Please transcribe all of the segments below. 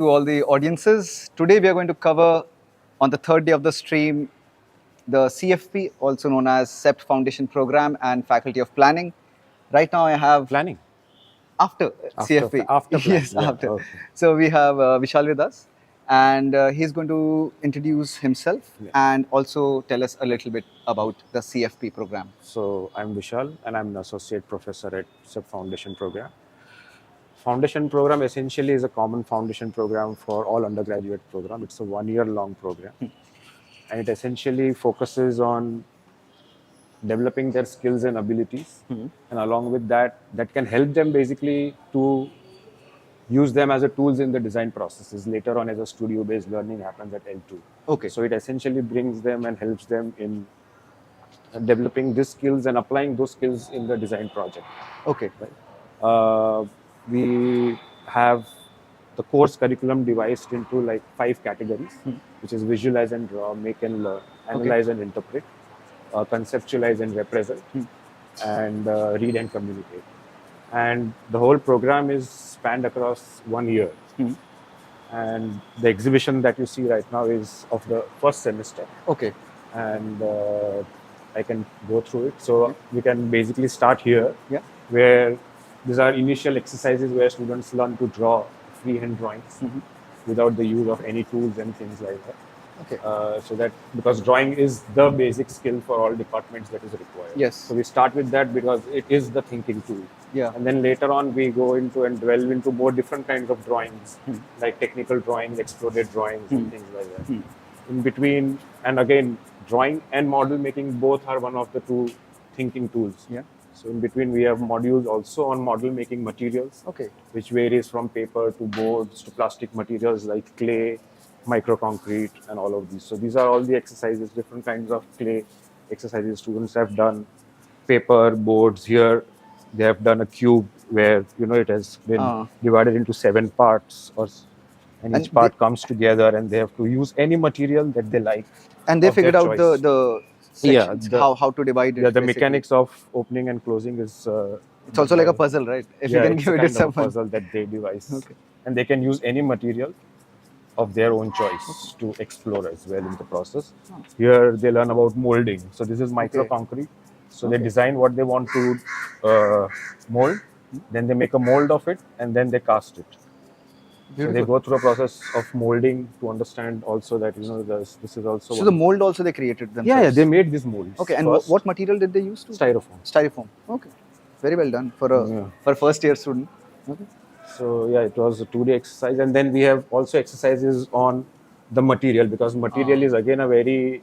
To all the audiences. Today we are going to cover on the third day of the stream the CFP, also known as CEPT Foundation Program and Faculty of Planning. Right now I have Planning? after CFP. After planning. Yes, Yeah, after. okay. So we have Vishal with us, and he's going to introduce himself Yeah. and also tell us a little bit about the CFP program. So I'm Vishal and I'm an associate professor at CEPT Foundation Program. Foundation program essentially is a common foundation program for all undergraduate program. It's a 1-year long program. And it essentially focuses on developing their skills and abilities. And along with that can help them basically to use them as a tools in the design processes. Later on as a studio-based learning happens at L2. Okay. So it essentially brings them and helps them in developing these skills and applying those skills in the design project. Okay. Right? We have the course curriculum divided into like 5 categories, which is visualize and draw, make and learn, analyze and interpret, conceptualize and represent, and read and communicate. And the whole program is spanned across 1 year. And the exhibition that you see right now is of the first semester. Okay. And I can go through it. So we can basically start here, Yeah. where these are initial exercises where students learn to draw freehand drawings without the use of any tools and things like that. Okay. So that because drawing is the basic skill for all departments that is required. Yes. So we start with that because it is the thinking tool. Yeah. And then later on we go into and delve into more different kinds of drawings, like technical drawings, exploded drawings, and things like that. In between, and again, drawing and model making both are one of the 2 thinking tools. Yeah. So in between we have modules also on model making materials, Okay. which varies from paper to boards to plastic materials like clay, microconcrete, and all of these. So these are all the exercises, different kinds of clay exercises students have done. Paper, boards. Here they have done a cube where it has been divided into 7 parts, and each part comes together, and they have to use any material that they like. And they figured out the sections, how to divide it. Yeah, the mechanics of opening and closing is. It's also like a puzzle, right? If you can give it to someone. It's a puzzle that they devise. Okay. And they can use any material of their own choice to explore as well in the process. Here they learn about molding. So this is microconcrete. So they design what they want to mold. Then they make a mold of it, and then they cast it. Beautiful. So they go through a process of molding to understand also that this is also. So the mold also they created themselves. Yeah, they made these molds. Okay, and what material did they use to? Styrofoam. Styrofoam. Okay, very well done for a first year student. Okay. So yeah, it was a 2-day exercise, and then we have also exercises on the material, because material is again a very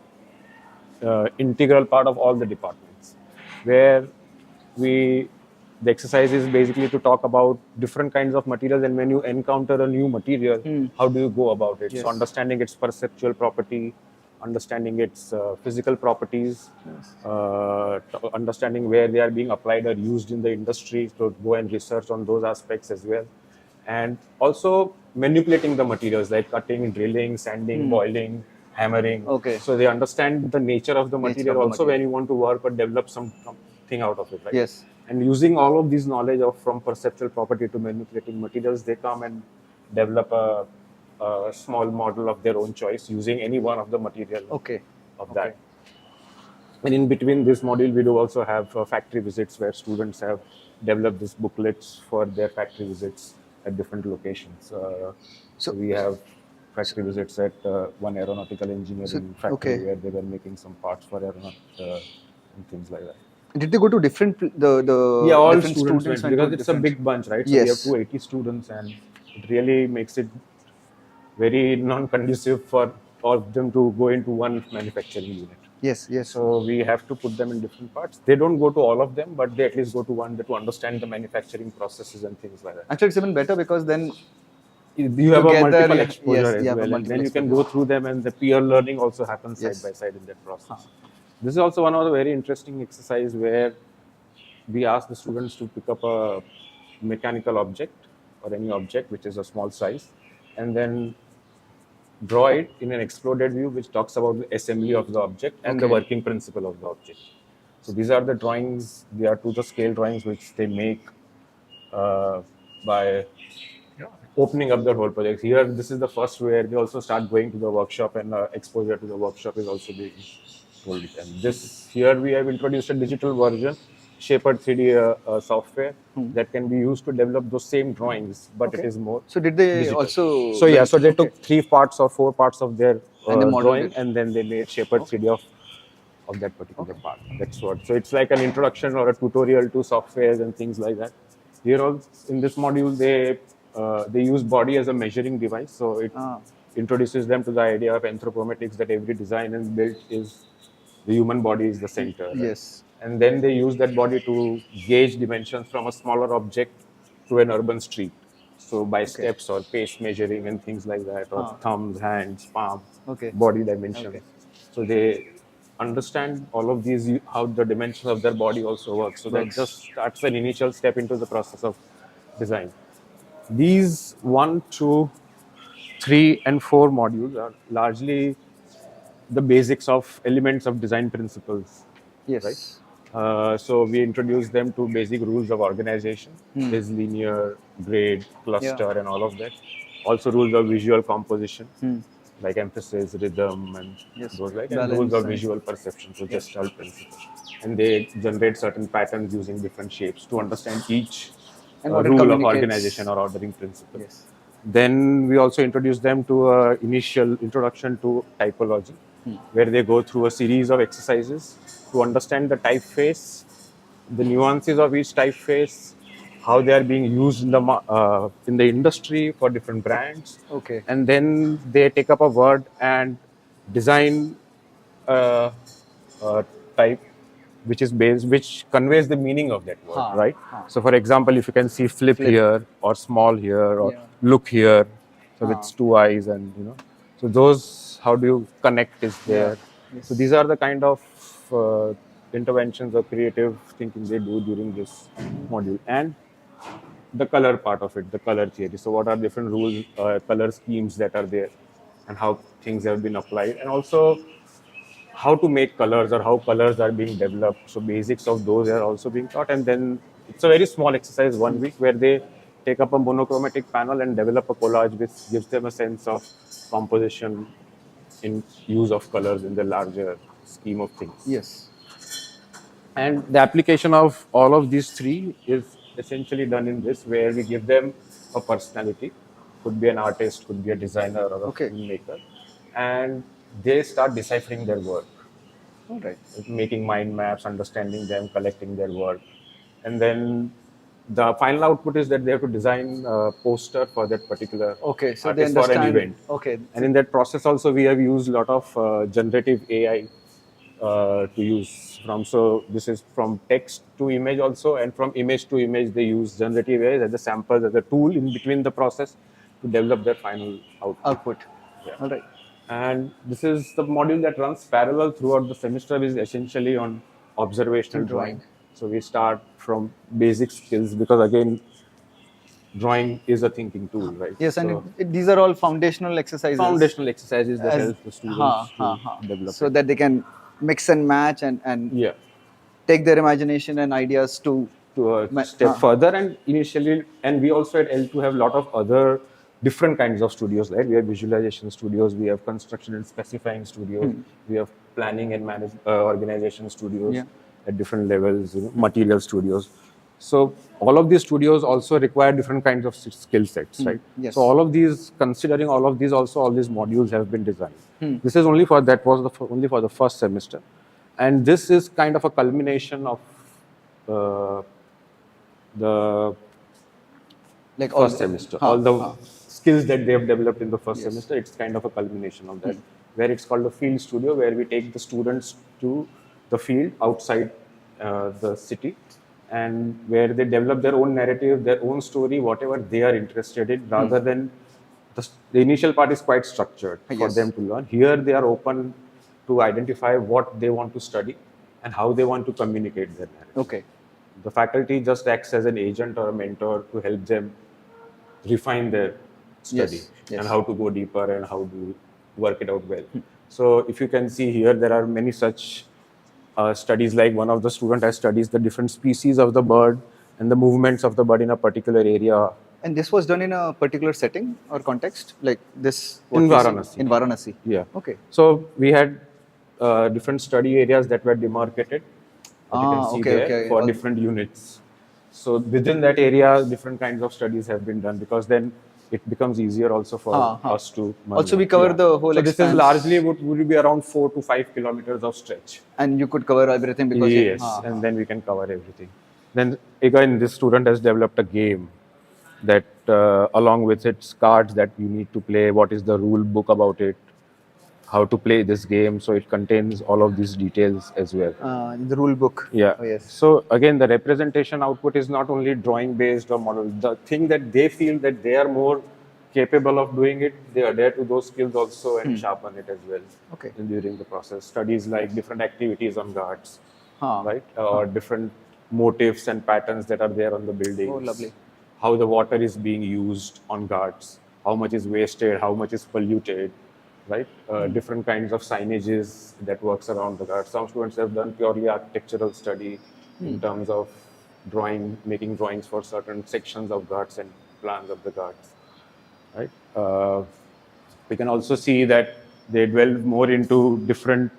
integral part of all the departments, where the exercise is basically to talk about different kinds of materials, and when you encounter a new material, how do you go about it? Yes. So understanding its perceptual property, understanding its physical properties, understanding where they are being applied or used in the industry, to go and research on those aspects as well. And also manipulating the materials like cutting, drilling, sanding, boiling, hammering. Okay. So they understand the nature of the material also when you want to work or develop something out of it. Right? Yes. And using all of these knowledge from perceptual property to manipulating materials, they come and develop a small model of their own choice using any one of the material of that. And in between this module, we do also have factory visits where students have developed these booklets for their factory visits at different locations. So we have factory visits at one aeronautical engineering factory where they were making some parts for aeronautics and things like that. Did they go to different all different students went, because it's a big bunch, right? So we have 280 students, and it really makes it very non-conducive for all of them to go into one manufacturing unit. Yes, yes. So we have to put them in different parts. They don't go to all of them, but they at least go to one to understand the manufacturing processes and things like that. Actually, it's even better because then you have a multiple exposure as well, and then you can go through them, and the peer learning also happens side by side in that process. This is also one of the very interesting exercise where we ask the students to pick up a mechanical object or any object which is a small size, and then draw it in an exploded view which talks about the assembly of the object and the working principle of the object. So these are the drawings, they are to the scale drawings which they make by opening up their whole project. Here, this is the first where they also start going to the workshop, and exposure to the workshop is also being told. And this here we have introduced a digital version, Shaper 3D software that can be used to develop those same drawings, but it is more. So did they digital. also? So yeah, so they took 3 parts or 4 parts of their And they modeled drawing, it. and then they made Shaper 3D of that particular part. That's what. So it's like an introduction or a tutorial to softwares and things like that. Here, also in this module, they use body as a measuring device. So it introduces them to the idea of anthropometrics, that every design and build is the human body is the center. Right? Yes. And then they use that body to gauge dimensions from a smaller object to an urban street. So by steps or pace measuring and things like that, or thumbs, hands, palm, body dimensions. So they understand all of these, how the dimensions of their body also work. So that just starts an initial step into the process of design. These 1, 2, 3, and 4 modules are largely the basics of elements of design principles. Yes. Right? So we introduce them to basic rules of organization. There's linear, grade, cluster, and all of that. Also rules of visual composition, like emphasis, rhythm, and those like, and rules of visual perception, so gestalt principles. And they generate certain patterns using different shapes to understand each rule of organization or ordering principle. Yes. Then we also introduce them to an initial introduction to typology, where they go through a series of exercises to understand the typeface, the nuances of each typeface, how they are being used in the industry for different brands. Okay. And then they take up a word and design a type which conveys the meaning of that word, right? So for example, if you can see flip here, or small here, or look here, so with 2 eyes, and so those, how do you connect is there. So these are the kind of interventions or creative thinking they do during this module. And the color part of it, the color theory. So what are different rules, color schemes that are there, and how things have been applied, and also how to make colors or how colors are being developed. So basics of those are also being taught. And then it's a very small exercise, 1 week, where they take up a monochromatic panel and develop a collage which gives them a sense of composition in use of colors in the larger scheme of things. Yes. And the application of all of these 3 is essentially done in this, where we give them a personality, could be an artist, could be a designer, or a filmmaker, and they start deciphering their work. All right. Making mind maps, understanding them, collecting their work. And then the final output is that they have to design a poster for that particular so artist for an event. Okay. And in that process also we have used a lot of generative AI to use from. So this is from text to image also, and from image to image they use generative AI as a sample, as a tool in between the process to develop their final output. Yeah. All right. And this is the module that runs parallel throughout the semester, is essentially on observational drawing. So we start from basic skills, because again, drawing is a thinking tool, right? Yes, so and these are all foundational exercises. Foundational exercises that help the students to develop. So that they can mix and match and take their imagination and ideas to a step further. And initially, and we also at L2 have a lot of other different kinds of studios, right? We have visualization studios, we have construction and specifying studios, we have planning and organization studios at different levels, material studios. So all of these studios also require different kinds of skill sets, right? Yes. So all of these, considering all of these, also all these modules have been designed. This is only for only for the first semester, and this is kind of a culmination of the first semester. All the skills that they have developed in the first semester, it's kind of a culmination of that, where it's called a field studio, where we take the students to the field outside the city, and where they develop their own narrative, their own story, whatever they are interested in, rather than the initial part is quite structured for them to learn. Here they are open to identify what they want to study and how they want to communicate their narrative. Okay. The faculty just acts as an agent or a mentor to help them refine their study and how to go deeper and how to work it out well. So if you can see here, there are many such studies. Like one of the students has studies the different species of the bird and the movements of the bird in a particular area And this was done in a particular setting or context, like this? In Varanasi. In Varanasi. Yeah. Okay. So we had different study areas that were demarcated. That you can see there for different units. So within that area, different kinds of studies have been done, because then it becomes easier also for us to. Also, we cover the whole. So this is largely would be around 4 to 5 kilometers of stretch. And you could cover everything because yes, and then we can cover everything. Then again, this student has developed a game that along with its cards that you need to play, what is the rule book about it, how to play this game. So it contains all of these details as well. The rule book. Yeah. Oh, yes. So again, the representation output is not only drawing based or model. The thing that they feel that they are more capable of doing it, they adhere to those skills also and sharpen it as well. Okay. During the process, studies like different activities on guards, right, or different motifs and patterns that are there on the buildings. Oh, lovely. How the water is being used on guards, how much is wasted, how much is polluted, right? Different kinds of signages that works around the guards. Some students have done purely architectural study in terms of making drawings for certain sections of guards and plans of the guards, right? We can also see that they delve more into different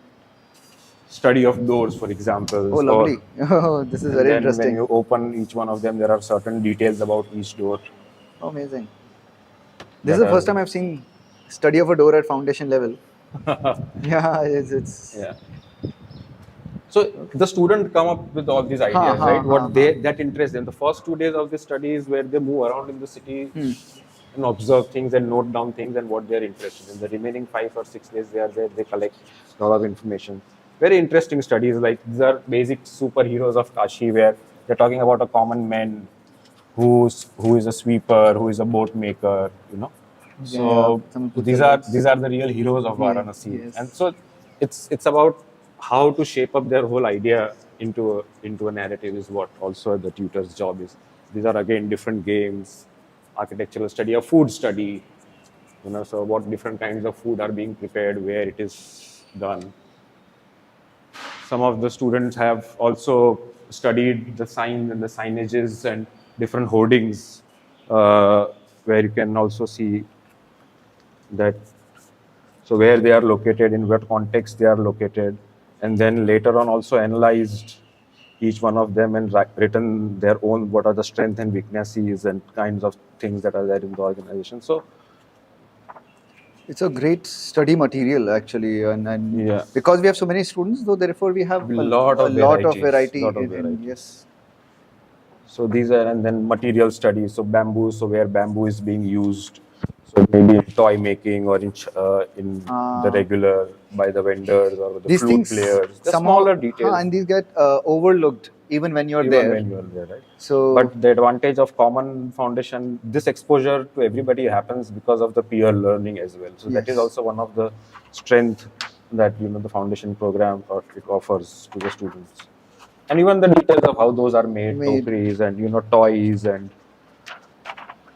study of doors, for example. Oh, lovely. Oh, this is very interesting. When you open each one of them, there are certain details about each door. Oh, amazing. This is the first time I've seen study of a door at foundation level. Yeah, it's yeah. So the student come up with all these ideas, right? That interests them. The first 2 days of the study is where they move around in the city and observe things and note down things and what they're interested in. The remaining 5 or 6 days they are there, they collect a lot of information. Very interesting studies, like these are basic superheroes of Kashi, where they're talking about a common man who is a sweeper, who is a boat maker, you know. So these are the real heroes of Varanasi. Yes. And so it's about how to shape up their whole idea into a narrative is what also the tutor's job is. These are again different games, architectural study, a food study, you know, so what different kinds of food are being prepared, where it is done. Some of the students have also studied the signs and the signages and different hoardings, where you can also see that, so where they are located, in what context they are located, and then later on also analyzed each one of them and written their own, what are the strengths and weaknesses and kinds of things that are there in the organization. So it's a great study material actually, and because we have so many students, though therefore we have a lot of variety. Yes. So these are, and then material studies. So bamboo, so where bamboo is being used. So maybe in toy making or in the regular by the vendors or the flute players. The smaller details. And these get overlooked even when you're there. When you're there, right? So, but the advantage of common foundation, this exposure to everybody happens because of the peer learning as well. So that is also one of the strength that, you know, the foundation program it offers to the students. And even the details of how those are made. Topiaries and, you know, toys and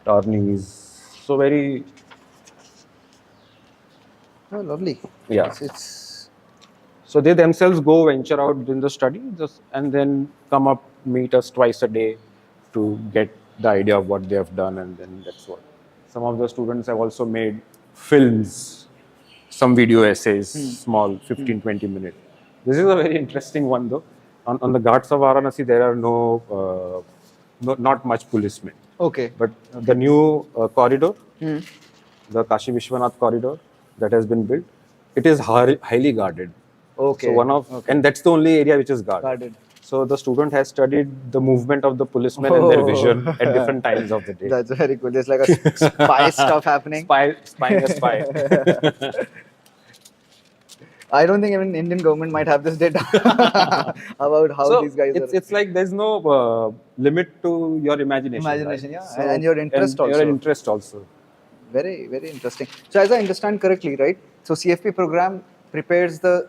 tourneys. So very. Oh, lovely. Yeah. So they themselves go venture out in the study and then come up, meet us twice a day to get the idea of what they have done, and then that's what. Some of the students have also made films, some video essays, small, 15-20 minutes. This is a very interesting one though. On the Ghats of Varanasi, there are not much policemen. Okay. But the new corridor, the Kashi Vishwanath corridor that has been built, it is highly guarded. Okay. So and that's the only area which is guarded. So the student has studied the movement of the policemen and their vision at different times of the day. That's very cool. There's like a spy stuff happening. Spying a spy. I don't think even Indian government might have this data about how these guys are. It's like there's no limit to your imagination. Right? Yeah. So, and your interest also. Your interest also. Very, very interesting. So as I understand correctly, right? So CFP program prepares the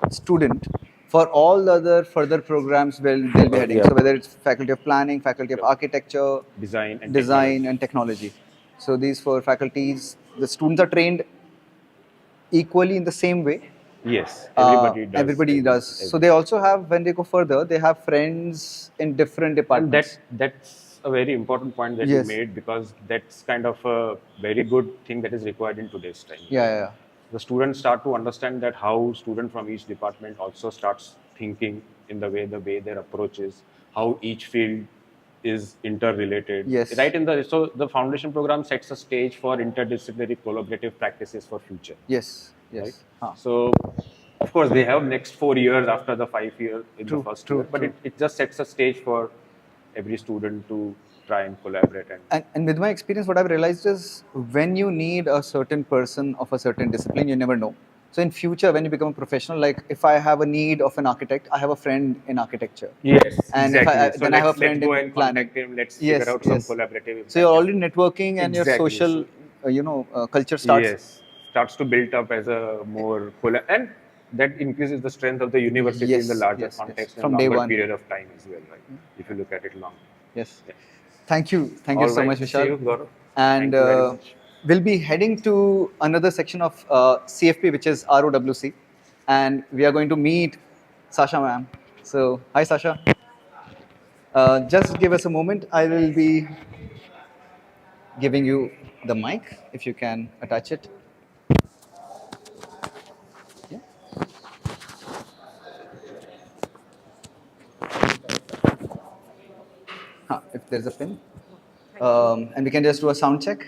student for all the other further programs where they'll be heading. Yeah. So whether it's faculty of planning, faculty of architecture, design and technology. So these 4 faculties, the students are trained equally in the same way. Yes, everybody does. So they also have, when they go further, they have friends in different departments. And that's that's a very important point that you made, because that's kind of a very good thing that is required in today's time. Yeah. The students start to understand that how student from each department also starts thinking in the way their approach is, how each field is interrelated. Yes. Right, so the foundation program sets a stage for interdisciplinary collaborative practices for future. Yes. Right? So of course they have next 4 years after the 5 years in the first year, but it just sets a stage for every student to try and collaborate. And with my experience, what I've realized is when you need a certain person of a certain discipline, you never know. So in future, when you become a professional, like if I have a need of an architect, I have a friend in architecture. Yes, and exactly. then I have a friend go in and planning. Contact him. Let's figure out some collaborative. So you're already networking, and Exactly. your social, culture starts to build up as a more and that increases the strength of the university in the larger context and longer period of time as well, right? If you look at it long. Yes. Thank you so much, Vishal. See you, Gaurav. And Thank you very much. We'll be heading to another section of CFP, which is ROWC, and we are going to meet Sasha ma'am. So, hi Sasha. Just give us a moment. I will be giving you the mic if you can attach it. Yeah. If there's a pin. And we can just do a sound check.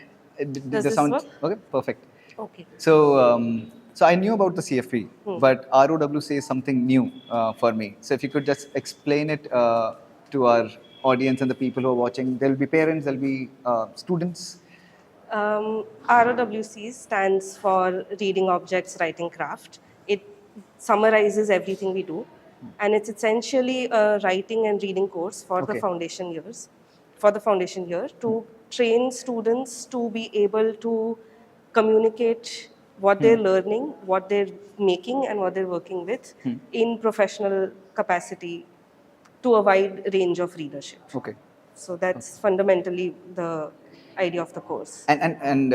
Does the sound work? Okay, perfect. Okay. So I knew about the CFP, but ROWC is something new for me. So if you could just explain it to our audience and the people who are watching. There'll be parents, there'll be students. ROWC stands for Reading Objects Writing Craft. It summarizes everything we do, and it's essentially a writing and reading course for the foundation years, for the foundation year, to train students to be able to communicate what they're learning, what they're making, and what they're working with in professional capacity to a wide range of readership. Okay. So that's fundamentally the idea of the course. And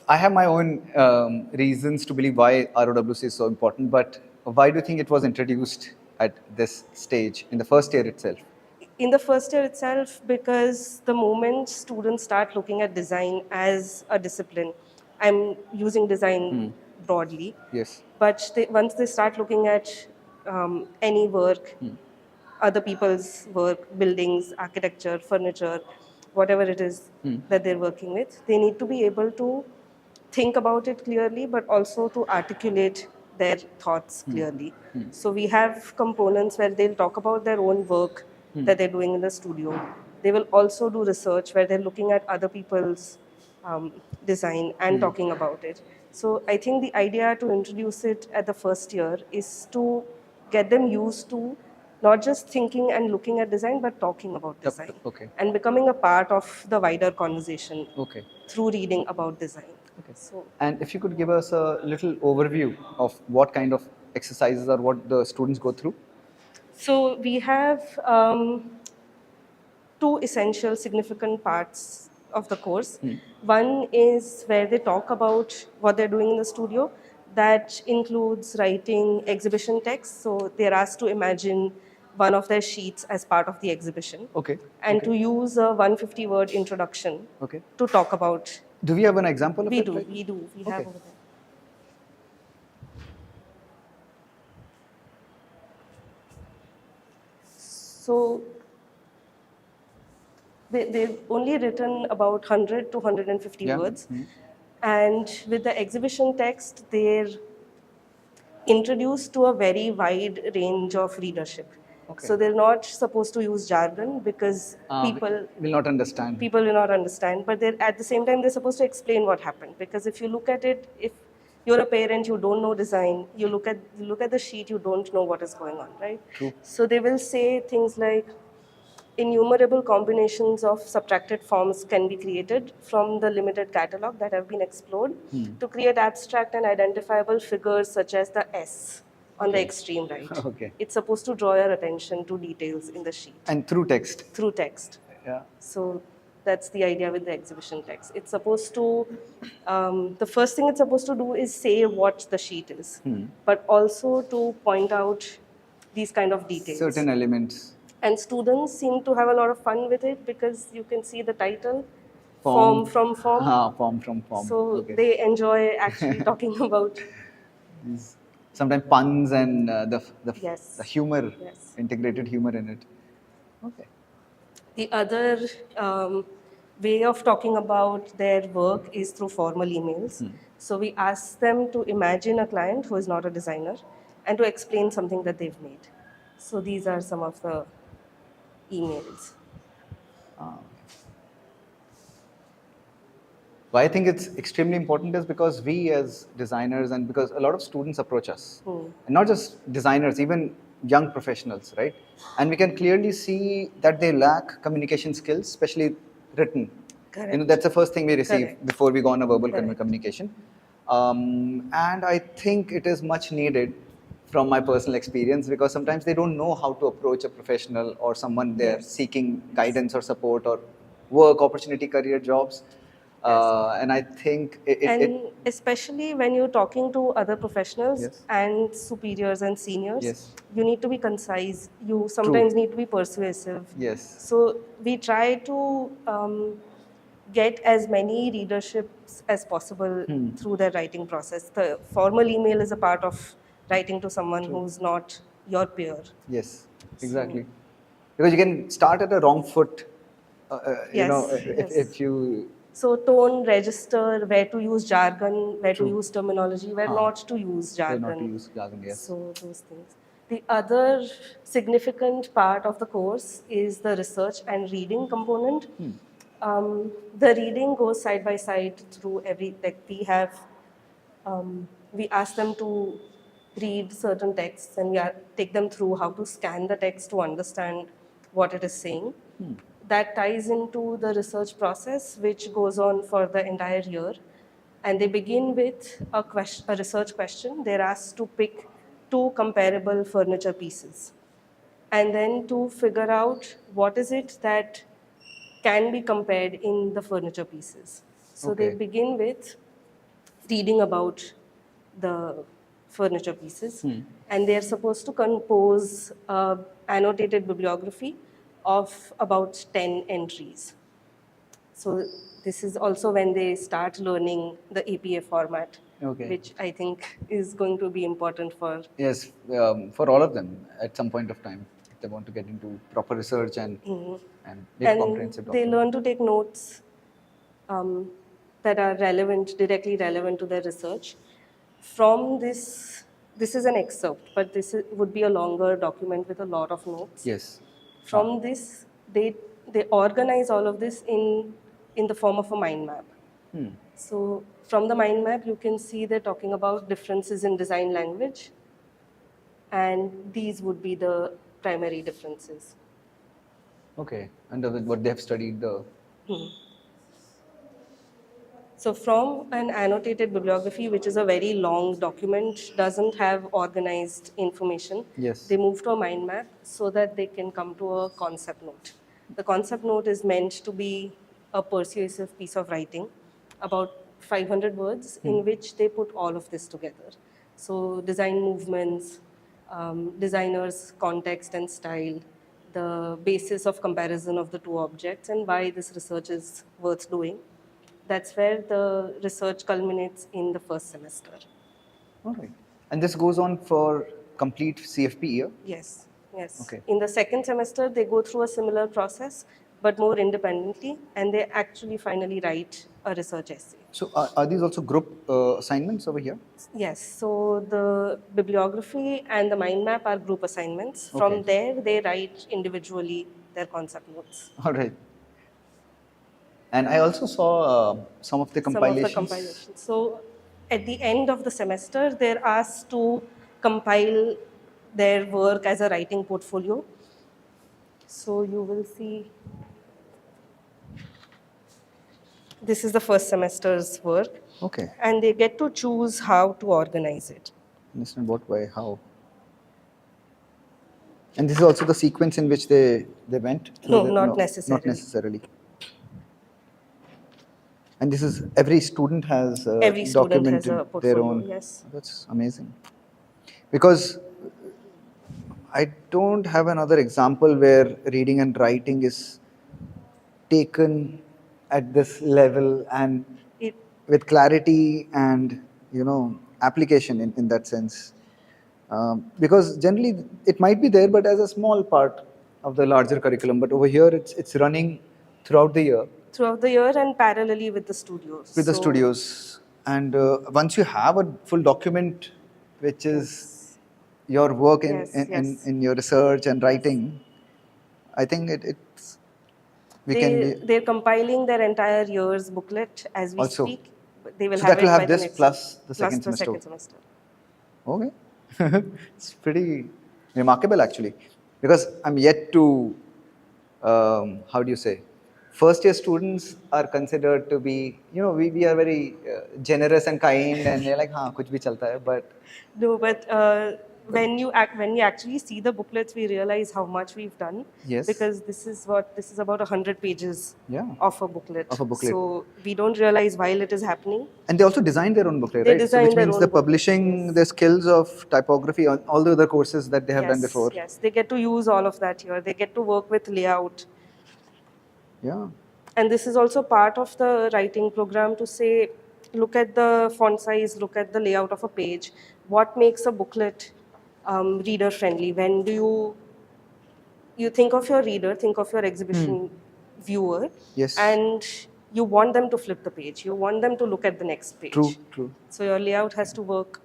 I have my own reasons to believe why ROWC is so important, but why do you think it was introduced at this stage, in the first year itself? In the first year itself, because the moment students start looking at design as a discipline, I'm using design broadly. Yes. But once they start looking at any work, other people's work, buildings, architecture, furniture, whatever it is that they're working with, they need to be able to think about it clearly, but also to articulate their thoughts clearly. So we have components where they'll talk about their own work that they're doing in the studio. They will also do research where they're looking at other people's design and talking about it. So I think the idea to introduce it at the first year is to get them used to not just thinking and looking at design, but talking about design. And becoming a part of the wider conversation through reading about design. So, and if you could give us a little overview of what kind of exercises or what the students go through. So we have two essential significant parts of the course. One is where they talk about what they're doing in the studio. That includes writing exhibition text. So they're asked to imagine one of their sheets as part of the exhibition. And to use a 150-word introduction to talk about. Do we have an example of it? We do. We have over there. So they've only written about 100 to 150 words. And with the exhibition text, they're introduced to a very wide range of readership. So they're not supposed to use jargon because people will not understand. People will not understand, but they're, at the same time, they're supposed to explain what happened. Because if you look at it, if you're a parent, you don't know design, you look at the sheet, you don't know what is going on, right? True. So they will say things like, innumerable combinations of subtracted forms can be created from the limited catalog that have been explored to create abstract and identifiable figures such as the S on the extreme right. It's supposed to draw your attention to details in the sheet. And through text. Through text. Yeah. So that's the idea with the exhibition text. It's supposed to, the first thing it's supposed to do is say what the sheet is, but also to point out these kind of details. Certain elements. And students seem to have a lot of fun with it because you can see the title, Form. Form from Form. Form from form. So Okay. they enjoy actually talking about. Sometimes puns and the Yes. humor, Yes. integrated humor in it. Okay. The other way of talking about their work is through formal emails. So we ask them to imagine a client who is not a designer and to explain something that they've made. So these are some of the emails. Why I think it's extremely important is because we as designers and because a lot of students approach us, and not just designers, even young professionals, right? And we can clearly see that they lack communication skills, especially written. Correct. That's the first thing we receive Correct. before we go on a verbal Correct. communication. And I think it is much needed from my personal experience because sometimes they don't know how to approach a professional or someone they're seeking guidance or support or work opportunity, career jobs. And I think And especially when you're talking to other professionals Yes. and superiors and seniors, Yes. you need to be concise. You sometimes need to be persuasive. Yes. So we try to get as many readerships as possible through their writing process. The formal email is a part of writing to someone who's not your peer. Yes, exactly. Because you can start at a wrong foot. Yes, if you. So tone, register, where to use jargon, where to use terminology, where not to use Where jargon. not to use jargon, yes. So those things. The other significant part of the course is the research and reading component. The reading goes side by side through we ask them to read certain texts and take them through how to scan the text to understand what it is saying. That ties into the research process, which goes on for the entire year. And they begin with a research question. They're asked to pick two comparable furniture pieces and then to figure out what is it that can be compared in the furniture pieces. So they begin with reading about the furniture pieces, and they're supposed to compose an annotated bibliography of about 10 entries. So this is also when they start learning the APA format, which I think is going to be important for. Yes, for all of them at some point of time, if they want to get into proper research and make And comprehensive they document. learn to take notes that are directly relevant to their research. From this is an excerpt, but would be a longer document with a lot of notes. Yes. From this, they organize all of this in the form of a mind map. So from the mind map, you can see they're talking about differences in design language, and these would be the primary differences. Okay, and what they have studied the. So from an annotated bibliography, which is a very long document, doesn't have organized information, Yes. they move to a mind map so that they can come to a concept note. The concept note is meant to be a persuasive piece of writing, about 500 words, in which they put all of this together. So design movements, designers' context and style, the basis of comparison of the two objects, and why this research is worth doing. That's where the research culminates in the first semester. All right. And this goes on for complete CFP year? Yes, yes. Okay. In the second semester, they go through a similar process, but more independently, and they actually finally write a research essay. So are these also group assignments over here? Yes, so the bibliography and the mind map are group assignments. From there, they write individually their concept notes. All right. And I also saw some of the compilations. So at the end of the semester, they're asked to compile their work as a writing portfolio. So you will see, this is the first semester's work. Okay. And they get to choose how to organize it. Understand what, why, how. And this is also the sequence in which they went through. No, not necessarily. Not necessarily. And this is every student has Every student has documented a portfolio, their own. yes. That's amazing. Because I don't have another example where reading and writing is taken at this level and It, with clarity and application in that sense. Because generally it might be there, but as a small part of the larger curriculum. But over here, it's running throughout the year throughout the year and parallelly with the studios. with the So, studios. And once you have a full document, which is your work in, Yes, in, in, yes. in your research and writing, I think it's we can be they're compiling their entire year's booklet as we also. speak. But they will So have that will it by have the this next plus the plus second the semester. second semester. Okay. It's pretty remarkable actually, because I'm yet to, how do you say, first year students are considered to be, we are very generous and kind and they're like, kuch bhi chalta hai, but No, but when you actually see the booklets, we realize how much we've done. Yes. Because this is about 100 pages Yeah. of a booklet. Of a booklet. So we don't realize while it is happening. And they also design their own booklet, They right? So design which their means own the booklet, publishing yes. the skills of typography on all the other courses that they have done before. Yes, they get to use all of that here. They get to work with layout. Yeah. And this is also part of the writing program to say, look at the font size, look at the layout of a page. What makes a booklet reader friendly? When do you think of your reader, think of your exhibition viewer, Yes. and you want them to flip the page. You want them to look at the next page. True, true. So your layout has to work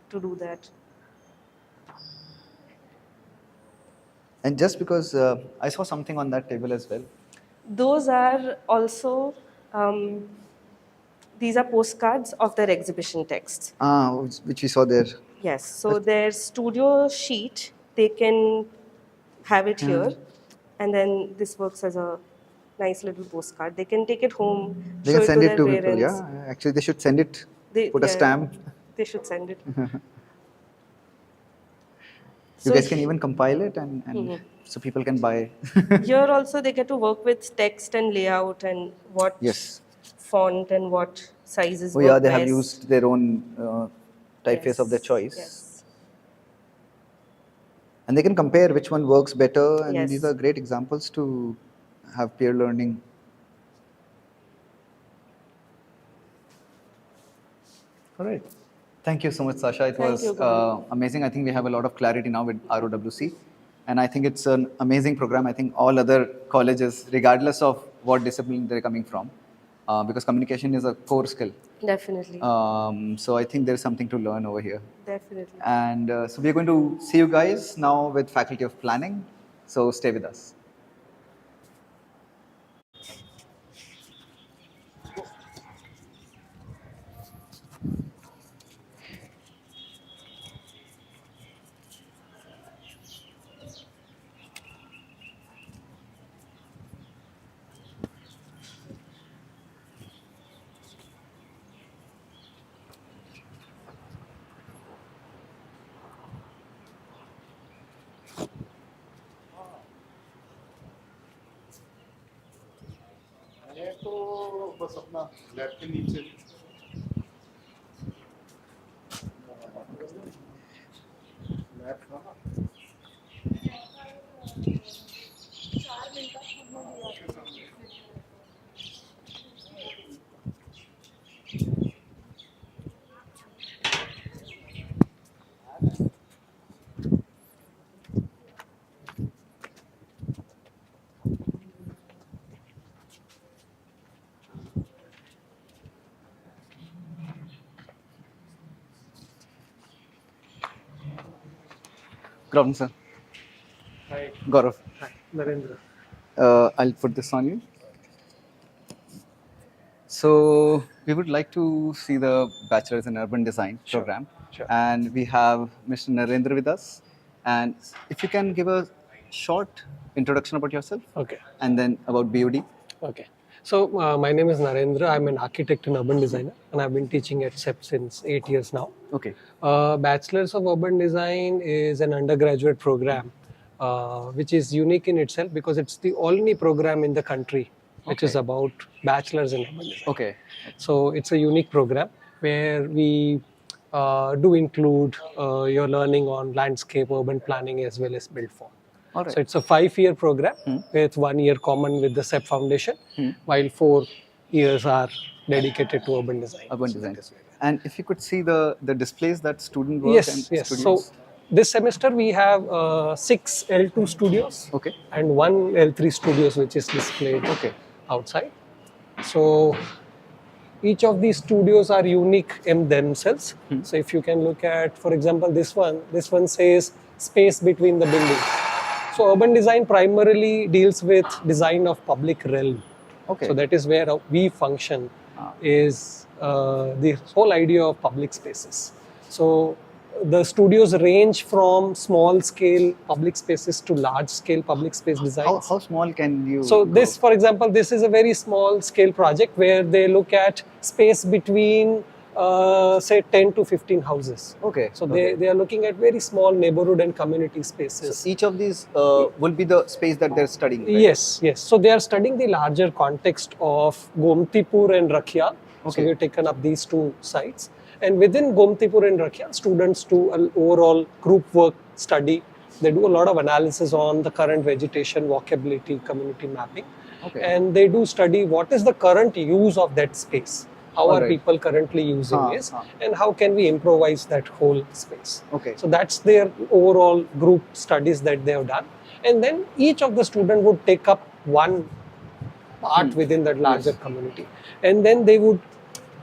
to do that. And just because I saw something on that table as well. Those are also, these are postcards of their exhibition texts. Which we saw there. Yes, so their studio sheet, they can have it here, and then this works as a nice little postcard. They can take it home, They show can it send to it their to parents. people, yeah. Actually, they should send it, put a Yeah, stamp. They should send it. You guys can even compile it and so people can buy. Here also they get to work with text and layout and what Yes. font and what sizes Oh yeah, work they have best. used their own typeface of their choice. Yes. And they can compare which one works better, and Yes. these are great examples to have peer learning. All right. Thank you so much, Sasha. It Thank was you, Gaurav. amazing. I think we have a lot of clarity now with ROWC. And I think it's an amazing program. I think all other colleges, regardless of what discipline they're coming from, because communication is a core skill. Definitely. So I think there's something to learn over here. Definitely. And so we're going to see you guys now with Faculty of Planning. So stay with us. ये तो बस अपना lab के नीचे lab था ना Good afternoon, sir. Hi. Gaurav. Hi, Narendra. I'll put this on you. So we would like to see the Bachelor's in Urban Design program. Sure. And we have Mr. Narendra with us. And if you can give a short introduction about yourself. Okay. And then about BOD. Okay. So my name is Narendra. I'm an architect and urban designer, and I've been teaching at CEPT since 8 years now. Okay. Bachelor's of Urban Design is an undergraduate program, which is unique in itself because it's the only program in the country which is about bachelor's in urban design. Okay. So it's a unique program where we do include your learning on landscape, urban planning, as well as build form. All right. So it's a 5-year program with 1 year common with the CEP Foundation, while 4 years are dedicated to urban design. Urban So design. that is where- And if you could see the displays that student work and Yes, yes. studios. So this semester we have 6 L2 studios Okay. and 1 L3 studios, which is displayed outside. So each of these studios are unique in themselves. So if you can look at, for example, this one says space between the buildings. So urban design primarily deals with design of public realm. Okay. So that is where we function, is the whole idea of public spaces. So the studios range from small scale public spaces to large scale public space designs. How small can you So go? this, for example, this is a very small scale project where they look at space between say 10 to 15 houses. Okay. So they are looking at very small neighborhood and community spaces. So each of these will be the space that they're studying, right? Yes, yes. So they are studying the larger context of Gomtipur and Rakhyal. So Okay. we've taken up these 2 sites. And within Gomtipur and Rakhyal, students do an overall group work study. They do a lot of analysis on the current vegetation, walkability, community mapping. Okay. And they do study what is the current use of that space. How are Alright. people currently using this, and how can we improvise that whole space. Okay. So that's their overall group studies that they have done. And then each of the student would take up one part within that larger community. And then they would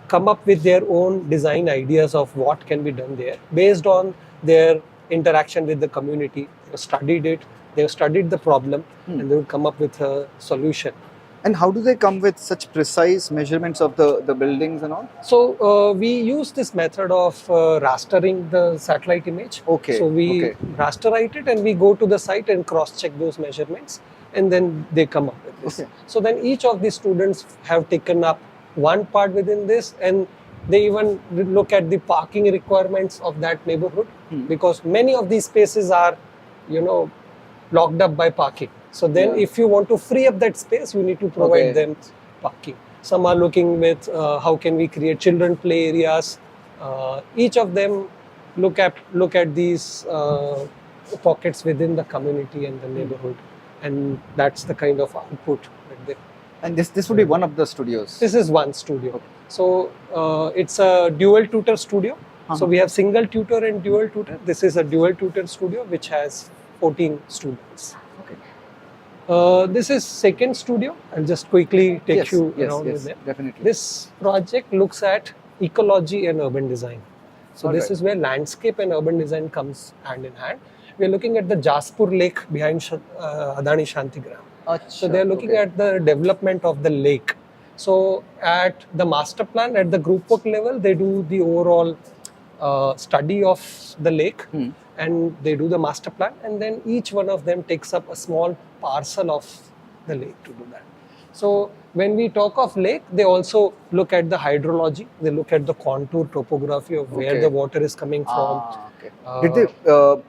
come up with their own design ideas of what can be done there based on their interaction with the community. They have studied it, they have studied the problem, and they would come up with a solution. And how do they come with such precise measurements of the buildings and all? So we use this method of rastering the satellite image. Okay, So we okay. rasterite it and we go to the site and cross-check those measurements, and then they come up with this. Okay. So then each of the students have taken up one part within this, and they even look at the parking requirements of that neighborhood, because many of these spaces are, locked up by parking. So then if you want to free up that space, you need to provide them parking. Some are looking with how can we create children play areas. Each of them look at these pockets within the community and the neighborhood, and that's the kind of output that they. And this would be one of the studios. This is one studio. So it's a dual tutor studio. So we have single tutor and dual tutor. This is a dual tutor studio which has 14 students. Okay. This is second studio. I'll just quickly take you around with them. Definitely. This project looks at ecology and urban design. So this Alright. is where landscape and urban design comes hand in hand. We're looking at the Jaspur Lake behind Adani Shantigram. So they're looking at the development of the lake. So at the master plan, at the group work level, they do the overall study of the lake, and they do the master plan, and then each one of them takes up a small parcel of the lake to do that. So when we talk of lake, they also look at the hydrology, they look at the contour topography of where the water is coming from. Did they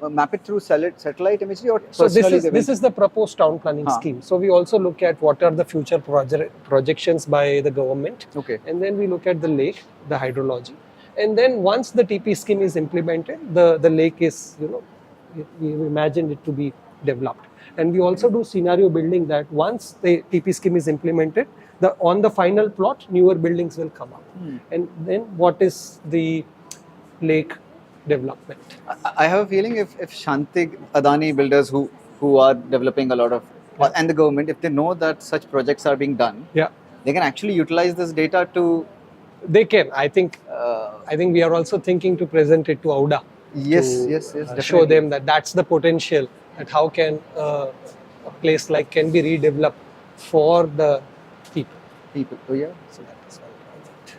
map it through satellite imagery, or So personally this is the proposed town planning scheme. So we also look at what are the future projections by the government. Okay. And then we look at the lake, the hydrology. And then once the TP scheme is implemented, the lake is, we imagine it to be developed. And we also do scenario building that once the TP scheme is implemented, on the final plot, newer buildings will come up. And then what is the lake development? I have a feeling if Shantig Adani builders who are developing a lot of, and the government, if they know that such projects are being done, they can actually utilize this data to. They can. I think we are also thinking to present it to AUDA. Yes, to, yes, definitely. show them that that's the potential. That how can a place like can be redeveloped for the people. Oh yeah. So that is one project.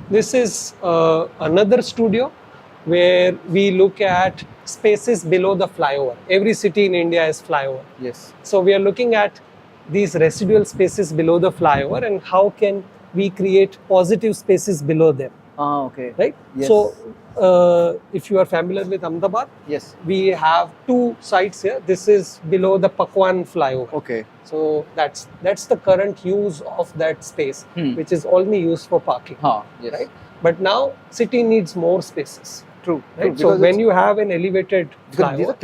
This is another studio where we look at spaces below the flyover. Every city in India has flyover. Yes. So we are looking at these residual spaces below the flyover and how can we create positive spaces below them. Ah, okay. right? Yes. So if you are familiar with Ahmedabad, Yes. we have two sites here. This is below the Pakwan flyover. Okay. So that's the current use of that space, which is only used for parking. Yes. Right? But now city needs more spaces. True. Right? So when you have an elevated flyover, these are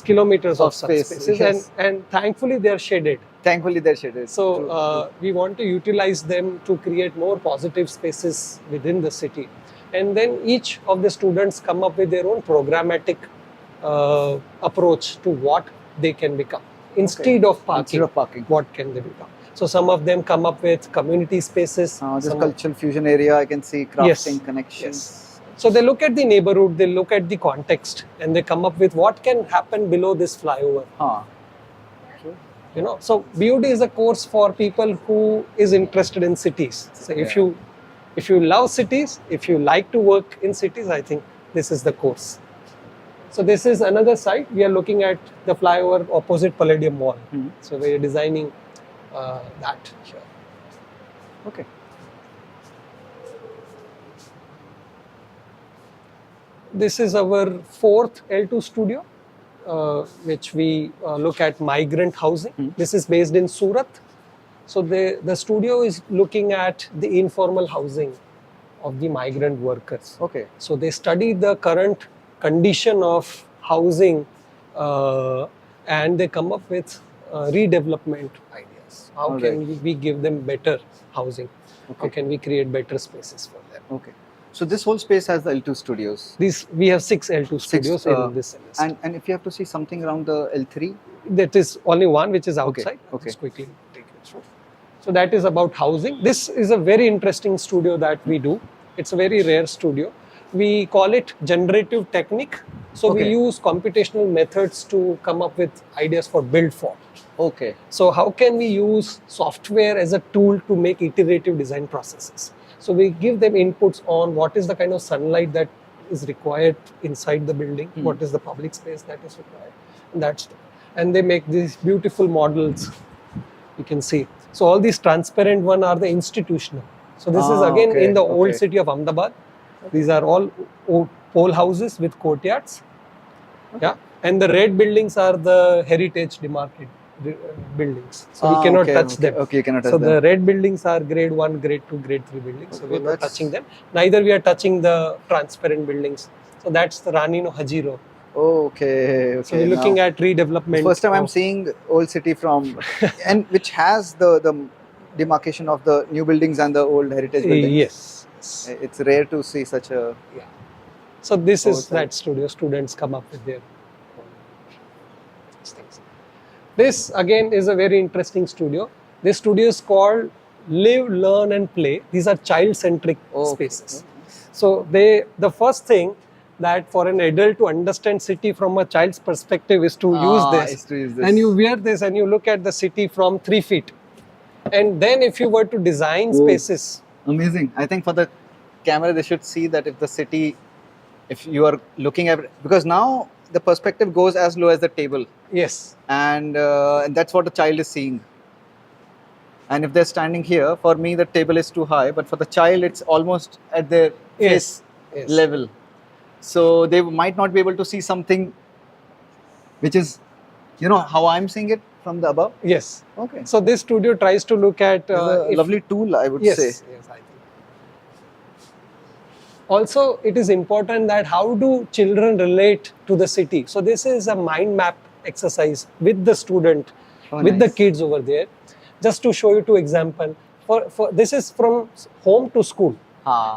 kilometers of such space, spaces, yes. and thankfully they are shaded. Thankfully they're shaded. So we want to utilize them to create more positive spaces within the city. And then each of the students come up with their own programmatic approach to what they can become. Instead of parking, what can they become? So some of them come up with community spaces. This cultural fusion area, I can see crafting connections. Yes. So they look at the neighborhood, they look at the context, and they come up with what can happen below this flyover. You know, so BUD is a course for people who is interested in cities. So if you love cities, if you like to work in cities, I think this is the course. So this is another site. We are looking at the flyover opposite Palladium Mall. So we are designing that here. Okay. This is our fourth L2 studio, which we look at migrant housing. This is based in Surat. So the studio is looking at the informal housing of the migrant workers. Okay. So they study the current condition of housing and they come up with redevelopment ideas. How can we give them better housing? How can we create better spaces for them? Okay. So this whole space has the L2 studios. We have 6 L2 studios in this semester. And if you have to see something around the L3? That is only one which is outside. Okay. Just quickly take it through. So that is about housing. This is a very interesting studio that we do. It's a very rare studio. We call it generative technique. So we use computational methods to come up with ideas for build form. Okay. So how can we use software as a tool to make iterative design processes? So we give them inputs on what is the kind of sunlight that is required inside the building, what is the public space that is required, and they make these beautiful models. You can see. So all these transparent one are the institutional. So this is again in the old city of Ahmedabad. These are all pole houses with courtyards. Yeah, and the red buildings are the heritage demarcated buildings. So we cannot touch them. Okay, you cannot touch them. So the them. red buildings are grade 1, grade 2, grade 3 buildings. So we are not touching them. Neither we are touching the transparent buildings. So that's the Rani no Hajiro. Okay. So we're looking at redevelopment. First time I'm seeing old city from, and which has the demarcation of the new buildings and the old heritage buildings. Yes. It's rare to see such a. Yeah. So this is that studio. Students come up with their own things. This again is a very interesting studio. This studio is called Live, Learn and Play. These are child-centric spaces. So the first thing that for an adult to understand city from a child's perspective is to use this. And you wear this and you look at the city from 3 feet. And then if you were to design spaces. Amazing. I think for the camera they should see that if the city, if you are looking at, because now the perspective goes as low as the table. Yes. And that's what the child is seeing. And if they're standing here, for me the table is too high, but for the child it's almost at their face level. So they might not be able to see something which is, you know, how I'm seeing it from the above. Yes. Okay. So this studio tries to look at a lovely tool, I would say. Yes, I think. Also, it is important that how do children relate to the city? So this is a mind map exercise with the student, with the kids over there. Just to show you 2 examples. For this is from home to school.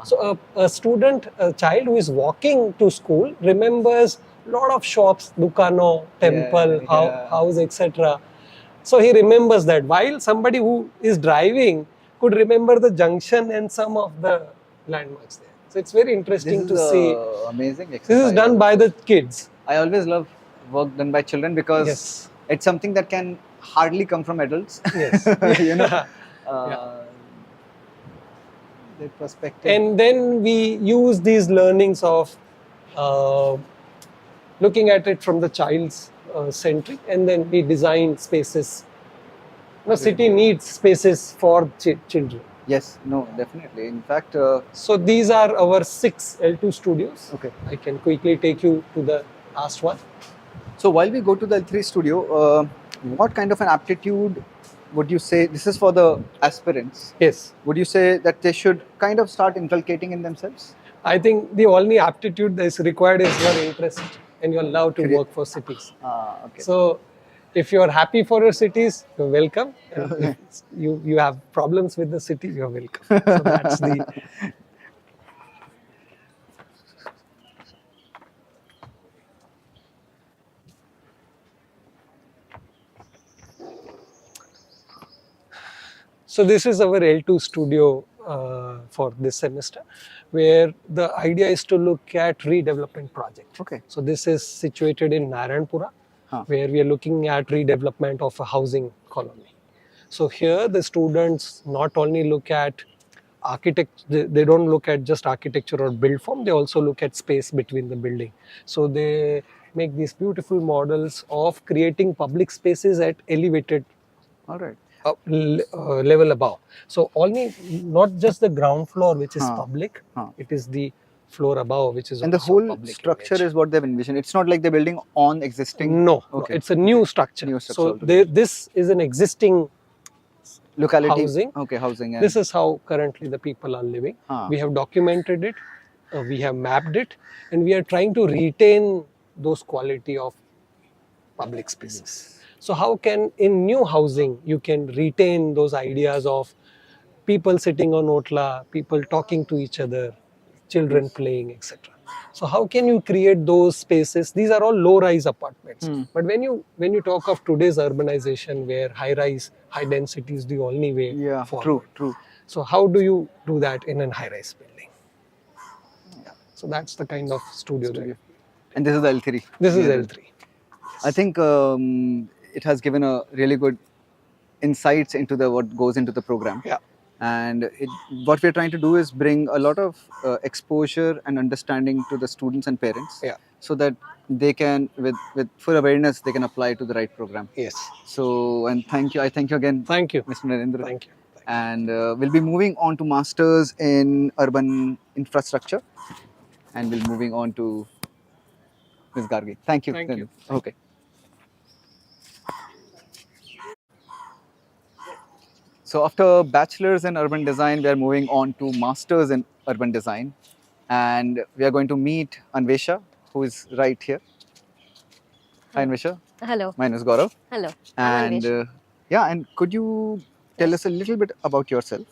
So a student, a child who is walking to school remembers a lot of shops, Dukano, temple, house, etc. So he remembers that, while somebody who is driving could remember the junction and some of the landmarks there. So it's very interesting to see. Amazing exercise. This is done by the kids. I always love work done by children because it's something that can hardly come from adults. Yes. You know, their perspective. And then we use these learnings of looking at it from the child's centric, and then we design spaces. City needs spaces for children. Yes, no, definitely. In fact, So these are our 6 L2 studios. okay. I can quickly take you to the last one. So while we go to the L3 studio, what kind of an aptitude would you say, this is for the aspirants, Yes. would you say that they should kind of start inculcating in themselves? I think the only aptitude that is required is your interest and your love to work for cities. Okay. So if you are happy for your cities, you're welcome. And if you have problems with the city, you're welcome. So that's the... So this is our L2 studio for this semester, where the idea is to look at redevelopment project. Okay. So this is situated in Narayanpura, where we are looking at redevelopment of a housing colony. So here the students not only look at they don't look at just architecture or build form, they also look at space between the building. So they make these beautiful models of creating public spaces at elevated All right. level above. So only not just the ground floor which is public, it is the floor above which is And the also whole public structure image. is what they've envisioned. It's not like they're building on existing. No, Okay. no, it's a new structure. New structure So altogether. this is an existing Locality. housing. Okay, housing. This is how currently the people are living. We have documented it, we have mapped it, and we are trying to retain those quality of public spaces. So how can in new housing you can retain those ideas of people sitting on otla, people talking to each other, children playing, etc. So how can you create those spaces? These are all low-rise apartments. But when you talk of today's urbanization, where high-rise, high density is the only way forward. True. So how do you do that in a high-rise building? Yeah. So that's the kind of studio. And this is the L3. This is L3. I think it has given a really good insights into what goes into the program. Yeah. And what we're trying to do is bring a lot of exposure and understanding to the students and parents, so that they can, with full awareness, they can apply to the right program. Yes. So, and thank you. I thank you again. Thank you, Mr. Narendra. Thank you. And we'll be moving on to masters in urban infrastructure, and we'll moving on to Ms. Gargi. Thank you. Thank you. Okay. So after bachelor's in urban design, we are moving on to masters in urban design, and we are going to meet Anvesha, who is right here. Hi, Anvesha. Hello. My name is Gaurav. Hello. And and could you tell us a little bit about yourself,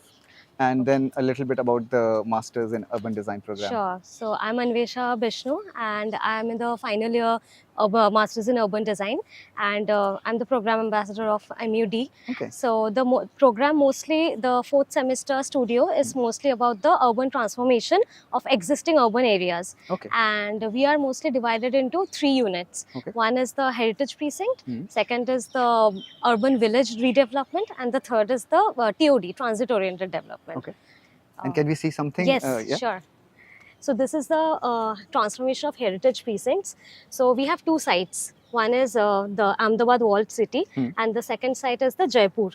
and then a little bit about the masters in urban design program? Sure. So I'm Anvesha Bishnu, and I'm in the final year of Masters in Urban Design, and I'm the program ambassador of MUD. Okay. So the program mostly, the 4th semester studio is mostly about the urban transformation of existing urban areas. Okay. And we are mostly divided into 3 units. Okay. One is the heritage precinct, second is the urban village redevelopment, and the third is the TOD, transit oriented development. Okay. And can we see something? Yes, sure. So this is the transformation of heritage precincts. So we have 2 sites. One is the Ahmedabad walled city, and the second site is the Jaipur.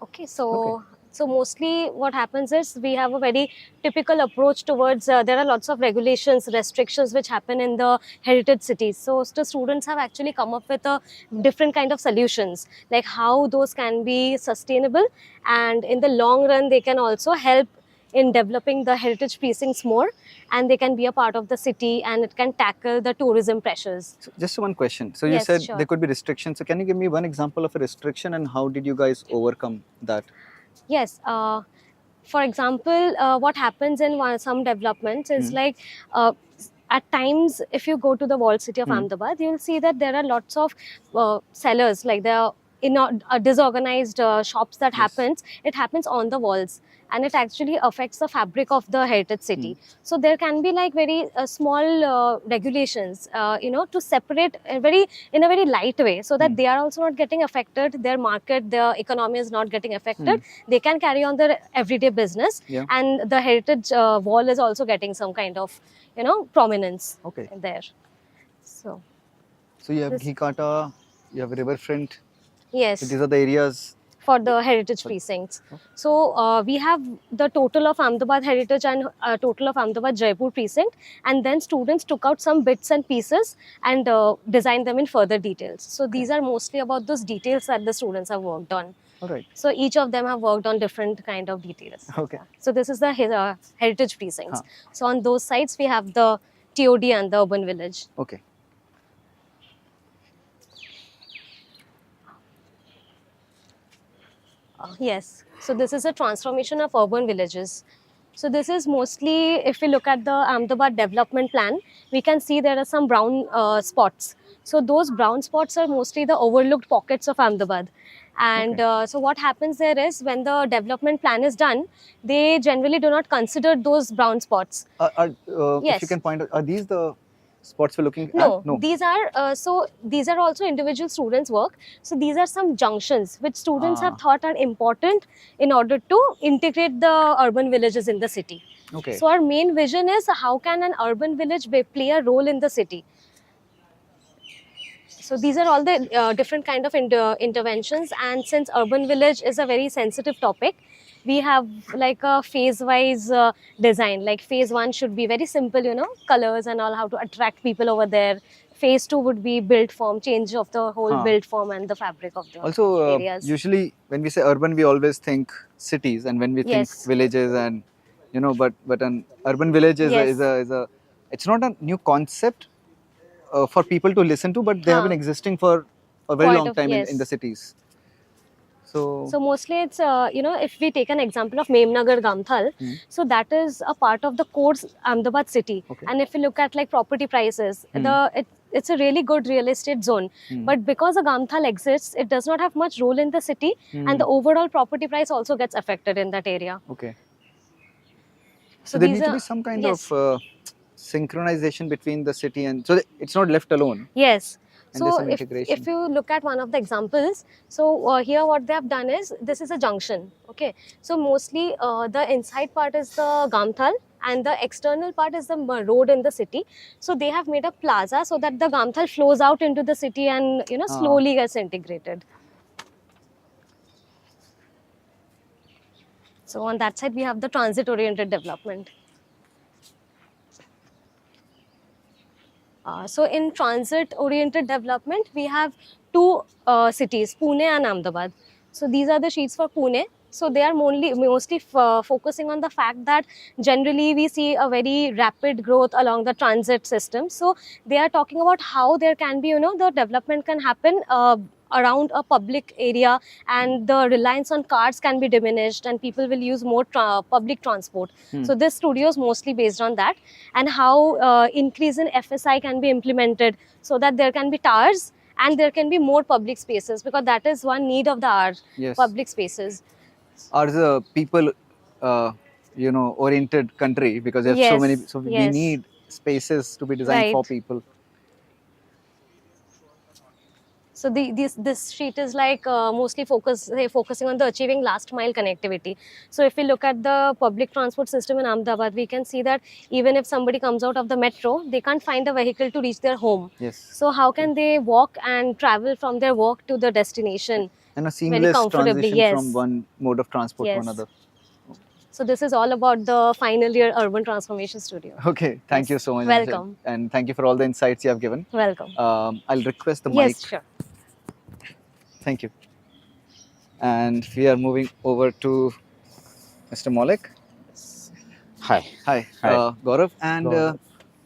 Okay, so so mostly what happens is we have a very typical approach towards, there are lots of regulations, restrictions which happen in the heritage cities. So the students have actually come up with a different kind of solutions, like how those can be sustainable, and in the long run they can also help in developing the heritage precincts more, and they can be a part of the city, and it can tackle the tourism pressures. So just one question. So you Yes, said sure. there could be restrictions. So can you give me one example of a restriction, and how did you guys overcome that? Yes. For example, what happens in some developments is like, at times, if you go to the walled city of Ahmedabad, you'll see that there are lots of sellers, like there are disorganized shops that happens. It happens on the walls, and it actually affects the fabric of the heritage city. So there can be like very small regulations, to separate in a very light way, so that they are also not getting affected. Their market, their economy is not getting affected. They can carry on their everyday business, and the heritage wall is also getting some kind of, prominence there. So you have Ghikata, you have riverfront. Yes. So these are the areas for the heritage precincts. So we have the total of Ahmedabad heritage and total of Ahmedabad Jaipur precinct, and then students took out some bits and pieces and designed them in further details. So these are mostly about those details that the students have worked on. All right. So each of them have worked on different kind of details. Okay. So this is the heritage precincts. So on those sides we have the TOD and the urban village. Okay. Yes. So this is a transformation of urban villages. So this is mostly, if we look at the Ahmedabad development plan, we can see there are some brown spots. So those brown spots are mostly the overlooked pockets of Ahmedabad. And so what happens there is when the development plan is done, they generally do not consider those brown spots. If you can point out, are these the spots we're looking No, at? No, these are these are also individual students' work. So these are some junctions which students have thought are important in order to integrate the urban villages in the city. Okay. So our main vision is how can an urban village play a role in the city. So these are all the different kind of interventions, and since urban village is a very sensitive topic, we have like a phase-wise design. Like phase 1 should be very simple, you know, colors and all, how to attract people over there. Phase 2 would be build form, change of the whole build form and the fabric of the areas. Usually when we say urban, we always think cities, and when we think villages, and you know, but an urban village is a it's not a new concept for people to listen to, but they have been existing for a very long time in the cities. So mostly it's, you know, if we take an example of Memnagar Gamthal, so that is a part of the core Ahmedabad city. And if you look at like property prices, it's a really good real estate zone. But because the Gamthal exists, it does not have much role in the city, and the overall property price also gets affected in that area. Okay. So there needs to be some kind of synchronization between the city, and so it's not left alone. Yes. And so if you look at one of the examples, so here what they have done is, this is a junction. Okay. So mostly the inside part is the Gamthal and the external part is the road in the city. So they have made a plaza so that the Gamthal flows out into the city and, you know, slowly gets integrated. So on that side we have the transit oriented development. So in transit-oriented development, we have two cities, Pune and Ahmedabad. So these are the sheets for Pune. So they are mostly focusing on the fact that generally we see a very rapid growth along the transit system. So they are talking about how there can be, you know, the development can happen around a public area, and the reliance on cars can be diminished and people will use more public transport. So this studio is mostly based on that, and how increase in FSI can be implemented so that there can be towers and there can be more public spaces, because that is one need of the hour, public spaces. Are the people, you know, oriented country, because there are so many, so we need spaces to be designed for people. So this sheet is like mostly focusing on the achieving last mile connectivity. So if we look at the public transport system in Ahmedabad, we can see that even if somebody comes out of the metro, they can't find a vehicle to reach their home. So how can they walk and travel from their work to the destination? And a seamless transition from one mode of transport to another. So this is all about the final year urban transformation studio. Okay, thank you so much. Welcome. And thank you for all the insights you have given. Welcome. I'll request the mic. Yes, sure. Thank you. And we are moving over to Mr. Maulik. Hi. Hi. Gaurav. And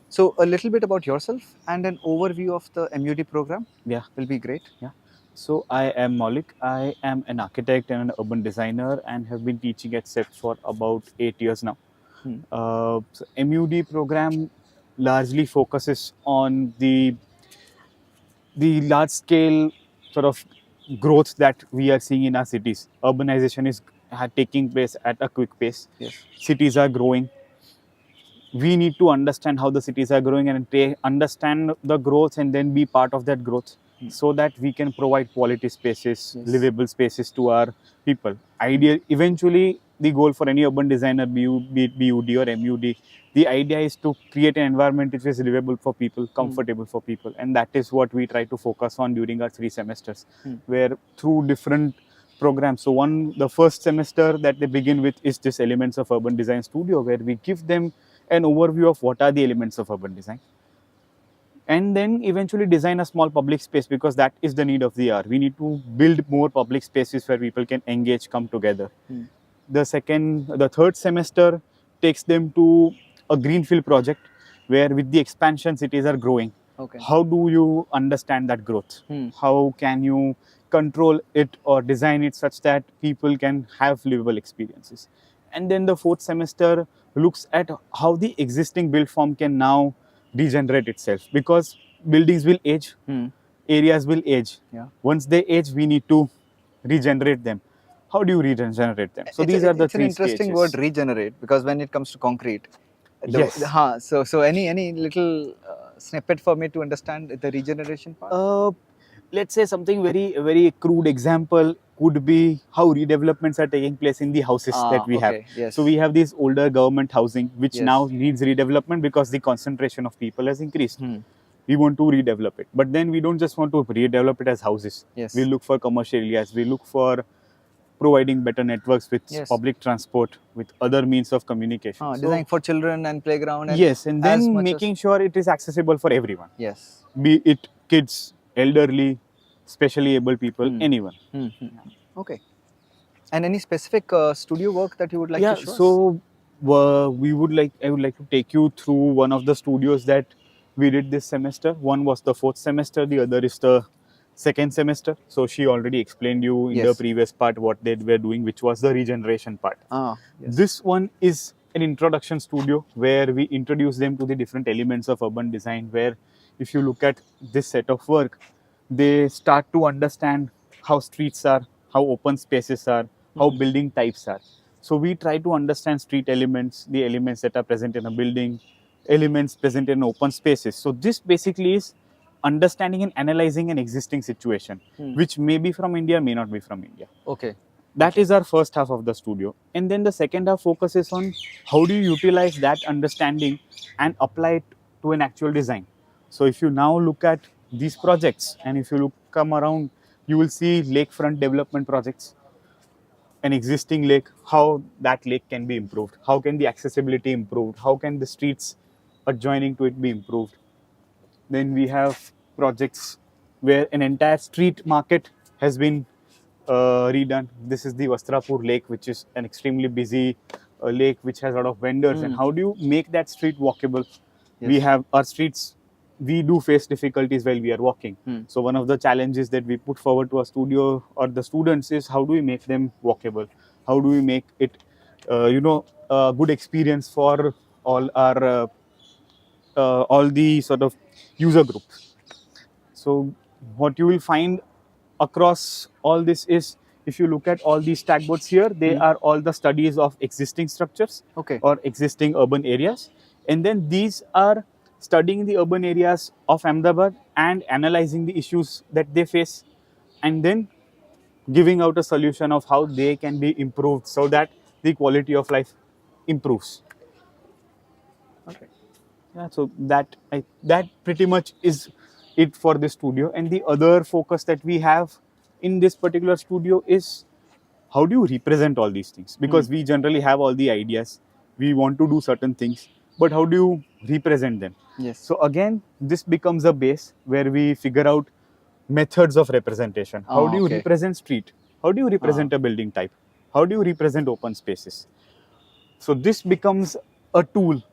so a little bit about yourself and an overview of the MUD program will be great. So I am Maulik. I am an architect and an urban designer and have been teaching at CEPT for about 8 years now. So MUD program largely focuses on the large scale sort of growth that we are seeing in our cities. Urbanization is taking place at a quick pace. Cities are growing. We need to understand how the cities are growing and understand the growth and then be part of that growth, so that we can provide quality spaces, livable spaces to our people. Eventually, the goal for any urban designer, be it BUD or MUD, the idea is to create an environment which is livable for people, comfortable for people. And that is what we try to focus on during our 3 semesters, where through different program. So the first semester that they begin with is this Elements of Urban Design Studio, where we give them an overview of what are the elements of urban design, and then eventually design a small public space, because that is the need of the hour. We need to build more public spaces where people can engage, come together. The third semester takes them to a greenfield project where, with the expansion, cities are growing. Okay. How do you understand that growth? How can you control it or design it such that people can have livable experiences? And then the fourth semester looks at how the existing built form can now regenerate itself, because buildings will age, areas will age. Yeah. Once they age, we need to regenerate them. How do you regenerate them? So these are the it's an three interesting stages. word, regenerate, because when it comes to concrete, Yes. So any little snippet for me to understand the regeneration part? Let's say something very crude example could be how redevelopments are taking place in the houses that we have. Yes. So we have this older government housing which Yes. now needs redevelopment because the concentration of people has increased. We want to redevelop it, but then we don't just want to redevelop it as houses. Yes. We look for commercial areas, we look for providing better networks with Yes. public transport, with other means of communication. Design for children and playground. And yes, and as then much making sure it is accessible for everyone. Yes. Be it kids, elderly, specially able people, anyone. Okay. And any specific studio work that you would like to show us? So I would like to take you through one of the studios that we did this semester. One was the fourth semester, the other is the second semester. So she already explained you in the Yes. previous part what they were doing, which was the regeneration part. Yes. This one is an introduction studio where we introduce them to the different elements of urban design, where if you look at this set of work, they start to understand how streets are, how open spaces are, how building types are. So we try to understand street elements, the elements that are present in a building, elements present in open spaces. So this basically is understanding and analyzing an existing situation, which may be from India, may not be from India. Okay. That is our first half of the studio. And then the second half focuses on how do you utilize that understanding and apply it to an actual design. So if you now look at these projects, and if you come around, you will see lakefront development projects. An existing lake, how that lake can be improved, how can the accessibility improved, how can the streets adjoining to it be improved. Then we have projects where an entire street market has been redone. This is the Vastrapur lake, which is an extremely busy lake which has a lot of vendors. And how do you make that street walkable? Yes. We have our streets, we do face difficulties while we are walking. So one of the challenges that we put forward to our studio or the students is how do we make them walkable? How do we make it, a good experience for all our all the sort of user groups. So what you will find across all this is, if you look at all these tagboards here, they are all the studies of existing structures or existing urban areas. And then these are studying the urban areas of Ahmedabad and analyzing the issues that they face, and then giving out a solution of how they can be improved so that the quality of life improves. Okay. Yeah, so that pretty much is it for this studio. And the other focus that we have in this particular studio is how do you represent all these things? Because we generally have all the ideas, we want to do certain things, but how do you represent them? Yes. So again, this becomes a base where we figure out methods of representation. How do you represent street? How do you represent a building type? How do you represent open spaces? So this becomes a tool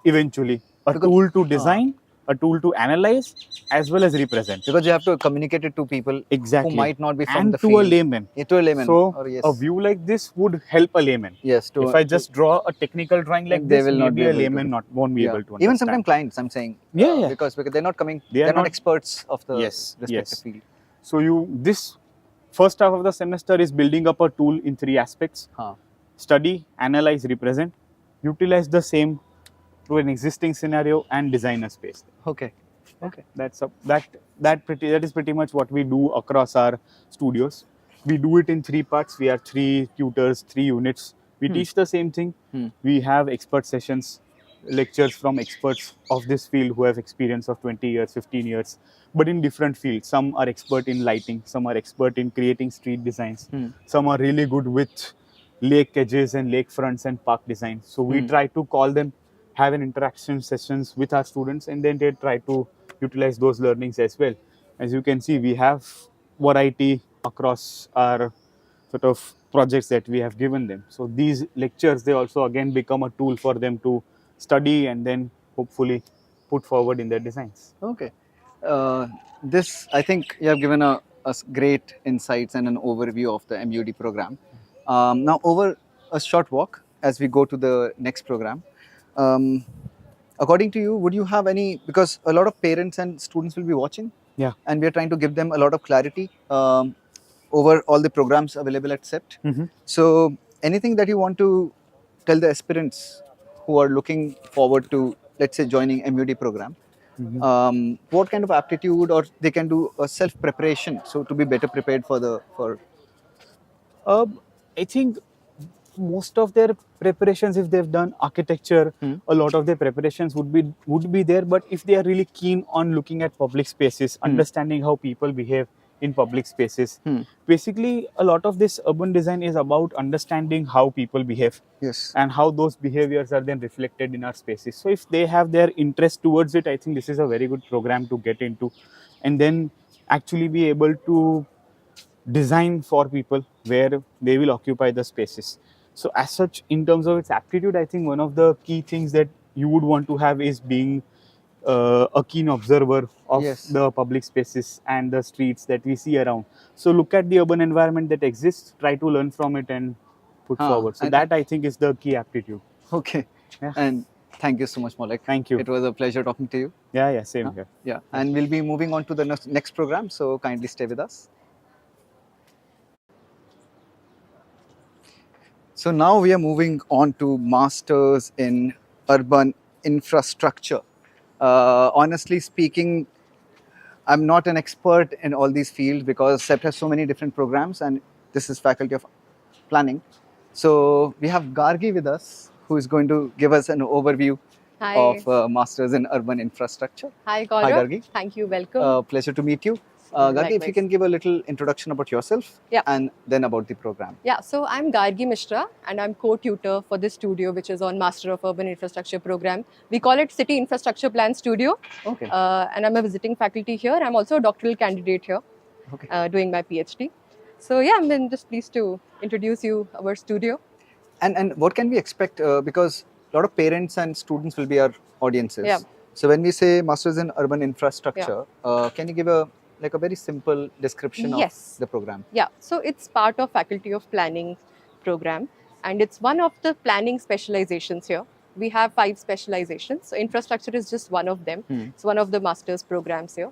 eventually, a tool to design, a tool to analyze, as well as represent. Because you have to communicate it to people Exactly. who might not be from and the to field. a layman. To a layman. So Yes. a view like this would help a layman. Yes. If I just draw a technical drawing like they this, will not maybe be a able layman to. won't be able to understand. Even sometimes clients, I'm saying. Yeah. Because they're not coming, They are they're not not- experts of the Yes, respective yes. field. So this first half of the semester is building up a tool in 3 aspects: study, analyze, represent, utilize the same to an existing scenario, and design a space. Okay. That is pretty much what we do across our studios. We do it in 3 parts. We have 3 tutors, 3 units. We teach the same thing. We have expert sessions. lectures from experts of this field who have experience of 20 years, 15 years, but in different fields. Some are expert in lighting, some are expert in creating street designs, some are really good with lake edges and lake fronts and park design. So we try to call them, have an interaction sessions with our students, and then they try to utilize those learnings as well. As you can see, we have variety across our sort of projects that we have given them. So these lectures, they also again become a tool for them to study and then hopefully put forward in their designs. Okay. This, I think you have given us great insights and an overview of the MUD program. Now, over a short walk as we go to the next program, um, according to you, would you have any, because a lot of parents and students will be watching, Yeah. and we are trying to give them a lot of clarity over all the programs available at CEPT. So, anything that you want to tell the aspirants who are looking forward to, let's say, joining MUD program? What kind of aptitude, or they can do a self preparation so to be better prepared for the for I think most of their preparations, if they've done architecture, a lot of their preparations would be there. But if they are really keen on looking at public spaces, understanding how people behave in public spaces, basically a lot of this urban design is about understanding how people behave. Yes. And how those behaviors are then reflected in our spaces. So if they have their interest towards it, I think this is a very good program to get into, and then actually be able to design for people where they will occupy the spaces. So as such, in terms of its aptitude, I think one of the key things that you would want to have is being a keen observer of the public spaces and the streets that we see around. So look at the urban environment that exists, try to learn from it and put forward. So that, I think, is the key aptitude. Okay. Yeah. And thank you so much, Maulik. Thank you. It was a pleasure talking to you. Yeah, same here. Yeah, and we'll be moving on to the next program, so kindly stay with us. So now we are moving on to Masters in Urban Infrastructure. Honestly speaking, I'm not an expert in all these fields because CEPT has so many different programs, and this is Faculty of Planning. So we have Gargi with us, who is going to give us an overview of Masters in Urban Infrastructure. Hi, Gaurav. Hi, Gargi. Thank you. Welcome. Pleasure to meet you. Gargi, if you can give a little introduction about yourself and then about the program. Yeah, so I'm Gargi Mishra and I'm co-tutor for this studio, which is on Master of Urban Infrastructure program. We call it City Infrastructure Plan Studio. Okay. And I'm a visiting faculty here. I'm also a doctoral candidate here, doing my PhD. So yeah, I'm just pleased to introduce you our studio. And what can we expect? Because a lot of parents and students will be our audiences. Yeah. So when we say Masters in Urban Infrastructure, can you give a very simple description of the program? Yeah, so it's part of Faculty of Planning program, and it's one of the planning specializations here. We have 5 specializations. So infrastructure is just one of them. It's one of the master's programs here.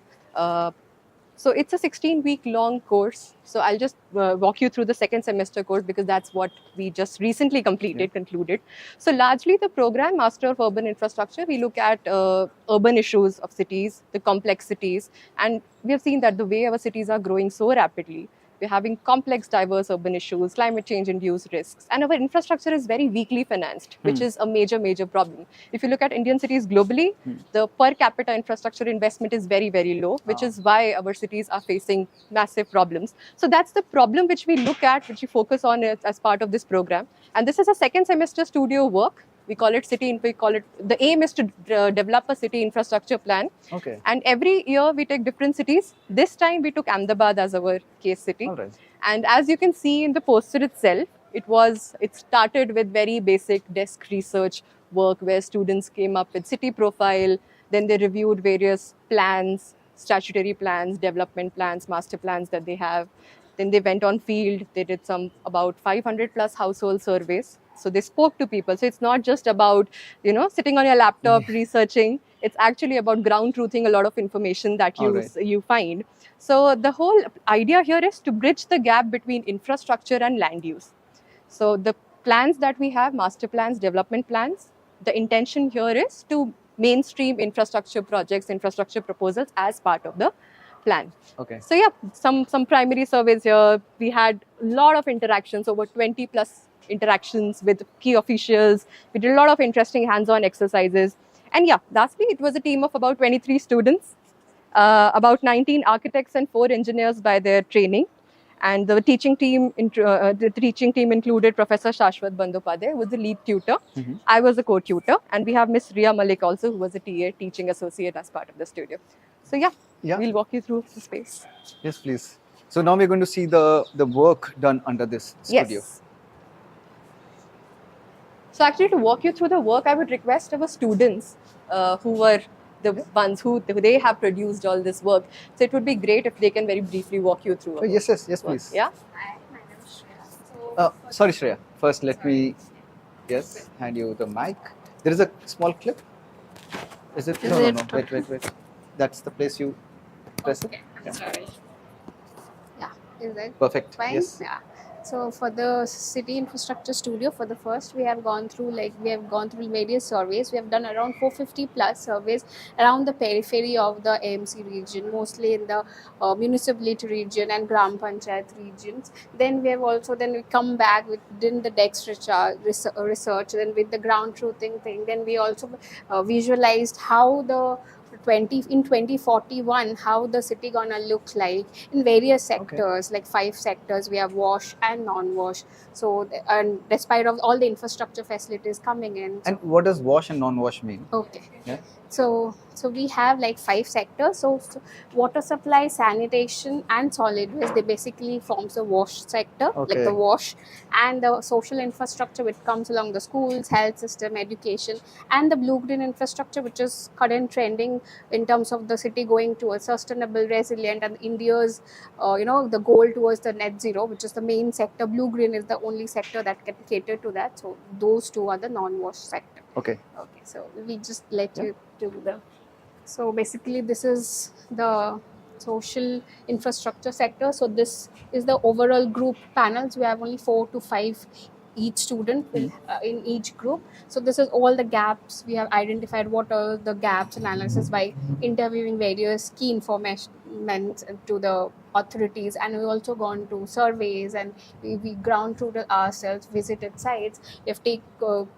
So it's a 16-week long course. So I'll just walk you through the second semester course because that's what we just recently concluded. So largely the program, Master of Urban Infrastructure, we look at urban issues of cities, the complexities, and we have seen that the way our cities are growing so rapidly, we're having complex, diverse urban issues, climate change-induced risks, and our infrastructure is very weakly financed, which is a major problem. If you look at Indian cities globally, the per capita infrastructure investment is very, very low, which is why our cities are facing massive problems. So that's the problem which we look at, which we focus on as part of this program. And this is a second semester studio work. We call it the aim is to develop a city infrastructure plan. Okay. And every year we take different cities. This time we took Ahmedabad as our case city. All right. And as you can see in the poster itself, it started with very basic desk research work where students came up with city profile, then they reviewed various plans, statutory plans, development plans, master plans that they have. Then they went on field, they did about 500 plus household surveys. So they spoke to people. So it's not just about, sitting on your laptop researching. It's actually about ground truthing a lot of information that you find. So the whole idea here is to bridge the gap between infrastructure and land use. So the plans that we have, master plans, development plans, the intention here is to mainstream infrastructure projects, infrastructure proposals as part of the plan. Okay. So yeah, some primary surveys here. We had a lot of interactions, over 20 plus interactions with key officials. We did a lot of interesting hands-on exercises. And yeah, lastly, it was a team of about 23 students, about 19 architects and 4 engineers by their training. And the teaching team included Professor Shashwat Bandyopadhyay, who was the lead tutor. I was a co-tutor, and we have Miss Ria Malik also, who was a TA, teaching associate, as part of the studio. So yeah, we'll walk you through the space. Yes, please. So now we're going to see the work done under this studio. Yes. So actually, to walk you through the work, I would request our students who were the ones who they have produced all this work. So it would be great if they can very briefly walk you through. Yes, please. Yeah. Hi, my name is Shreya. Sorry, Shreya. First, let me hand you the mic. There is a small clip. Is it? No. Wait. That's the place you press it. I'm sorry. Yeah, is that Perfect. fine? Yes. Yeah. So for the city infrastructure studio, for the first, we have gone through various surveys. We have done around 450 plus surveys around the periphery of the AMC region, mostly in the municipality region and Gram Panchayat regions. Then we come back within the DEX research, then with the ground truthing thing. Then we also visualized how the 2041 how the city gonna look like in various sectors, like 5 sectors. We have wash and non-wash. So and despite of all the infrastructure facilities coming in. And what does wash and non-wash mean? Okay. Yeah. So we have like 5 sectors. So water supply, sanitation, and solid waste, they basically forms the wash sector, like the wash, and the social infrastructure which comes along the schools, health system, education, and the blue-green infrastructure, which is current trending in terms of the city going to a sustainable, resilient, and India's, the goal towards the net zero, which is the main sector. Blue-green is the only sector that can cater to that. So those 2 are the non-wash sector. Okay. So we just let you do the. So basically, this is the social infrastructure sector. So this is the overall group panels. We have only 4 to 5 each student in each group. So this is all the gaps. We have identified what are the gaps analysis by interviewing various key information to the authorities, and we also gone to surveys, and we ground truth ourselves, visited sites. We have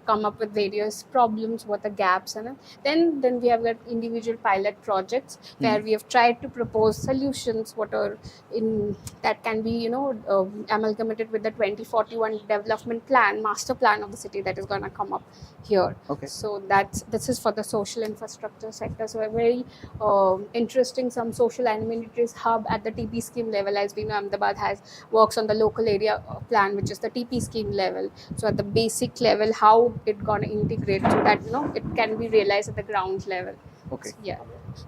come up with various problems, what the gaps, and then we have got individual pilot projects where we have tried to propose solutions what are in that can be amalgamated with the 2041 development plan, master plan of the city that is going to come up here. So this is for the social infrastructure sector. So a very interesting, some social amenities hub at the TP scheme level. As we know, Ahmedabad works on the local area plan, which is the TP scheme level. So at the basic level, how it gonna integrate so that it can be realized at the ground level.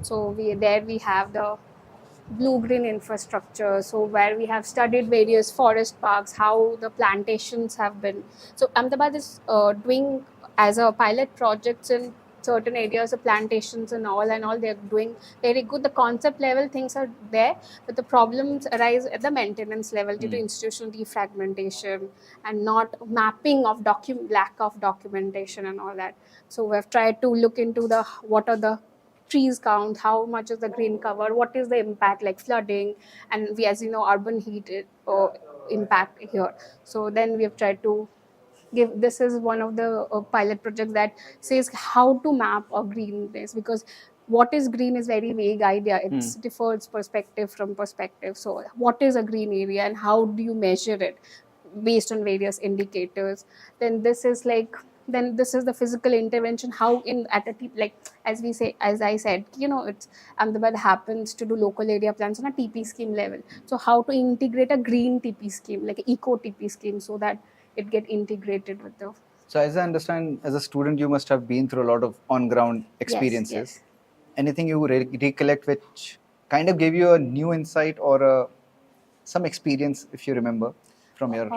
So we have the blue-green infrastructure. So where we have studied various forest parks, how the plantations have been. So Ahmedabad is doing as a pilot projects in certain areas of plantations and all they're doing very good. The concept level things are there, but the problems arise at the maintenance level due to institutional defragmentation and not mapping of lack of documentation and all that. So we have tried to look into what are the trees count, how much is the green cover, what is the impact like flooding, and we, as you know, urban heat impact here. So then we have tried to this is one of the pilot projects that says how to map a green place, because what is green is very vague idea. It differs perspective from perspective. So what is a green area and how do you measure it based on various indicators? Then this is the physical intervention, how as I said, it's Ahmedabad happens to do local area plans on a TP scheme level. So how to integrate a green TP scheme, like an eco TP scheme, so that it get integrated with the. So as I understand, as a student, you must have been through a lot of on-ground experiences. Yes. Anything you recollect which kind of gave you a new insight or some experience, if you remember, from your.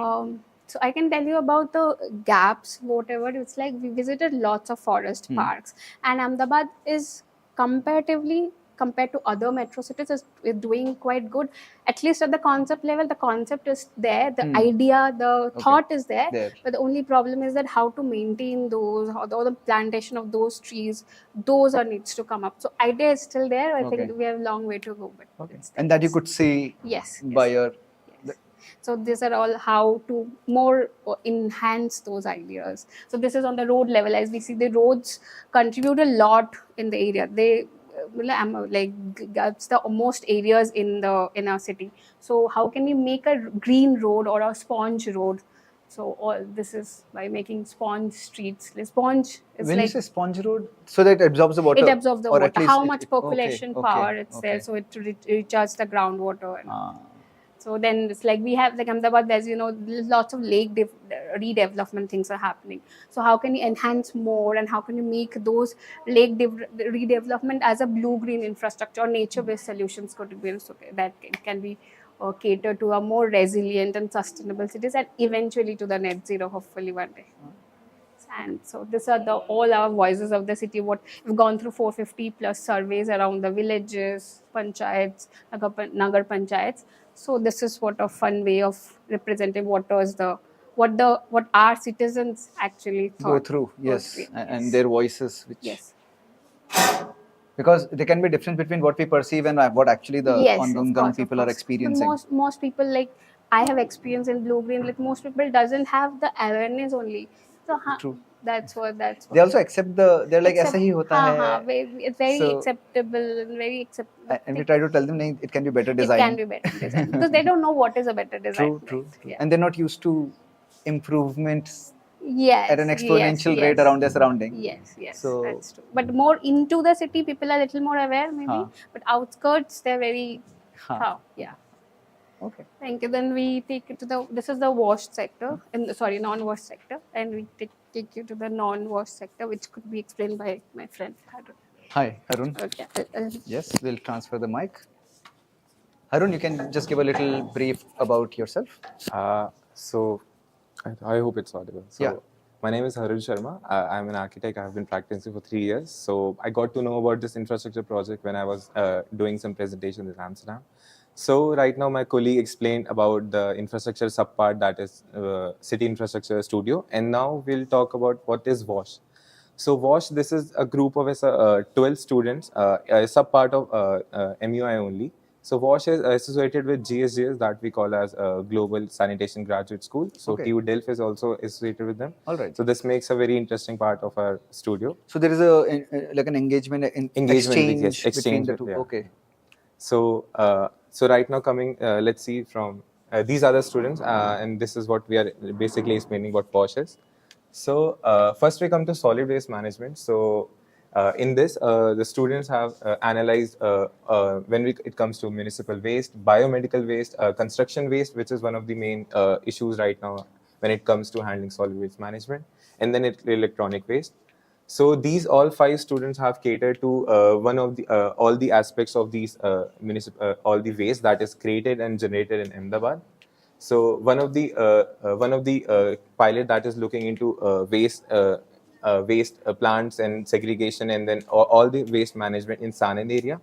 So I can tell you about the gaps, whatever. It's like we visited lots of forest parks, and Ahmedabad is compared to other metro cities is doing quite good, at least at the concept level. The concept is there, the idea, the thought is there, but the only problem is that how to maintain those, or the plantation of those trees, those needs to come up. So idea is still there. I think we have a long way to go, but And that you could see by your So these are all how to more enhance those ideas. So this is on the road level. As we see, the roads contribute a lot in the area. They that's the most areas in our city. So how can we make a green road or a sponge road? So all this is by making sponge streets. The sponge is When you like say sponge road, so that it absorbs the water. it absorbs the or at water. least How it- much it- percolation okay, power okay, it's okay. there, so it recharges the groundwater. Ah. So then it's like we have like Ahmedabad, there's lots of lake redevelopment things are happening. So how can you enhance more, and how can you make those redevelopment as a blue green infrastructure or nature based solutions could be so that can be catered to a more resilient and sustainable cities, and eventually to the net zero hopefully one day. And so these are all our voices of the city. What we've gone through 450 plus surveys around the villages, panchayats, nagar panchayats. So this is what a fun way of representing what our citizens actually Go thought. through, yes, Yes. and their voices, which Yes. because there can be difference between what we perceive and what actually the Yes, on of ground course, people are But experiencing. most people, like I have experience in blue green. Like most people doesn't have the awareness only. So True. that's what. They also accept they're like Accept, ऐसा ही होता है. it's very So acceptable and very acceptable. and we try to tell them "नहीं, it can be better It can designed. be better design because they don't know what is a better design. True. Yeah. And they're not used to improvements Yes. at an exponential rate around their surrounding. Yes. So That's true. But more into the city, people are a little more aware, maybe. Huh. But outskirts, they're very. Huh. Yeah. Okay. Thank you. Then we take it to this is the washed sector, non-washed sector, and we take you to the non-washed sector, which could be explained by my friend Harun. Hi, Harun. Okay. Yes, we'll transfer the mic. Harun, you can just give a little brief about yourself. So I hope it's audible. So Yeah. my name is Harun Sharma. I'm an architect. I've been practicing for 3 years. So I got to know about this infrastructure project when I was doing some presentations in Amsterdam. So right now my colleague explained about the infrastructure subpart, that is City Infrastructure Studio. And now we'll talk about what is WASH. So WASH, this is a group of 12 students, a subpart of MUI only. So WASH is associated with GSGS, that we call as Global Sanitation Graduate School. So Okay. TU Delft is also associated with them. All right. So this makes a very interesting part of our studio. So there is like an engagement Engagement, yes, exchange between the exchange, two. yeah. Okay. So so right now coming, let's see from these are the students, and this is what we are basically explaining what WASH is. So first we come to solid waste management. So in this, the students have analyzed when it comes to municipal waste, biomedical waste, construction waste, which is one of the main issues right now when it comes to handling solid waste management, and then electronic waste. So these all 5 students have catered to one of the all the aspects of these all the waste that is created and generated in Ahmedabad. So one of the pilot that is looking into waste plants and segregation, and then all the waste management in Sanand area.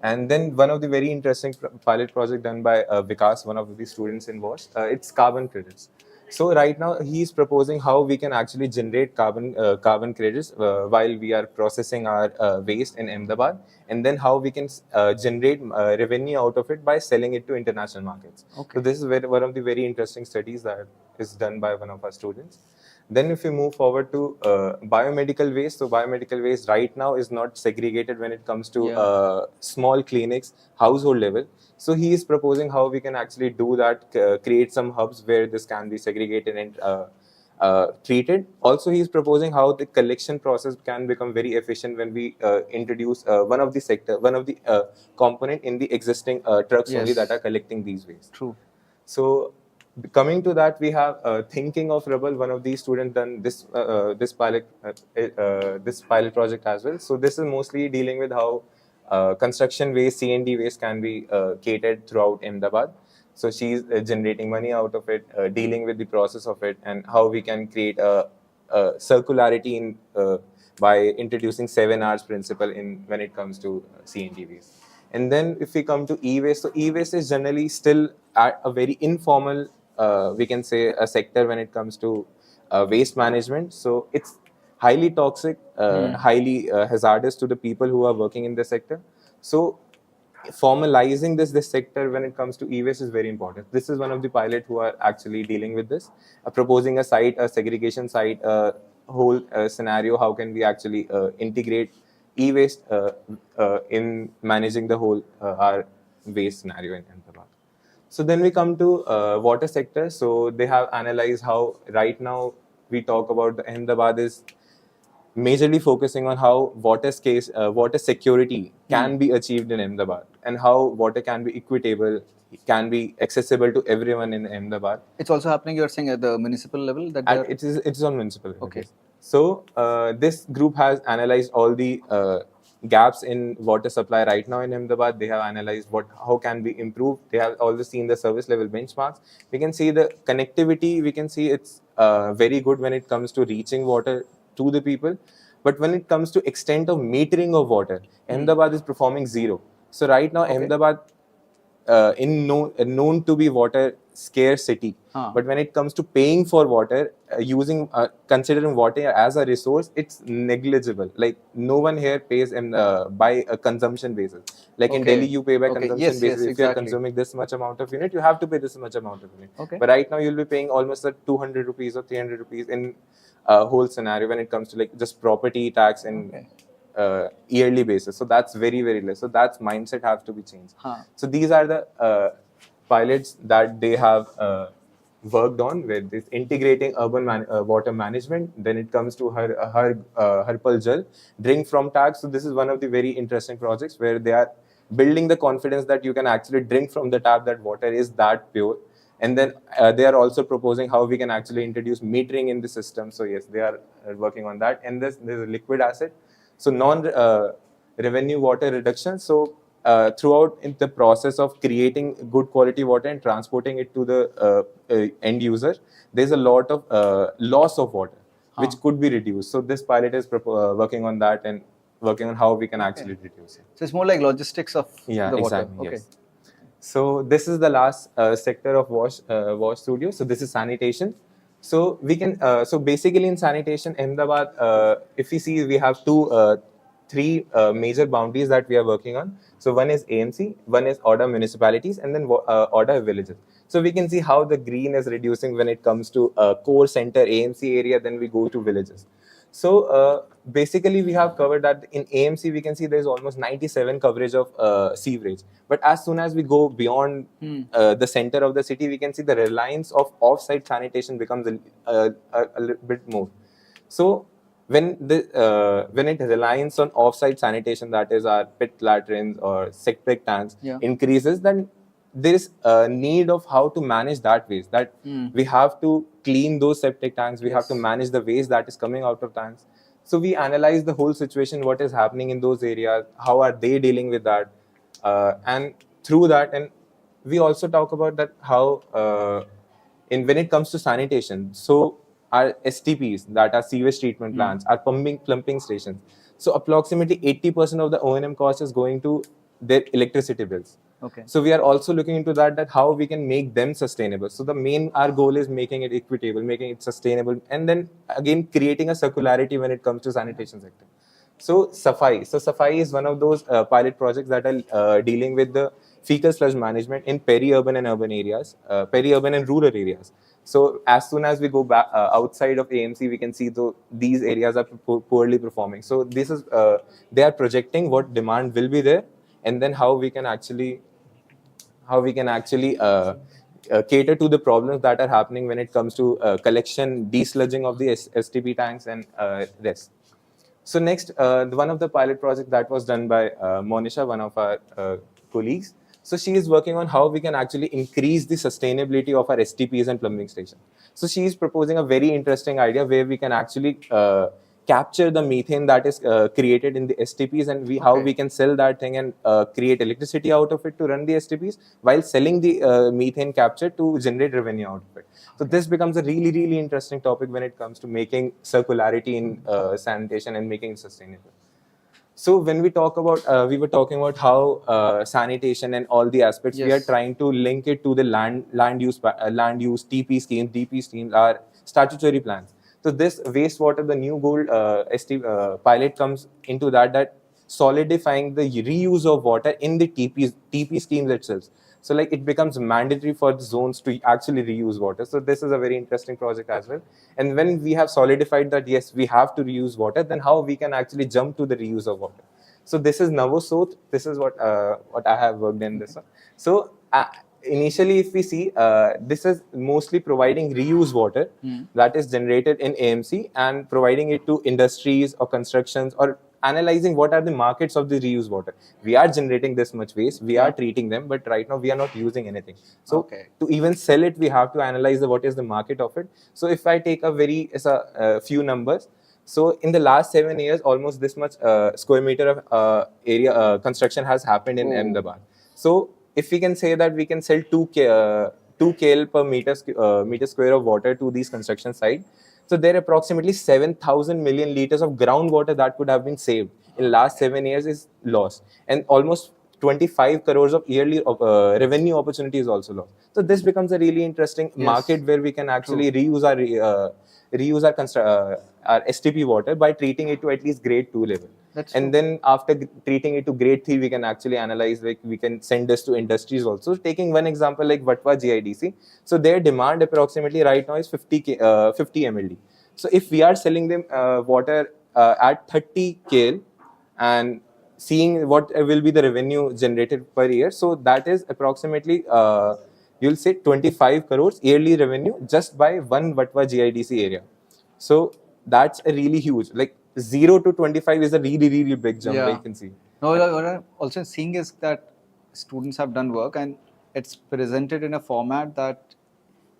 And then one of the very interesting pilot project done by Vikas, one of the students in WASH, it's carbon credits. So right now he is proposing how we can actually generate carbon credits while we are processing our waste in Ahmedabad, and then how we can generate revenue out of it by selling it to international markets. Okay. So this is one of the very interesting studies that is done by one of our students. Then if we move forward to biomedical waste, so biomedical waste right now is not segregated when it comes to small clinics, household level. So he is proposing how we can actually do that, create some hubs where this can be segregated and treated. Also, he is proposing how the collection process can become very efficient when we introduce one of the component in the existing trucks only that are collecting these waste. True. So coming to that, we have thinking of rubble. One of these students done this pilot project as well. So this is mostly dealing with how construction waste, C&D waste can be catered throughout Ahmedabad. So she's generating money out of it, dealing with the process of it, and how we can create a circularity in by introducing 7 hours principle in when it comes to C&D waste. And then if we come to e-waste, so e-waste is generally still at a very informal, we can say, a sector when it comes to waste management. So it's highly toxic, highly hazardous to the people who are working in the sector. So formalizing this sector when it comes to e-waste is very important. This is one of the pilot who are actually dealing with this, proposing a site, a segregation site, a whole scenario. How can we actually integrate e-waste in managing the whole our waste scenario in Ahmedabad. So then we come to water sector. So they have analyzed how right now we talk about the Ahmedabad is majorly focusing on how water security can be achieved in Ahmedabad and how water can be equitable, can be accessible to everyone in Ahmedabad. It's also happening, you're saying, at the municipal level? It is on municipal level. Okay. Yes. So this group has analyzed all the gaps in water supply right now in Ahmedabad. They have analyzed how can be improved. They have also seen the service level benchmarks. We can see the connectivity. We can see it's very good when it comes to reaching water to the people. But when it comes to extent of metering of water, Ahmedabad is performing zero. So right now, Ahmedabad known to be water scarce city. But when it comes to paying for water, considering water as a resource, it's negligible. Like no one here pays by a consumption basis. Like in Delhi, you pay by consumption basis. If you are consuming this much amount of unit, you have to pay this much amount of unit. But right now, you'll be paying almost 200 rupees or 300 rupees in a whole scenario when it comes to like just property tax and yearly basis. So that's very, very less. So that's mindset has to be changed. So these are the pilots that they have worked on with this integrating urban water management. Then it comes to Har Pal Jal, drink from tap. So this is one of the very interesting projects where they are building the confidence that you can actually drink from the tap, that water is that pure. And then they are also proposing how we can actually introduce metering in the system. So yes, they are working on that. And there's a liquid asset. So non-revenue water reduction. So throughout in the process of creating good quality water and transporting it to the end user, there's a lot of loss of water, which could be reduced. So this pilot is working on that and working on how we can actually reduce it. So it's more like logistics of the water. Exactly, yes. So this is the last sector of wash studio. So this is sanitation. So we can so basically in sanitation, Ahmedabad, if we see, we have three major boundaries that we are working on. So one is AMC, one is order municipalities, and then order villages. So we can see how the green is reducing when it comes to core center AMC area. Then we go to villages. So basically, we have covered that in AMC. We can see there is almost 97 coverage of sewerage. But as soon as we go beyond the center of the city, we can see the reliance of off-site sanitation becomes a little bit more. So when it reliance on off-site sanitation, that is our pit latrines or septic tanks, increases, then there is a need of how to manage that waste. That we have to clean those septic tanks. We have to manage the waste that is coming out of tanks. So we analyze the whole situation, what is happening in those areas, how are they dealing with that, and through that, and we also talk about that how when it comes to sanitation. So our STPs, that are sewage treatment plants, are plumbing stations. So approximately 80% of the O&M cost is going to their electricity bills. So we are also looking into that how we can make them sustainable. So our goal is making it equitable, making it sustainable, and then again creating a circularity when it comes to sanitation sector. So Safai is one of those pilot projects that are dealing with the fecal sludge management in peri-urban and urban areas, peri-urban and rural areas. So as soon as we go back outside of AMC, we can see these areas are poorly performing. So this is they are projecting what demand will be there, and then how we can actually cater to the problems that are happening when it comes to collection, desludging of the STP tanks and rest. So next, one of the pilot projects that was done by Monisha, one of our colleagues. So she is working on how we can actually increase the sustainability of our STPs and plumbing stations. So she is proposing a very interesting idea where we can actually capture the methane that is created in the STPs, and how we can sell that thing and create electricity out of it to run the STPs while selling the methane capture to generate revenue out of it. So this becomes a really, really interesting topic when it comes to making circularity in sanitation and making it sustainable. So when we talk about, we were talking about how sanitation and all the aspects, we are trying to link it to the land use TP schemes. DP schemes are statutory plans. So this wastewater, the new gold pilot comes into that solidifying the reuse of water in the TP schemes itself. So like it becomes mandatory for the zones to actually reuse water. So this is a very interesting project as well. And when we have solidified that yes, we have to reuse water, then how we can actually jump to the reuse of water. So this is Navosot. This is what I have worked in this one. So initially, if we see, this is mostly providing reuse water that is generated in AMC and providing it to industries or constructions or analyzing what are the markets of the reuse water. We are generating this much waste, we are treating them, but right now we are not using anything. So to even sell it, we have to analyze what is the market of it. So if I take a few numbers, so in the last 7 years, almost this much square meter of area construction has happened in Ahmedabad. So if we can say that we can sell 2 KL per meter square of water to these construction sites, so there are approximately 7,000 million liters of groundwater that could have been saved in last 7 years is lost, and almost 25 crores of yearly revenue opportunity is also lost. So this becomes a really interesting market where we can actually reuse our STP water by treating it to at least grade 2 level. Then after treating it to grade 3, we can actually analyze, like we can send this to industries also. Taking one example like Vatwa GIDC, so their demand approximately right now is 50 MLD. So if we are selling them water at 30 KL and seeing what will be the revenue generated per year, so that is approximately you'll say 25 crores yearly revenue just by one Vatwa GIDC area. So that's a really huge, like 0 to 25 is a really big jump. You can see. No, what I'm also seeing is that students have done work and it's presented in a format that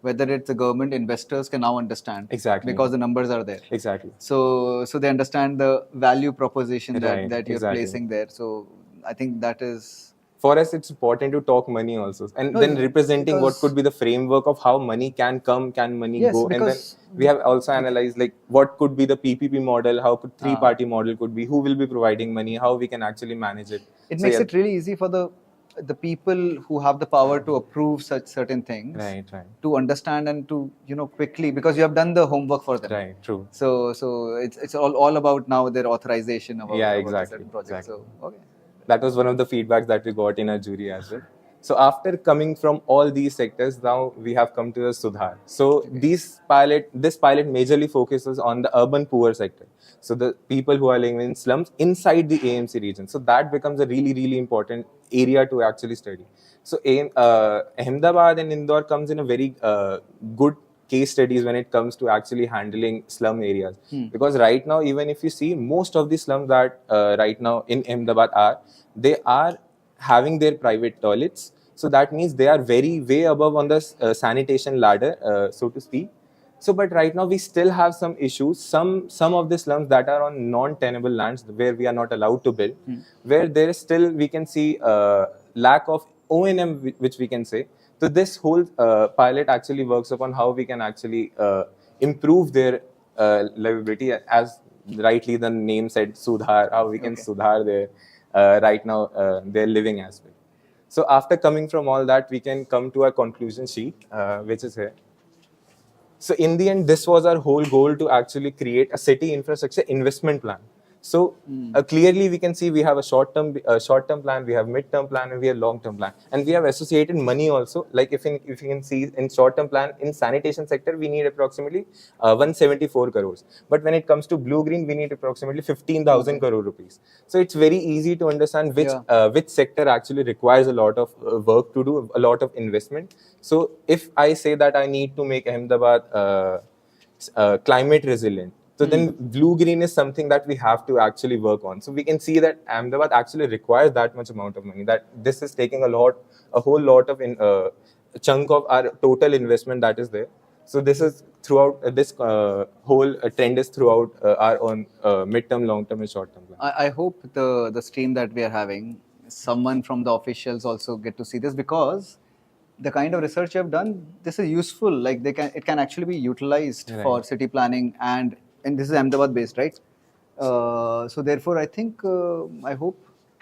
whether it's the government, investors can now understand. Exactly. Because the numbers are there. Exactly. So they understand the value proposition that you're placing there. So I think that is... For us, it's important to talk money also. And then representing what could be the framework of how money can come, can money go. And then we have also analyzed like what could be the PPP model, how could three-party model could be, who will be providing money, how we can actually manage it. It makes it really easy for the people who have the power to approve such certain things, to understand and to quickly, because you have done the homework for them. Right, true. So it's all about now their authorization about, exactly, certain projects. Exactly. So okay. That was one of the feedbacks that we got in our jury as well. So after coming from all these sectors, now we have come to the Sudhar. So this pilot majorly focuses on the urban poor sector. So the people who are living in slums inside the AMC region. So that becomes a really important area to actually study. So Ahmedabad and Indore comes in a very good case studies when it comes to actually handling slum areas. Because right now, even if you see, most of the slums that right now in Ahmedabad they are having their private toilets. So that means they are way above on the sanitation ladder, so to speak. So, but right now we still have some issues. Some of the slums that are on non-tenable lands where we are not allowed to build, where there is still, we can see lack of O&M, which we can say. So this whole pilot actually works upon how we can actually improve their livability, as rightly the name said, Sudhar, how we can Sudhar their right now their living as well. So after coming from all that, we can come to our conclusion sheet, which is here. So in the end, this was our whole goal, to actually create a city infrastructure investment plan. So clearly we can see we have a short-term plan, we have mid-term plan, and we have long-term plan. And we have associated money also. Like if you can see in short-term plan, in sanitation sector, we need approximately 174 crores. But when it comes to blue-green, we need approximately 15,000 crore rupees. So it's very easy to understand which sector actually requires a lot of work to do, a lot of investment. So if I say that I need to make Ahmedabad climate resilient, so then blue-green is something that we have to actually work on. So we can see that Ahmedabad actually requires that much amount of money, that this is taking a whole lot of chunk of our total investment that is there. So this is throughout this whole trend is throughout our own mid-term, long-term and short-term plan. I hope the stream that we are having, someone from the officials also get to see this, because the kind of research you have done, this is useful. Like it can actually be utilized for city planning, and this is Ahmedabad based, right? So therefore, I think I hope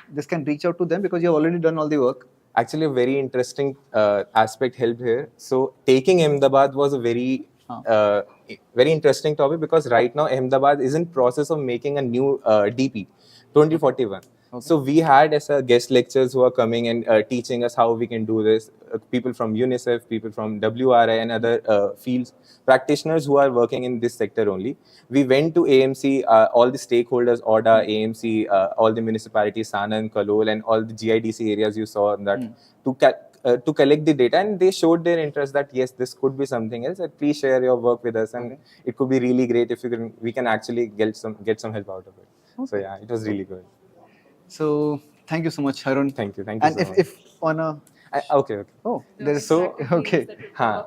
this can reach out to them, because you have already done all the work. Actually, a very interesting aspect helped here. So taking Ahmedabad was a very very interesting topic because right now Ahmedabad is in process of making a new DP 2041. So we had as a guest lecturers who are coming and teaching us how we can do this. People from UNICEF, people from WRI and other fields, practitioners who are working in this sector only. We went to AMC, all the stakeholders, ORDA, AMC, all the municipalities, Sanan, Kalol and all the GIDC areas you saw in that to collect the data, and they showed their interest that yes, this could be something else. And please share your work with us, and it could be really great if we can actually get some help out of it. So yeah, it was really good. So thank you so much, Harun. Thank you. And so much. if on a okay. Oh, there's So okay.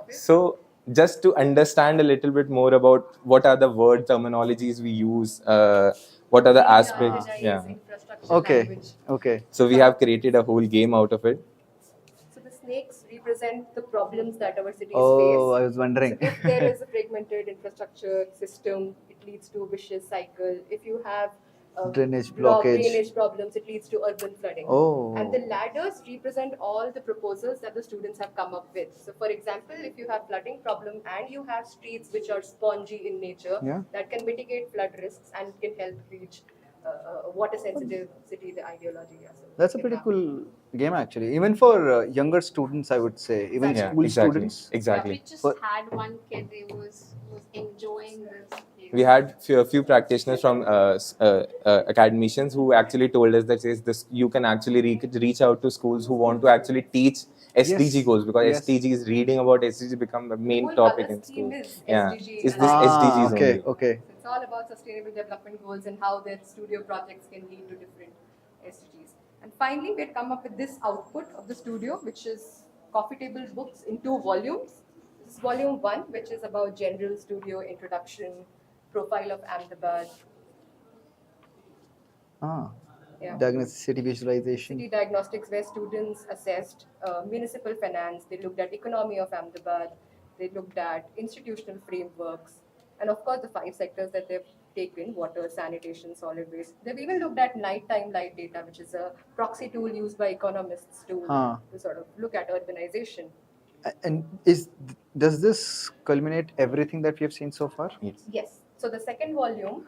So just to understand a little bit more about what are the word terminologies we use, what are the aspects. Yeah. Okay. Okay. So we have created a whole game out of it. So the snakes represent the problems that our cities face. Oh, I was wondering. So if there is a fragmented infrastructure system, it leads to a vicious cycle. If you have Drainage blockage. drainage problems, it leads to urban flooding. Oh. And the ladders represent all the proposals that the students have come up with. So for example, if you have flooding problem and you have streets which are spongy in nature, that can mitigate flood risks and can help reach water sensitive city, the ideology. Yeah, so That's a pretty cool game actually. Even for younger students, I would say, even school students. Exactly. We just had one kid who was enjoying this. We had few practitioners from academicians who actually told us that says this you can actually reach out to schools who want to actually teach SDG goals, because SDGs, reading about SDGs become the main topic in school. SDG. It's this SDGs okay, only. okay. So it's all about sustainable development goals and how their studio projects can lead to different SDGs. And finally, we had come up with this output of the studio, which is coffee table books in 2 volumes. This is volume 1, which is about general studio introduction, profile of Ahmedabad. Diagnostic city visualization. City diagnostics, where students assessed municipal finance, they looked at economy of Ahmedabad, they looked at institutional frameworks, and of course the 5 sectors that they've taken: water, sanitation, solid waste. They've even looked at nighttime light data, which is a proxy tool used by economists to sort of look at urbanization. And does this culminate everything that we have seen so far? Yes. So the second volume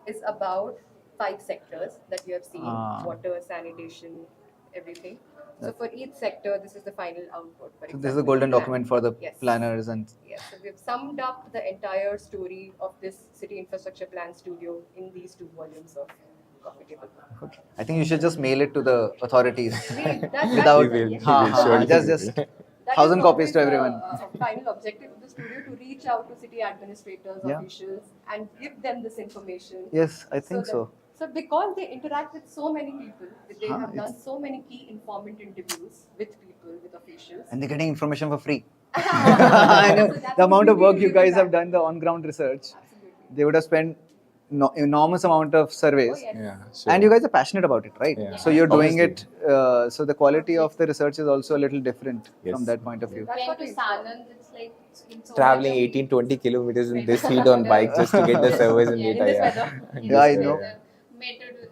is about 5 sectors that you have seen: water, sanitation, everything. So for each sector, this is the final output. So this is the golden document for the planners and. Yes. So we've summed up the entire story of this city infrastructure plan studio in these 2 volumes of coffee table. Okay. I think you should just mail it to the authorities Without just 1,000 copies to everyone. Final objective of the studio to reach out to city administrators, officials, and give them this information. Yes, I think so. So because they interact with so many people, they have done so many key informant interviews with people, with officials. And they're getting information for free. I know the amount of work you guys have done, the on-ground research. They would have spent enormous amount of surveys. And you guys are passionate about it, right? So you're doing it. So the quality of the research is also a little different from that point of view. Went to Sanand, it's like Traveling 18-20 kilometers in this heat on bike just to get the surveys and data. Yeah, I know.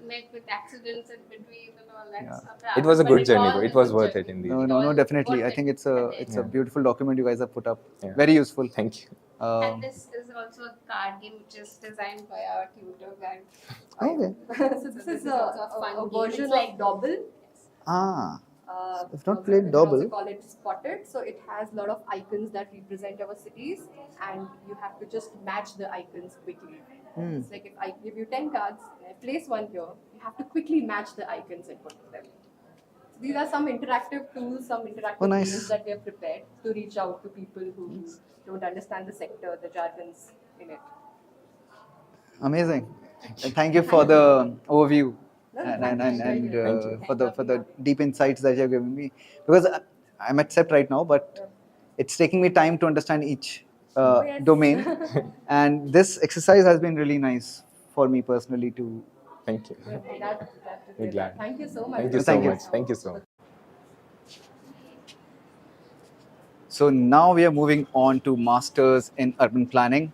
Met with accidents in between and all that stuff. It was a good journey though. It was worth it indeed. No, definitely. I think it's a beautiful document you guys have put up. Very useful. Thank you. And this is also a card game which is designed by our tutor guide. Okay. So this is a version of Dobble. I've not played Dobble. We also call it Spotted. So it has a lot of icons that represent our cities, and you have to just match the icons quickly. It's like if I give you 10 cards and I place one here, you have to quickly match the icons and put them. So these are some interactive tools, some interactive games that we have prepared to reach out to people who don't understand the sector, the jargons in it. Amazing. Thank you for the overview and for the deep insights that you have given me. Because I'm at CEPT right now, but it's taking me time to understand each domain. And this exercise has been really nice for me personally to. Thank you. We're glad. Thank you so much. Thank you so much. Thank you so much. So now we are moving on to Masters in Urban Planning,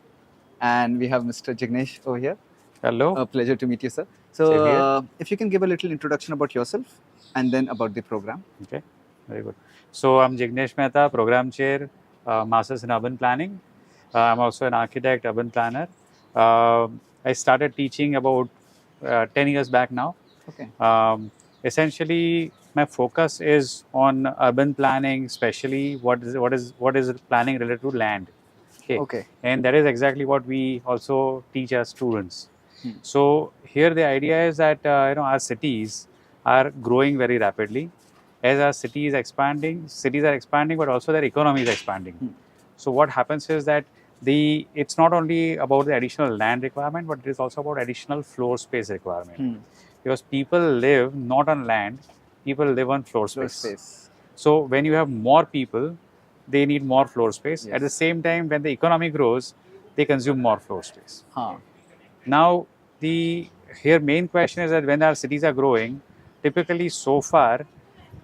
and we have Mr. Jignesh over here. Hello. A pleasure to meet you, sir. So if you can give a little introduction about yourself and then about the program. Okay, very good. So I'm Jignesh Mehta, Program Chair, Masters in Urban Planning. I'm also an architect, urban planner. I started teaching about 10 years back now. Okay. Essentially, my focus is on urban planning, especially what is planning related to land. Okay. And that is exactly what we also teach our students. Hmm. So here the idea is that our cities are growing very rapidly. As our cities are expanding, but also their economy is expanding. Hmm. So what happens is that it's not only about the additional land requirement, but it is also about additional floor space requirement. Because people live not on land, people live on floor space. So when you have more people, they need more floor space. At the same time, when the economy grows, they consume more floor space. Now, the here main question is that when our cities are growing, typically so far,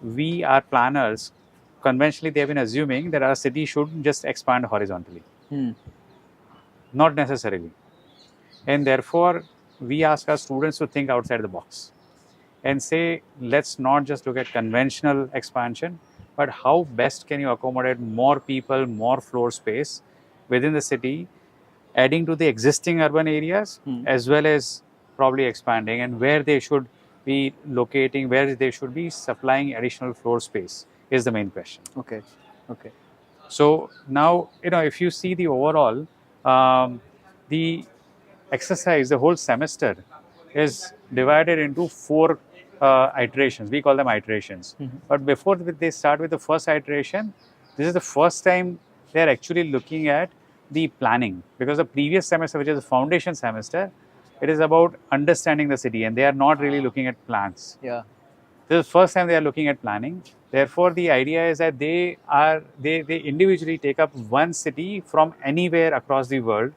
we are planners. Conventionally, they have been assuming that our city should just expand horizontally. Not necessarily. And therefore, we ask our students to think outside the box and say, let's not just look at conventional expansion, but how best can you accommodate more people, more floor space within the city, adding to the existing urban areas, as well as probably expanding, and where they should be locating, where they should be supplying additional floor space is the main question. Okay. Okay. So now, if you see the overall, the exercise, the whole semester is divided into 4 iterations. We call them iterations. But before they start with the first iteration, this is the first time they are actually looking at the planning, because the previous semester, which is the foundation semester, it is about understanding the city, and they are not really looking at plans. Yeah. This is the first time they are looking at planning. Therefore, the idea is that they individually take up one city from anywhere across the world,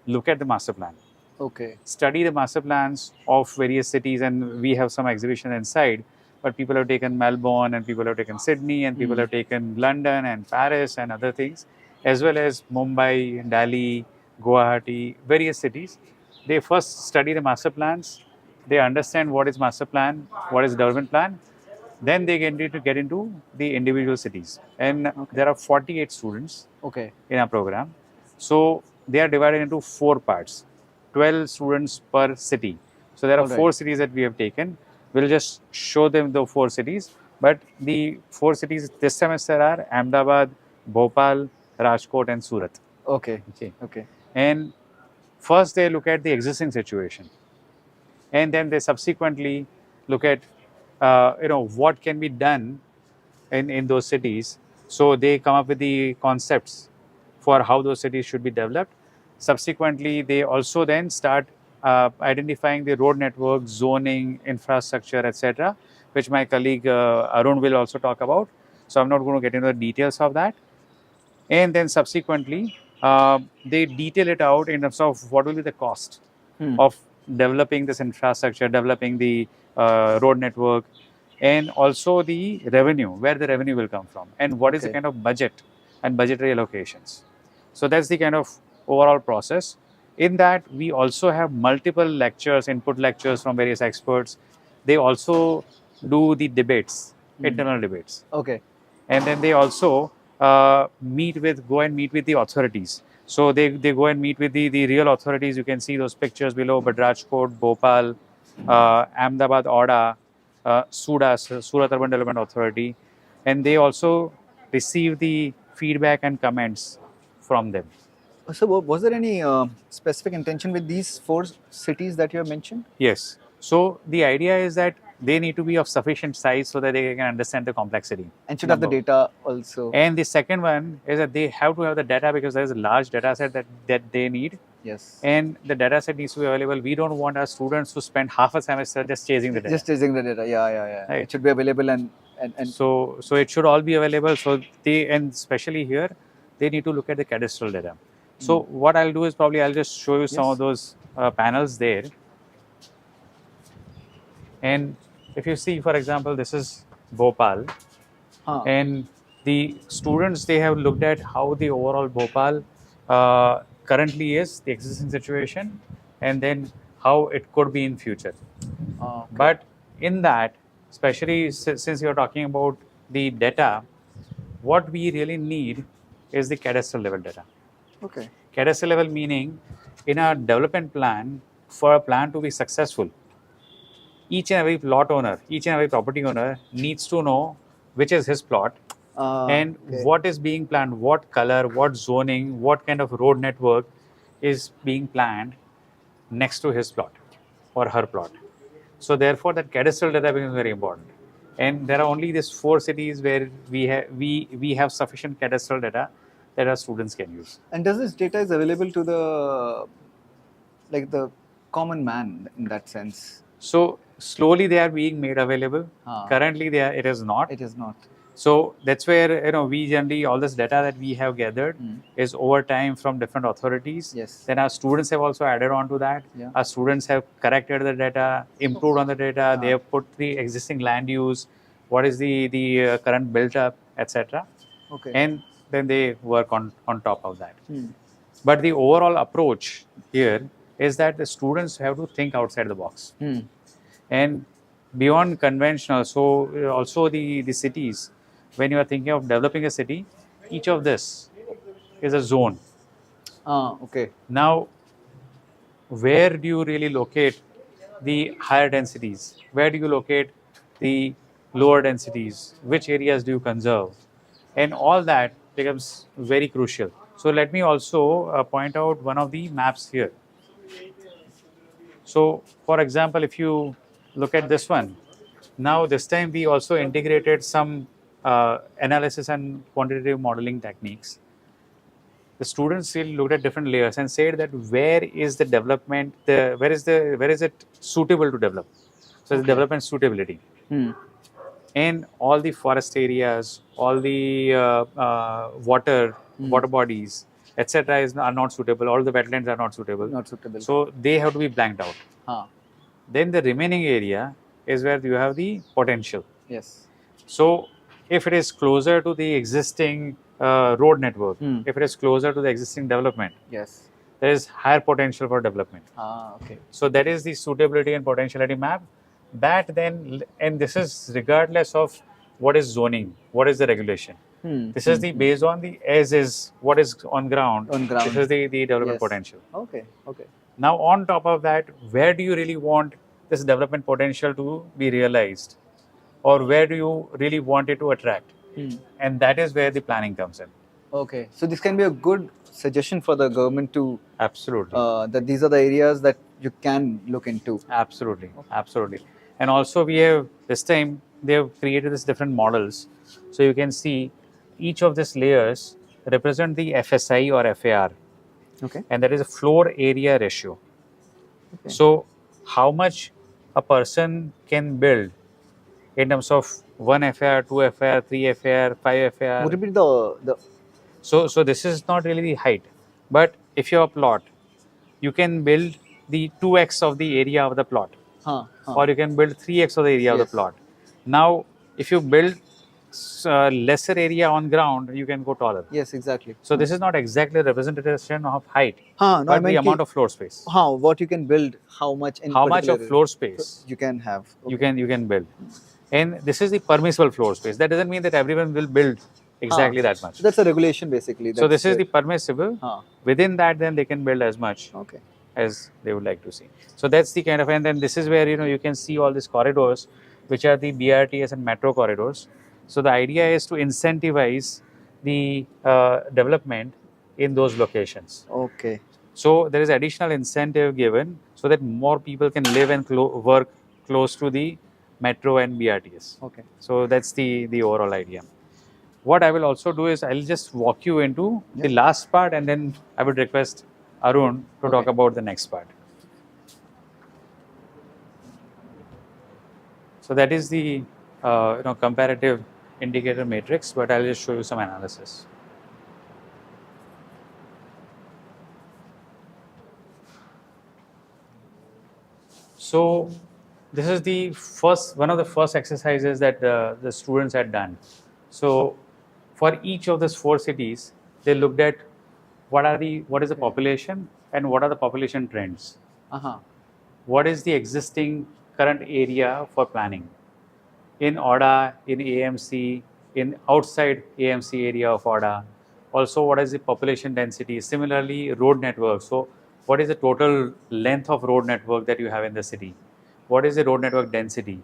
look at the master plan. Okay. Study the master plans of various cities, and we have some exhibition inside. But people have taken Melbourne, and people have taken Sydney, and people have taken London and Paris and other things, as well as Mumbai, Delhi, Guwahati, various cities. They first study the master plans. They understand what is master plan, what is development plan. Then they get into the individual cities. And there are 48 students in our program. So they are divided into 4 parts. 12 students per city. So there are 4 cities that we have taken. We'll just show them the 4 cities. But the 4 cities this semester are Ahmedabad, Bhopal, Rajkot, and Surat. Okay. And first they look at the existing situation. And then they subsequently look at, what can be done in those cities. So they come up with the concepts for how those cities should be developed. Subsequently, they also then start identifying the road network, zoning, infrastructure, etc., which my colleague Arun will also talk about. So I'm not going to get into the details of that. And then subsequently, they detail it out in terms of what will be the cost of developing this infrastructure, developing the road network, and also the revenue, where the revenue will come from, and what is the kind of budget and budgetary allocations. So that's the kind of overall process. In that, we also have multiple lectures, input lectures from various experts. They also do the debates, internal debates. Okay. And then they also go and meet with the authorities. So they go and meet with the real authorities. You can see those pictures below, but Rajkot, Bhopal, Ahmedabad, ODA, Surat Urban Development Authority. And they also receive the feedback and comments from them. So was there any specific intention with these 4 cities that you have mentioned? Yes. So the idea is that they need to be of sufficient size so that they can understand the complexity. And should have the data also. And the second one is that they have to have the data, because there is a large data set that they need. Yes. And the data set needs to be available. We don't want our students to spend half a semester just chasing the data. Just chasing the data. Yeah. Right. It should be available and so it should all be available. So and especially here, they need to look at the cadastral data. So what I'll do is probably I'll just show you some of those panels there. And if you see, for example, this is Bhopal. And the students, they have looked at how the overall Bhopal currently is, the existing situation, and then how it could be in future. But in that, especially since you're talking about the data, what we really need is the cadastral level data. Okay. Cadastral level meaning in a development plan, for a plan to be successful, each and every plot owner, each and every property owner needs to know which is his plot and Okay. what is being planned, what color, what zoning, what kind of road network is being planned next to his plot or her plot. So therefore, that cadastral data becomes very important. And there are only these 4 cities where we have sufficient cadastral data that our students can use. And does this data is available to the common man in that sense? So slowly they are being made available. Currently, it is not. It is not. So that's where we generally all this data that we have gathered is over time from different authorities. Yes. Then our students have also added on to that. Yeah. Our students have corrected the data, improved on the data. They have put the existing land use, what is the current built up, etc. Okay. And then they work on top of that. But the overall approach here is that the students have to think outside the box. And beyond conventional, so also the cities, when you are thinking of developing a city, each of this is a zone. Okay. Now, where do you really locate the higher densities? Where do you locate the lower densities? Which areas do you conserve? And all that becomes very crucial. So let me also point out one of the maps here. So for example, if you look at this one, now this time we also integrated some analysis and quantitative modeling techniques. The students will look at different layers and said that where is the development, where is it suitable to develop? So the development suitability. And all the forest areas, all the water bodies, etc. are not suitable. All the wetlands are not suitable. Not suitable. So they have to be blanked out. Then the remaining area is where you have the potential. Yes. So if it is closer to the existing road network, if it is closer to the existing development, Yes. there is higher potential for development. Okay. So that is the suitability and potentiality map. That then, and this is regardless of what is zoning, what is the regulation. This is the based on the as is, what is on ground. On ground. This is the development Yes. potential. Okay. Okay. Now on top of that, where do you really want this development potential to be realized? Or where do you really want it to attract? And that is where the planning comes in. Okay. So this can be a good suggestion for the government to Absolutely. that these are the areas that you can look into. Absolutely. Absolutely. And also we have this time they have created these different models. So you can see each of these layers represent the FSI or FAR. Okay. And that is a floor area ratio. Okay. So how much a person can build in terms of 1 FAR, 2 FAR, 3 FAR, 5 FAR. Would it be the So this is not really the height, but if you have a plot, you can build the 2x of the area of the plot, or you can build 3x of the area of the plot. Now, if you build lesser area on ground, you can go taller. Yes, exactly. So this is not exactly representation of height, No, but the amount of floor space. What you can build, how much in How much of particular floor space you can have. you can build, and this is the permissible floor space. That doesn't mean that everyone will build exactly that much. So that's a regulation basically. So this That's is the permissible. Within that, then they can build as much as they would like to see. So that's the kind of, and then this is where you can see all these corridors, which are the BRTS and metro corridors. So the idea is to incentivize the development in those locations. Okay. So there is additional incentive given so that more people can live and work close to the metro and BRTS. Okay. So that's the overall idea. What I will also do is I'll just walk you into the last part, and then I would request Arun to talk about the next part. So that is the comparative indicator matrix, but I'll just show you some analysis. So this is the one of the first exercises that the students had done. So for each of these 4 cities, they looked at what is the population and what are the population trends. What is the existing current area for planning in ODA, in AMC, in outside AMC area of ODA. Also, what is the population density? Similarly, road network. So, what is the total length of road network that you have in the city? What is the road network density?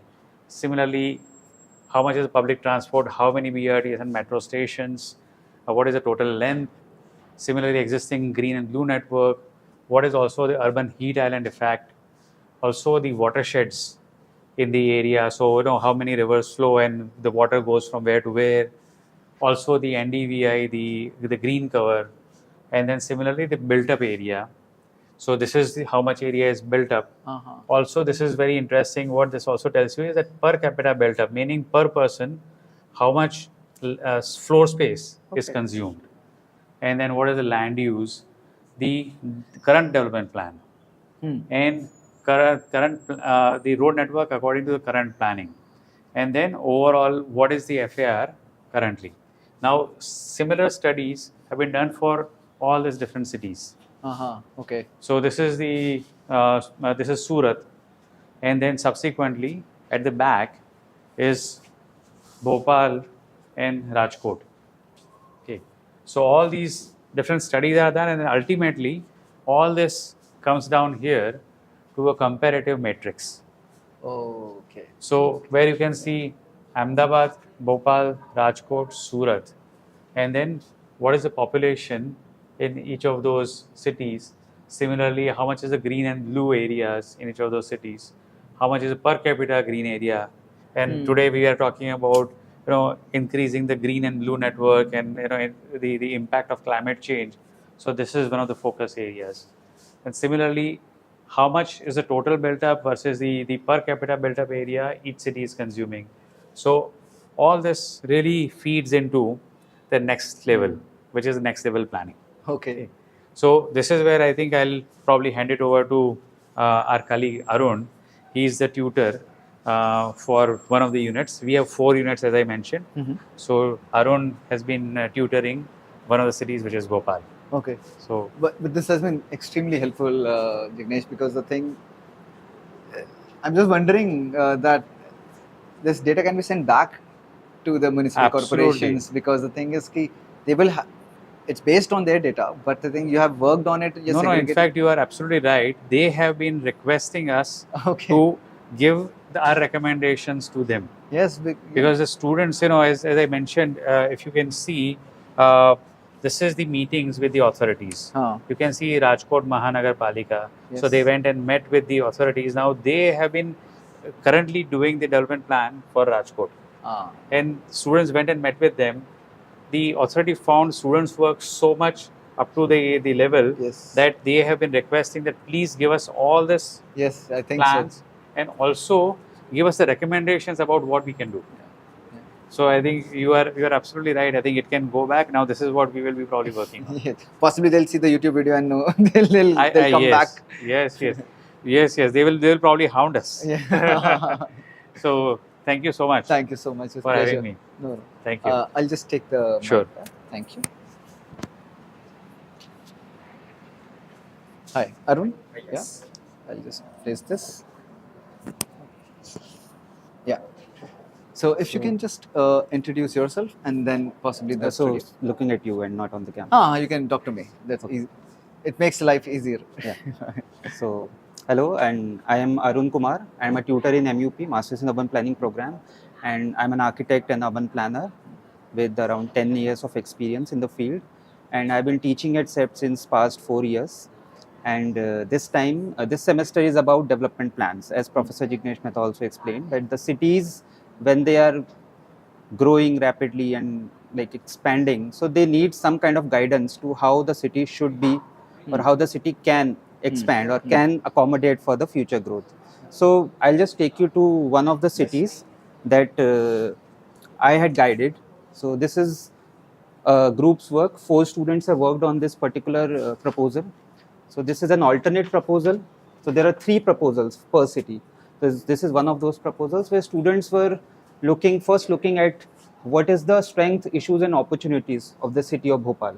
Similarly, how much is the public transport? How many BRTs and metro stations? What is the total length? Similarly, existing green and blue network. What is also the urban heat island effect? Also, the watersheds in the area. So, how many rivers flow and the water goes from where to where. Also, the NDVI, the green cover, and then similarly the built up area. So this is how much area is built up. Also, this is very interesting. What this also tells you is that per capita built up, meaning per person, how much floor space is consumed. And then what is the land use, the current development plan, and current the road network according to the current planning. And then overall, what is the FAR currently? Now, similar studies have been done for all these different cities. Okay. So this is this is Surat, and then subsequently at the back is Bhopal and Rajkot. Okay, so all these different studies are done, and then ultimately all this comes down here to a comparative matrix. Okay. So where you can see Ahmedabad, Bhopal, Rajkot, Surat, and then what is the population in each of those cities. Similarly, how much is the green and blue areas in each of those cities? How much is the per capita green area? And today we are talking about increasing the green and blue network and the impact of climate change. So this is one of the focus areas. And similarly, how much is the total built up versus the per capita built up area each city is consuming. So all this really feeds into the next level, which is the next level planning. Okay. So this is where I think I'll probably hand it over to our colleague Arun. He's the tutor for one of the units. We have 4 units, as I mentioned. So Arun has been tutoring one of the cities, which is Bhopal. Okay. So, but this has been extremely helpful, Jignesh, because the thing, I'm just wondering that this data can be sent back to the municipal corporations, because the thing is, they will it's based on their data, but the thing, you have worked on it. No, in fact, you are absolutely right. They have been requesting us to give our recommendations to them. Yes, because the students, as I mentioned, if you can see, this is the meetings with the authorities. You can see Rajkot Mahanagar Palika. So they went and met with the authorities. Now they have been currently doing the development plan for Rajkot. And students went and met with them. The authority found students' work so much up to the level that they have been requesting that please give us all this I think plans and also give us the recommendations about what we can do. So I think you are absolutely right. I think it can go back. Now this is what we will be probably working on. Possibly they'll see the YouTube video and know they'll come back. Yes. They will probably hound us. So thank you so much. Thank you so much for having me. No. Thank you. I'll just take the Sure. mic. Thank you. Hi, Arun. Yes. Yeah. I'll just place this. Yeah. So if you can just introduce yourself and then possibly the studio. Looking at you and not on the camera. You can talk to me. That's easy. It makes life easier. Yeah. So hello, and I am Arun Kumar. I am a tutor in MUP, Masters in Urban Planning program, and I'm an architect and urban planner with around 10 years of experience in the field. And I've been teaching at CEPT since past 4 years. And this semester is about development plans, as Professor Jignesh Mehta also explained, that the cities, when they are growing rapidly and like expanding, so they need some kind of guidance to how the city should be or how the city can expand or can accommodate for the future growth. So I'll just take you to one of the cities that I had guided. So this is group's work. 4 students have worked on this particular proposal. So this is an alternate proposal. So there are 3 proposals per city. This is one of those proposals where students were first looking at what is the strength, issues and opportunities of the city of Bhopal.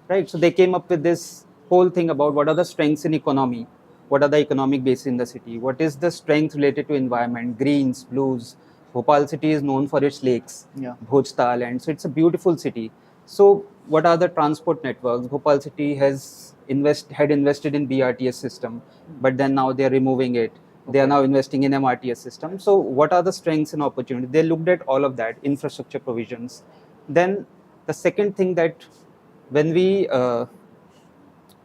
Right. So they came up with this whole thing about what are the strengths in economy, what are the economic bases in the city, what is the strength related to environment, greens, blues. Bhopal city is known for its lakes, Bhojtal, and so it's a beautiful city. So what are the transport networks? Bhopal city had invested in BRTS system, but then now they are removing it. They are now investing in MRTS system. So what are the strengths and opportunities? They looked at all of that, infrastructure provisions. Then the second thing, that when we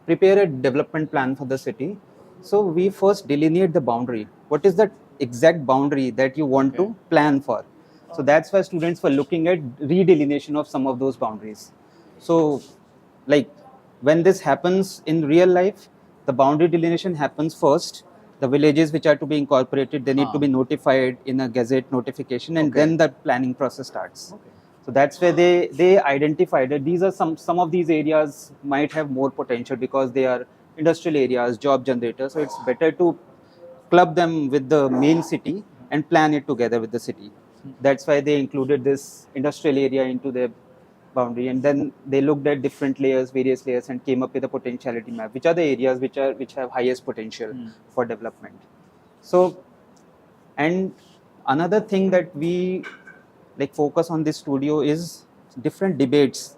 prepare a development plan for the city, so we first delineate the boundary. What is the exact boundary that you want to plan for? So that's why students were looking at redelineation of some of those boundaries. So like when this happens in real life, the boundary delineation happens first. The villages which are to be incorporated, they need to be notified in a gazette notification, and then the planning process starts. So that's where they identified that these are some of these areas might have more potential because they are industrial areas, job generators. So it's better to club them with the main city and plan it together with the city. That's why they included this industrial area into their boundary, and then they looked at different layers, various layers, and came up with a potentiality map, which are the areas which have highest potential for development. So, and another thing that we like focus on this studio is different debates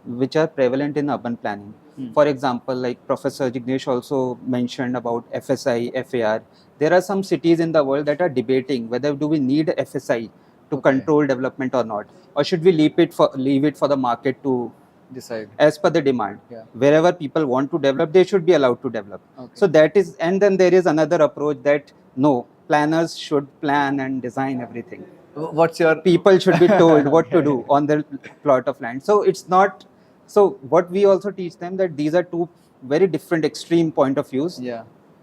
which are prevalent in urban planning. For example, like Professor Jignesh also mentioned about FSI, FAR. There are some cities in the world that are debating whether do we need FSI to control development or not, or should we leave it for the market to decide as per the demand. Wherever people want to develop, they should be allowed to develop. So that is, and then there is another approach that no, planners should plan and design everything. What's your People should be told what to do on their plot of land. So it's not. So what we also teach them that these are two very different extreme point of views.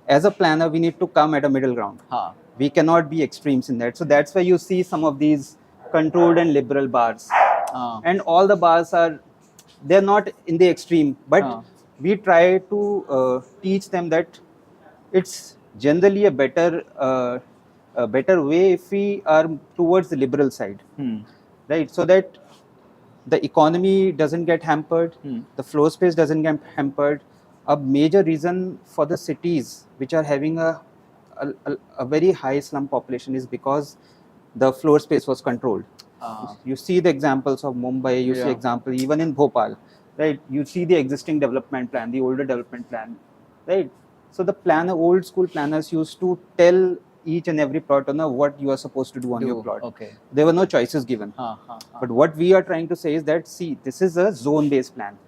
As a planner, we need to come at a middle ground. We cannot be extremes in that. So that's why you see some of these controlled and liberal bars, and all the bars are, they're not in the extreme, but we try to teach them that it's generally a better way if we are towards the liberal side, right? So that the economy doesn't get hampered, the floor space doesn't get hampered. A major reason for the cities which are having a very high slum population is because the floor space was controlled. You see the examples of Mumbai, you see example even in Bhopal, right? You see the existing development plan, the older development plan, right? So the old school planners used to tell each and every plot owner what you are supposed to do on your plot. There were no choices given. But what we are trying to say is that, see, this is a zone-based plan.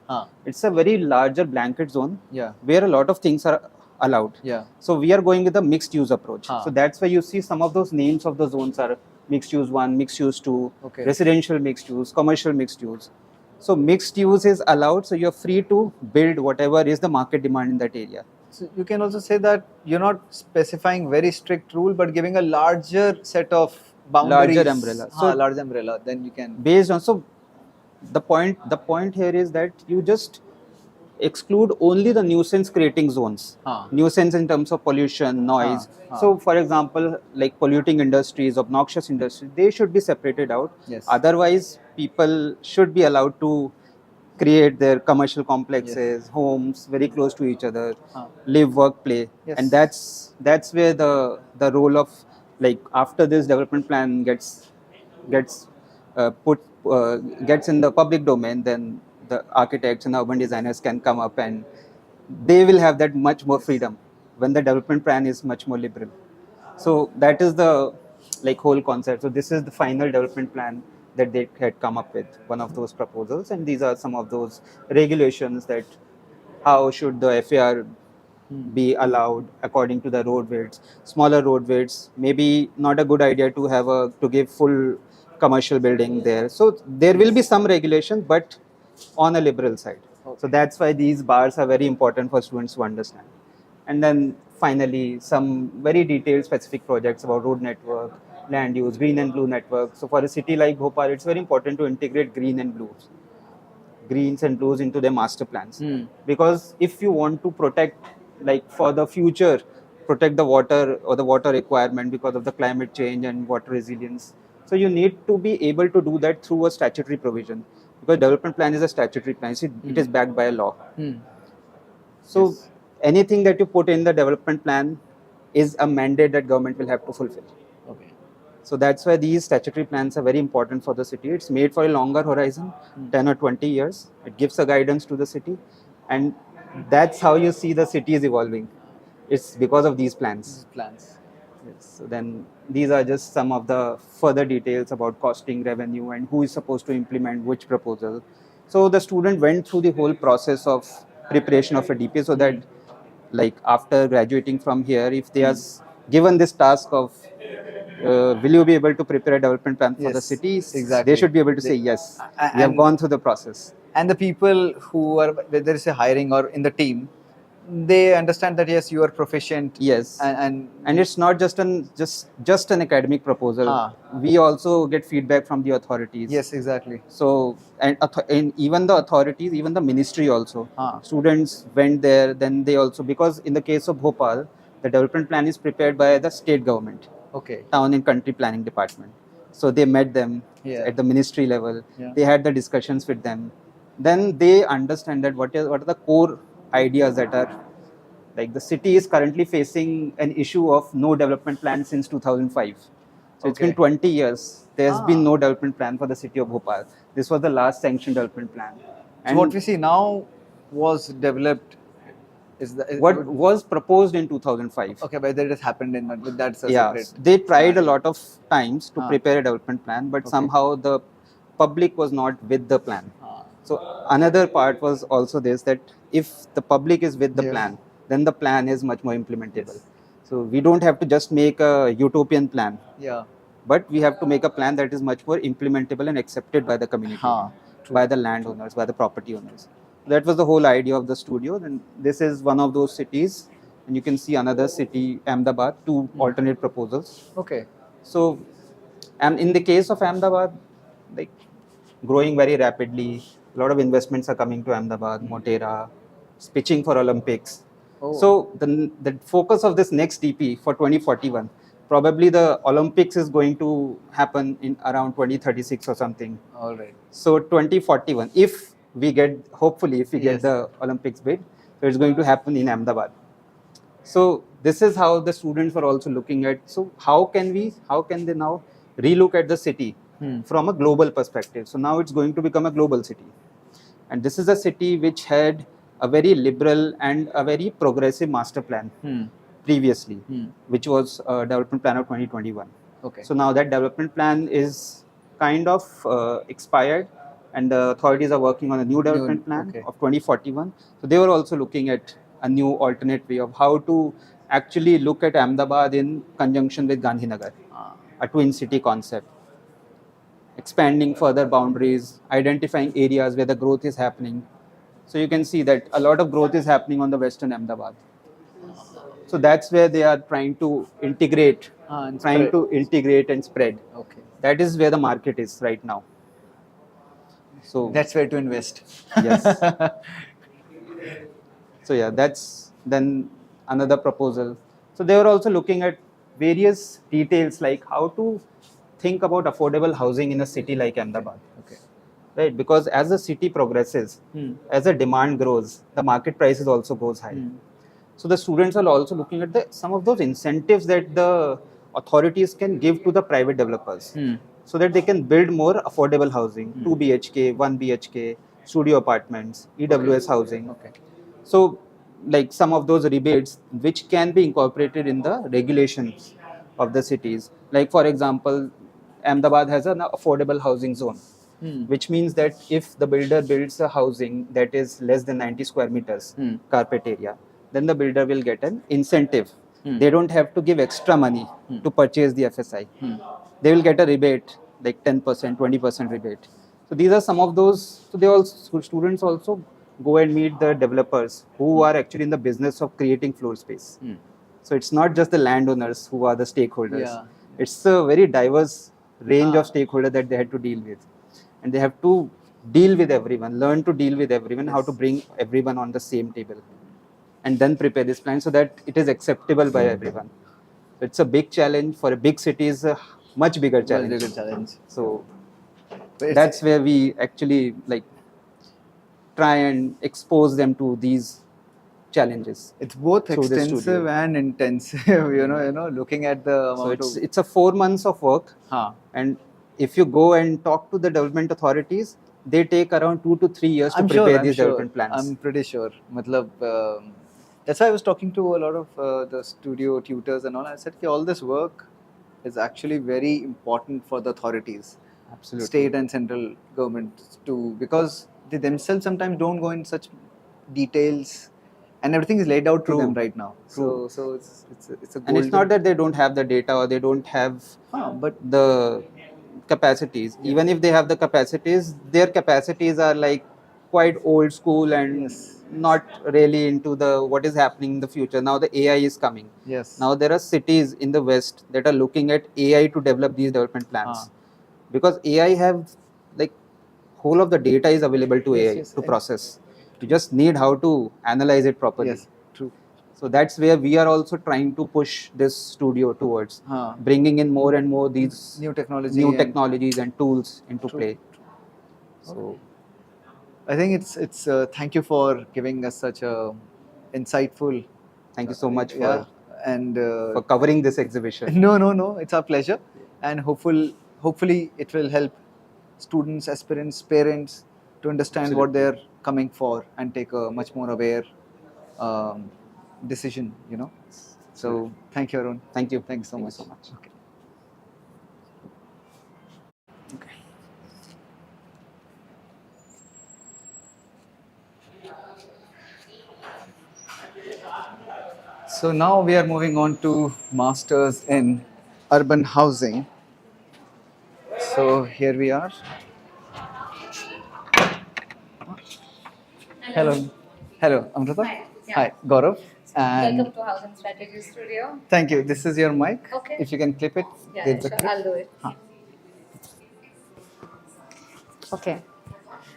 It's a very larger blanket zone where a lot of things are allowed. So we are going with a mixed use approach. So that's why you see some of those names of the zones are mixed use 1, mixed use 2, residential mixed use, commercial mixed use. So mixed use is allowed, so you're free to build whatever is the market demand in that area. So you can also say that you're not specifying very strict rule, but giving a larger set of boundaries. Larger umbrella. So large umbrella, then you can. Based on, so the point here is that you just exclude only the nuisance creating zones. Nuisance in terms of pollution, noise. So for example, like polluting industries, obnoxious industries, they should be separated out. Otherwise, people should be allowed to create their commercial complexes, homes very close to each other, live, work, play. And that's where the role of, like, after this development plan gets gets in the public domain, then the architects and urban designers can come up and they will have that much more freedom when the development plan is much more liberal. So that is the like whole concept. So this is the final development plan that they had come up with, one of those proposals, and these are some of those regulations that how should the FAR be allowed according to the road widths. Smaller road widths, maybe not a good idea to have to give full commercial building there. So there will be some regulations, but on a liberal side. So that's why these bars are very important for students to understand. And then finally, some very detailed specific projects about road network, land use, green and blue network. So for a city like Bhopal, it's very important to integrate greens and blues into their master plans. Because if you want to protect, like for the future, protect the water or the water requirement because of the climate change and water resilience. So you need to be able to do that through a statutory provision, because development plan is a statutory plan. It is backed by a law. So anything that you put in the development plan is a mandate that government will have to fulfill. So that's why these statutory plans are very important for the city. It's made for a longer horizon, 10 or 20 years. It gives a guidance to the city, and that's how you see the city is evolving. It's because of these plans. Yes. So then these are just some of the further details about costing, revenue, and who is supposed to implement which proposal. So the student went through the whole process of preparation of a DP, so that like after graduating from here, if they are given this task of will you be able to prepare a development plan for the city, exactly. they should be able to say yes. We have gone through the process. And the people who are, whether it's a hiring or in the team, they understand that yes, you are proficient. Yes, and it's not just an academic proposal. We also get feedback from the authorities. Yes, exactly. So and even the authorities, even the ministry also. Students went there. Then they also, because in the case of Bhopal, the development plan is prepared by the state government. Okay. Town and country planning department. So they met them at the ministry level. They had the discussions with them. Then they understand that what are the core ideas that are, like the city is currently facing an issue of no development plan since 2005. So it's been 20 years. There's been no development plan for the city of Bhopal. This was the last sanctioned development plan. And so what we see now was developed. What was proposed in 2005. Okay, whether it has happened in that's a separate. They tried a lot of times to prepare a development plan, but somehow the public was not with the plan. So another part was also this, that if the public is with the plan, then the plan is much more implementable. So we don't have to just make a utopian plan. But we have to make a plan that is much more implementable and accepted by the community, by the landowners, by the property owners. That was the whole idea of the studio. And this is one of those cities. And you can see another city, Ahmedabad, two alternate proposals. Okay. So, and in the case of Ahmedabad, like growing very rapidly, a lot of investments are coming to Ahmedabad, Motera, pitching for Olympics. So the focus of this next DP for 2041, probably the Olympics is going to happen in around 2036 or something. All right. So 2041, if we get, hopefully, if we get the Olympics bid, so it's going to happen in Ahmedabad. So this is how the students are also looking at. So how can they now relook at the city from a global perspective? So now it's going to become a global city. And this is a city which had a very liberal and a very progressive master plan previously, which was a development plan of 2021. Okay. So now that development plan is kind of expired, and the authorities are working on a new development plan of 2041. So they were also looking at a new alternate way of how to actually look at Ahmedabad in conjunction with Gandhinagar, a twin city concept, expanding further boundaries, identifying areas where the growth is happening. So you can see that a lot of growth is happening on the western Ahmedabad. So that's where they are trying to integrate, and spread. Okay. That is where the market is right now. So that's where to invest. Yes. So yeah, that's then another proposal. So they were also looking at various details like how to think about affordable housing in a city like Ahmedabad. Okay. Right, because as the city progresses, as the demand grows, the market prices also goes high. So the students are also looking at some of those incentives that the authorities can give to the private developers, so that they can build more affordable housing, 2 BHK, 1 BHK, studio apartments, EWS housing. Okay. So like some of those rebates which can be incorporated in the regulations of the cities. Like for example, Ahmedabad has an affordable housing zone, which means that if the builder builds a housing that is less than 90 square meters carpet area, then the builder will get an incentive. They don't have to give extra money to purchase the FSI. They will get a rebate, like 10%, 20% rebate. So these are some of those. So they also, students also go and meet the developers who are actually in the business of creating floor space. So it's not just the landowners who are the stakeholders. It's a very diverse range of stakeholders that they had to deal with. And they have to deal with everyone, learn to deal with everyone, how to bring everyone on the same table, and then prepare this plan so that it is acceptable by everyone. It's a big challenge. For a big city, is a much bigger challenge. So that's where we actually like try and expose them to these challenges. It's both through this extensive studio. and intensive. Looking at the So amount it's a 4 months of work, Huh. and if you go and talk to the development authorities, they take around 2 to 3 years to prepare these development plans. I'm pretty sure. Matlab, that's why I was talking to a lot of the studio tutors and all. I said, all this work is actually very important for the authorities, Absolutely. state and central government too, because they themselves sometimes don't go in such details, and everything is laid out to them right now. True. So it's a And it's not that they don't have the data or they don't have but the capacities. Even if they have the capacities, their capacities are like quite old school and not really into the what is happening in the future. Now the AI is coming. Yes. Now there are cities in the West that are looking at AI to develop these development plans, because AI have like whole of the data is available to AI to process. You just need how to analyze it properly. Yes, true. So that's where we are also trying to push this studio towards bringing in more and more these new technologies and tools into play. So I think it's thank you for giving us such a insightful. Thank you so much for and for covering this exhibition. No, it's our pleasure, and hopefully it will help students, aspirants, parents to understand what they're coming for and take a much more aware decision. So thank you, Arun. Thank you. Thank you so much. Okay. So now we are moving on to Masters in Urban Housing. So here we are. Hello, Amrita. Hi, Gaurav. And welcome to Housing Strategy Studio. Thank you. This is your mic. Okay. If you can clip it. Yeah, sure. I'll do it. Okay.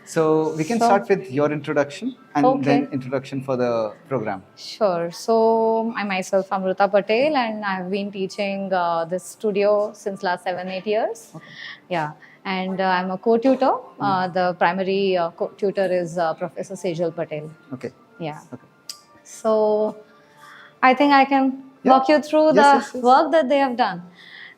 So we can start with your introduction and then introduction for the program. Sure. So I myself Amrita Patel, and I've been teaching this studio since last 7-8 years. Okay. Yeah. And I'm a co-tutor. The primary co-tutor is Professor Sejal Patel. Okay. Yeah. Okay. So I think I can walk you through the work that they have done.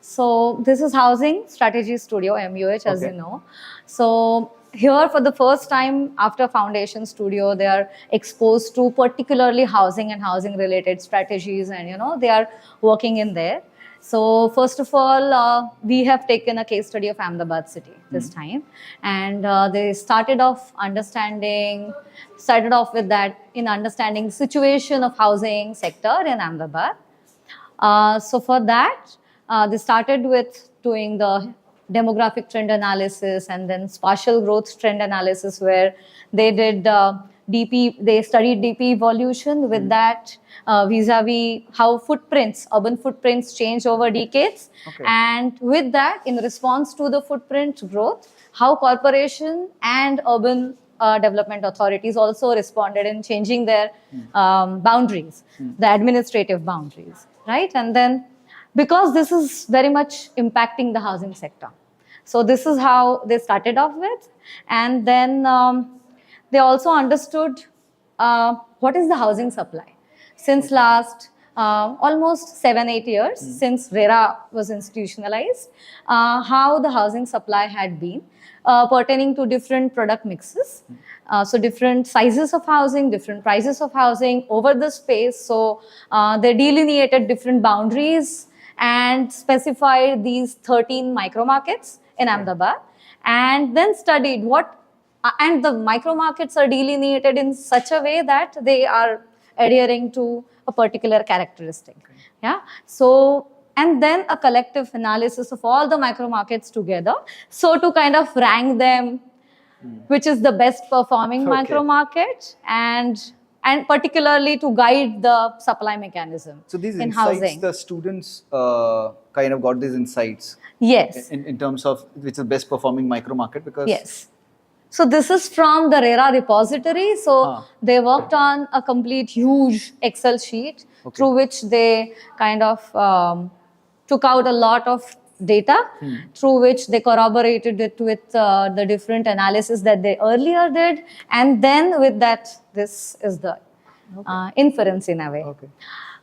So this is Housing Strategy Studio, MUH, as you know. So here for the first time after Foundation Studio, they are exposed to particularly housing and housing related strategies, and they are working in there. So first of all, we have taken a case study of Ahmedabad city this time, and they started off with that in understanding the situation of housing sector in Ahmedabad. So for that, they started with doing the demographic trend analysis and then spatial growth trend analysis, where they did they studied DP evolution with that vis-a-vis how urban footprints change over decades. Okay. And with that, in response to the footprint growth, how corporation and urban development authorities also responded in changing their boundaries, the administrative boundaries, right? And then, because this is very much impacting the housing sector. So this is how they started off with. And then they also understood what is the housing supply. Since last almost 7-8 years, since RERA was institutionalized, how the housing supply had been pertaining to different product mixes. So different sizes of housing, different prices of housing over the space. So they delineated different boundaries and specified these 13 micro markets in Ahmedabad, and then studied and the micro markets are delineated in such a way that they are adhering to a particular characteristic. Yeah. So, and then a collective analysis of all the micro markets together. So to kind of rank them, which is the best performing micro market, and particularly to guide the supply mechanism. So these in insights, housing. The students kind of got these insights. Yes. In terms of which is the best performing micro market, because yes. So this is from the RERA repository. So they worked on a complete huge Excel sheet through which they kind of took out a lot of data, through which they corroborated it with the different analysis that they earlier did. And then with that, this is the inference in a way.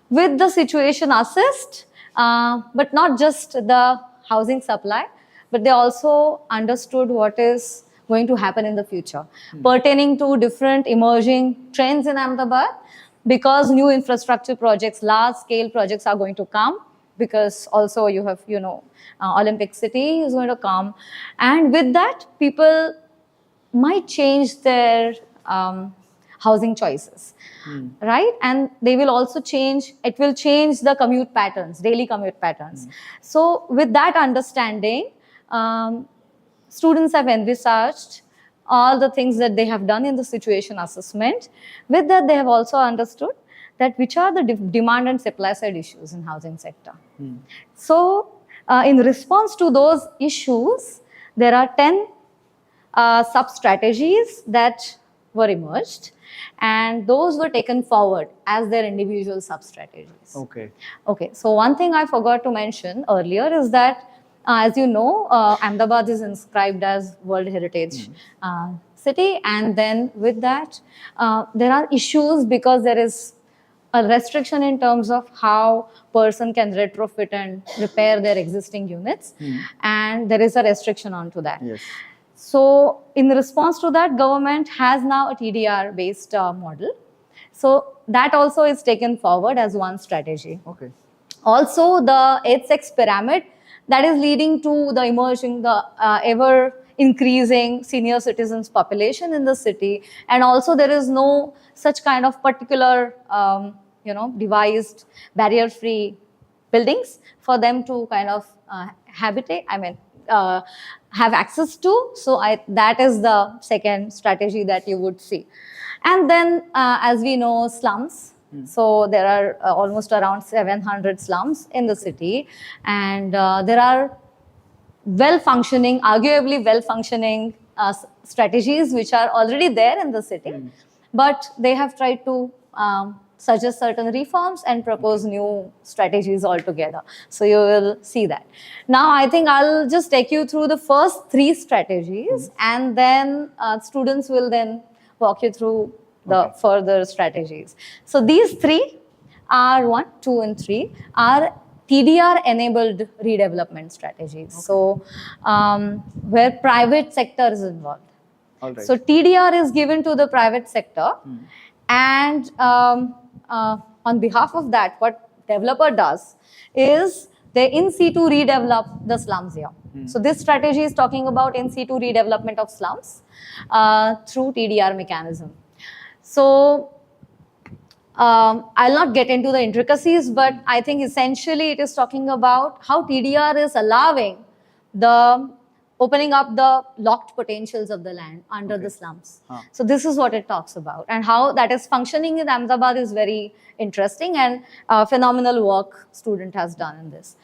With the situation assist, but not just the housing supply, but they also understood what is going to happen in the future, pertaining to different emerging trends in Ahmedabad, because new infrastructure projects, large scale projects are going to come, because also you have, Olympic City is going to come. And with that, people might change their housing choices, right? And they will also change, it will change the commute patterns, daily commute patterns. So with that understanding, students have envisaged all the things that they have done in the situation assessment. With that, they have also understood that which are the demand and supply side issues in housing sector. So in response to those issues, there are 10 sub-strategies that were emerged, and those were taken forward as their individual sub-strategies. Okay, so one thing I forgot to mention earlier is that, as you know, Ahmedabad is inscribed as World Heritage City, and then with that, there are issues because there is a restriction in terms of how person can retrofit and repair their existing units, and there is a restriction onto that. So in response to that, government has now a TDR based model. So that also is taken forward as one strategy. Also the 8-sex pyramid that is leading to the emerging, the ever increasing senior citizens population in the city, and also there is no such kind of particular devised barrier free buildings for them to kind of have access to. So that is the second strategy that you would see. And then as we know, slums. So there are almost around 700 slums in the city, and there are well-functioning, arguably well-functioning strategies which are already there in the city, but they have tried to suggest certain reforms and propose new strategies altogether. So you will see that. Now I think I'll just take you through the first 3 strategies, and then students will then walk you through the further strategies. So these 3 are 1, 2, and 3 are TDR-enabled redevelopment strategies. So where private sector is involved. So TDR is given to the private sector, and on behalf of that, what developer does is they in situ redevelop the slums here. So this strategy is talking about in situ redevelopment of slums through TDR mechanism. So I'll not get into the intricacies, but I think essentially it is talking about how TDR is allowing the opening up the locked potentials of the land under the slums. So this is what it talks about, and how that is functioning in Ahmedabad is very interesting, and phenomenal work student has done in this.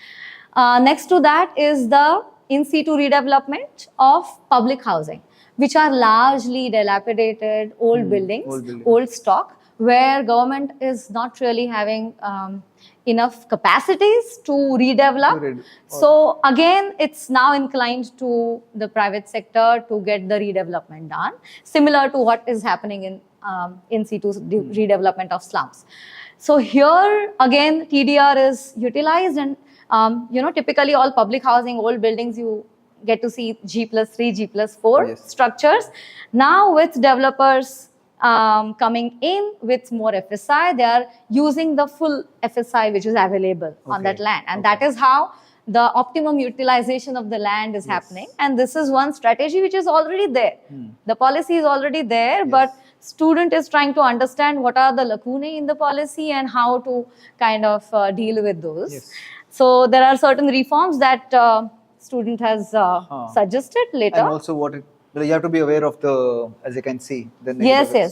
Next to that is the in situ redevelopment of public housing, which are largely dilapidated old buildings, old stock, where government is not really having enough capacities to redevelop. So again, it's now inclined to the private sector to get the redevelopment done, similar to what is happening in situ redevelopment of slums. So here again, TDR is utilized, and typically all public housing, old buildings, you get to see G+3, G+4 structures. Now with developers coming in with more FSI, they are using the full FSI which is available on that land, and that is how the optimum utilization of the land is happening. And this is one strategy which is already there. The policy is already there, but student is trying to understand what are the lacunae in the policy and how to kind of deal with those. So there are certain reforms that student has suggested later. And also what you have to be aware of the, as you can see, the negative.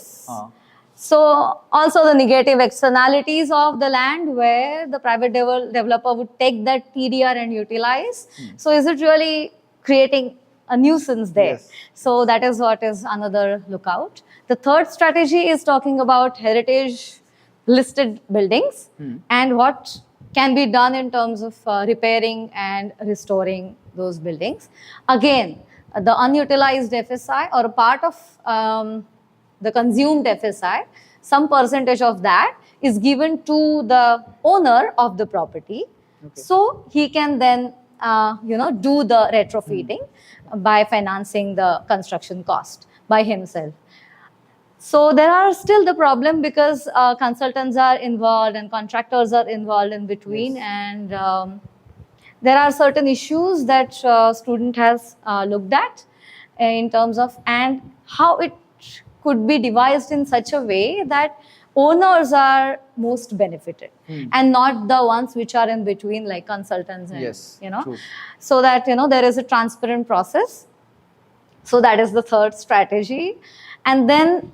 So also the negative externalities of the land where the private developer would take that TDR and utilize. So is it really creating a nuisance there? So that is what is another lookout. The third strategy is talking about heritage listed buildings and what can be done in terms of repairing and restoring those buildings. Again, the unutilized FSI or a part of the consumed FSI, some percentage of that is given to the owner of the property. So he can then, do the retrofitting by financing the construction cost by himself. So there are still the problem because consultants are involved and contractors are involved in between, and there are certain issues that student has looked at in terms of and how it could be devised in such a way that owners are most benefited and not the ones which are in between like consultants and true. so that there is a transparent process. So that is the third strategy. And then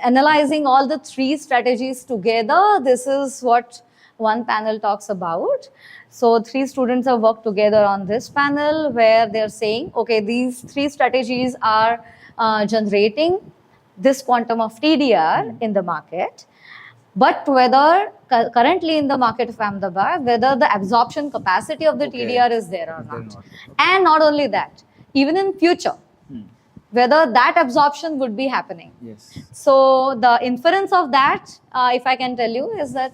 analyzing all the three strategies together, this is what one panel talks about. So 3 students have worked together on this panel where they're saying, okay, these 3 strategies are generating this quantum of TDR in the market. But whether currently in the market of Ahmedabad, whether the absorption capacity of the TDR is there or not. And not only that, even in future, whether that absorption would be happening. So the inference of that, if I can tell you, is that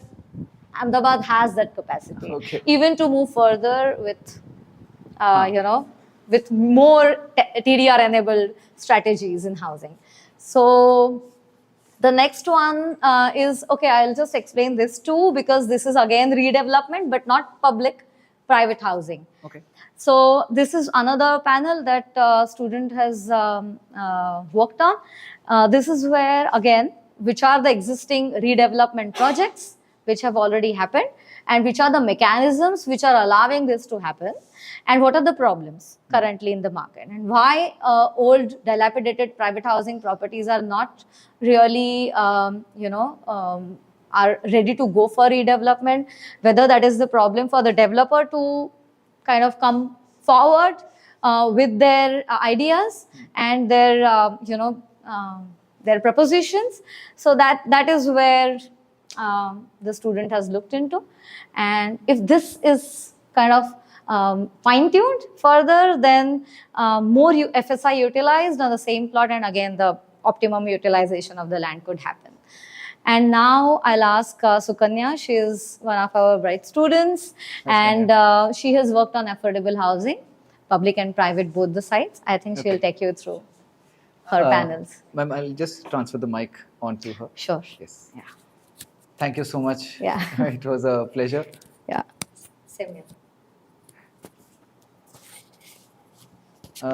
Ahmedabad has that capacity, even to move further with, with more TDR-enabled strategies in housing. So the next one is, okay, I'll just explain this too, because this is again redevelopment, but not public-private housing. So this is another panel that student has worked on. This is where, again, which are the existing redevelopment projects which have already happened, and which are the mechanisms which are allowing this to happen, and what are the problems currently in the market, and why old dilapidated private housing properties are not really, are ready to go for redevelopment, whether that is the problem for the developer to kind of come forward with their ideas and their, their propositions. So that is where the student has looked into. And if this is kind of fine-tuned further, then more FSI utilized on the same plot, and again the optimum utilization of the land could happen. And now I'll ask Sukanya. She is one of our bright students, and she has worked on affordable housing, public and private, both the sides. I think she'll take you through her panels. Ma'am, I'll just transfer the mic on to her. Sure. Yes. Yeah. Thank you so much. Yeah. It was a pleasure. Yeah. Same here.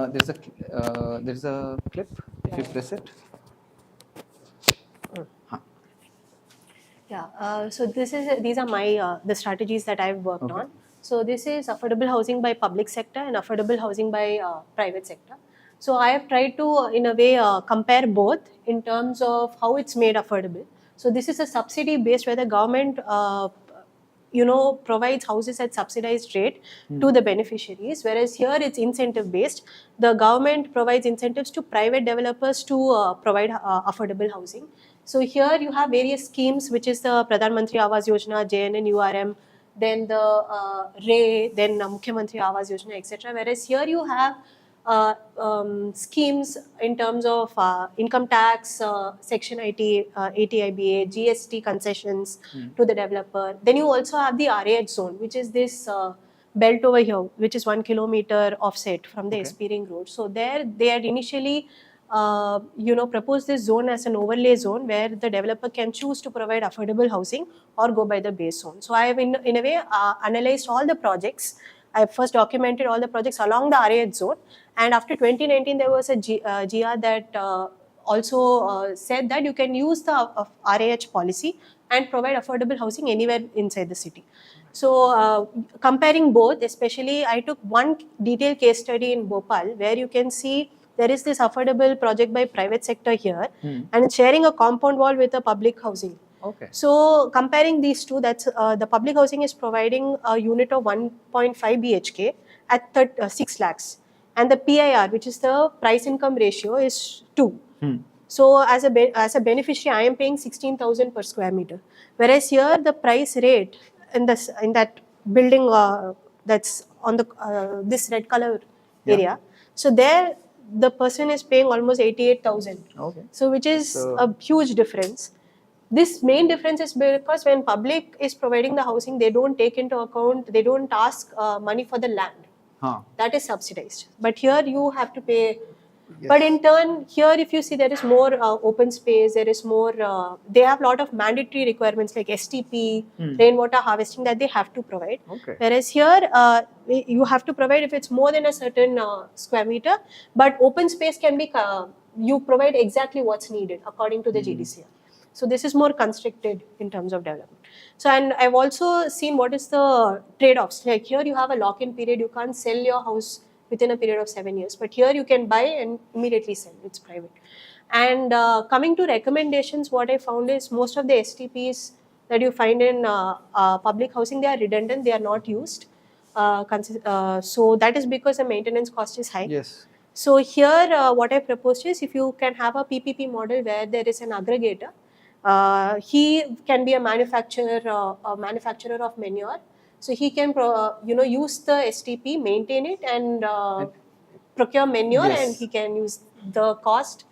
There's a clip. If you press it. Yeah, so these are my the strategies that I've worked on. So this is affordable housing by public sector and affordable housing by private sector. So I have tried to, in a way, compare both in terms of how it's made affordable. So this is a subsidy based where the government, provides houses at subsidized rate to the beneficiaries, whereas here it's incentive based. The government provides incentives to private developers to provide affordable housing. So here you have various schemes, which is the Pradhan Mantri Awas Yojana, JNNURM, then the RAY, then Mukhyamantri Awas Yojana, etc. Whereas here you have schemes in terms of income tax, Section 80IBA, GST concessions to the developer. Then you also have the RAH zone, which is this belt over here, which is 1 kilometer offset from the SP Ring Road. So there they had initially propose this zone as an overlay zone where the developer can choose to provide affordable housing or go by the base zone. So I have in a way analyzed all the projects. I first documented all the projects along the RAH zone, and after 2019 there was a GR that also said that you can use the RAH policy and provide affordable housing anywhere inside the city. So comparing both, especially I took one detailed case study in Bhopal where you can see there is this affordable project by private sector here, and it's sharing a compound wall with a public housing. So comparing these two, that's the public housing is providing a unit of 1.5 BHK at 6 lakhs, and the PIR, which is the price income ratio, is 2. So as a beneficiary, I am paying 16,000 per square meter, whereas here the price rate in that building that's on the this red color area. So there the person is paying almost 88,000. Okay. So which is a huge difference. This main difference is because when public is providing the housing, they don't take into account, they don't ask money for the land. That is subsidized. But here you have to pay. Yes. But in turn, here if you see there is more open space, there is more, they have a lot of mandatory requirements like STP, rainwater harvesting that they have to provide. Okay. Whereas here, you have to provide if it's more than a certain square meter, but open space can be, you provide exactly what's needed according to the GDCR. So this is more constricted in terms of development. So, and I've also seen what is the trade-offs. Like here you have a lock-in period, you can't sell your house within a period of 7 years. But here you can buy and immediately sell, it's private. And coming to recommendations, what I found is most of the STPs that you find in public housing, they are redundant, they are not used. So that is because the maintenance cost is high. Yes. So here what I proposed is if you can have a PPP model where there is an aggregator, he can be a manufacturer of manure. So he can, use the STP, maintain it, and procure manure, Yes. and he can use the cost.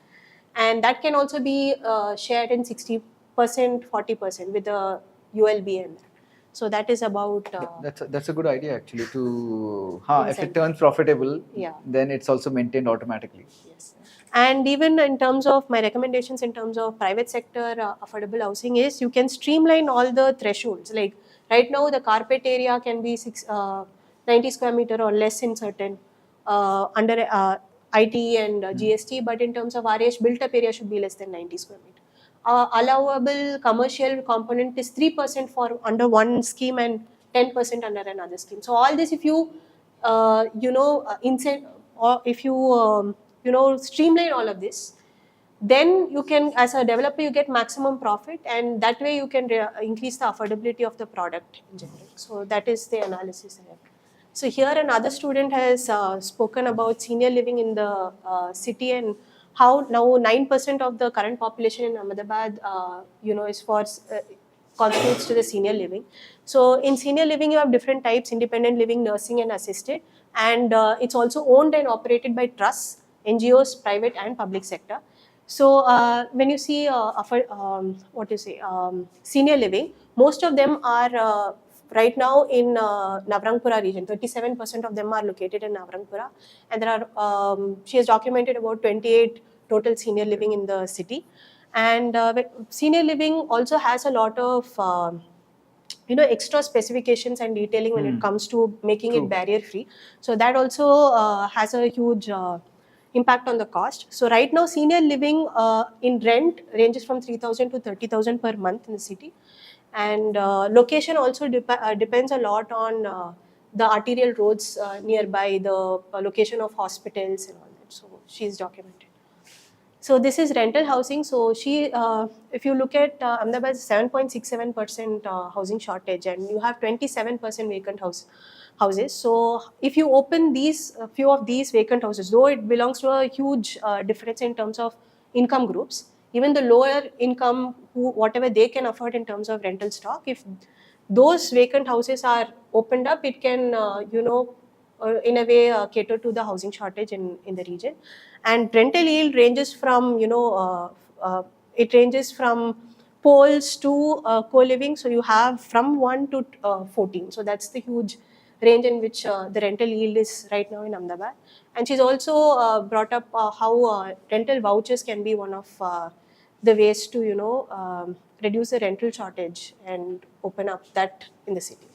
And that can also be shared in 60%, 40% with the ULBM. So that is about. That's a good idea actually. To if it turns profitable, then it's also maintained automatically. Yes. And even in terms of my recommendations in terms of private sector affordable housing is you can streamline all the thresholds. Like right now the carpet area can be 90 square meter or less in certain under IT and GST, but in terms of RH built up area should be less than 90 square meter. Allowable commercial component is 3% for under one scheme and 10% under another scheme. So all this if you or if you streamline all of this, then you can, as a developer, you get maximum profit, and that way you can increase the affordability of the product in general. So that is the analysis I have. So here another student has spoken about senior living in the city and how now 9% of the current population in Ahmedabad, is for constitutes to the senior living. So in senior living, you have different types: independent living, nursing, and assisted. And it's also owned and operated by trusts, NGOs, private and public sector. So when you see senior living, most of them are right now in Navrangpura region. 37% of them are located in Navrangpura, and there are she has documented about 28 total senior living in the city. And senior living also has a lot of extra specifications and detailing when it comes to making it barrier free. So that also has a huge impact on the cost. So right now senior living in rent ranges from 3,000 to 30,000 per month in the city. And location also depends a lot on the arterial roads nearby, the location of hospitals and all that. So she's documented. So this is rental housing. So if you look at Ahmedabad, 7.67% housing shortage, and you have 27% vacant houses. So if you open these few of these vacant houses, though it belongs to a huge difference in terms of income groups, even the lower income, whatever they can afford in terms of rental stock, if those vacant houses are opened up, it can in a way cater to the housing shortage in the region. And rental yield ranges from it ranges from poles to co-living. So you have from 1 to 14. So that's the huge range in which the rental yield is right now in Ahmedabad. And she's also brought up how rental vouchers can be one of the ways to reduce the rental shortage and open up that in the city.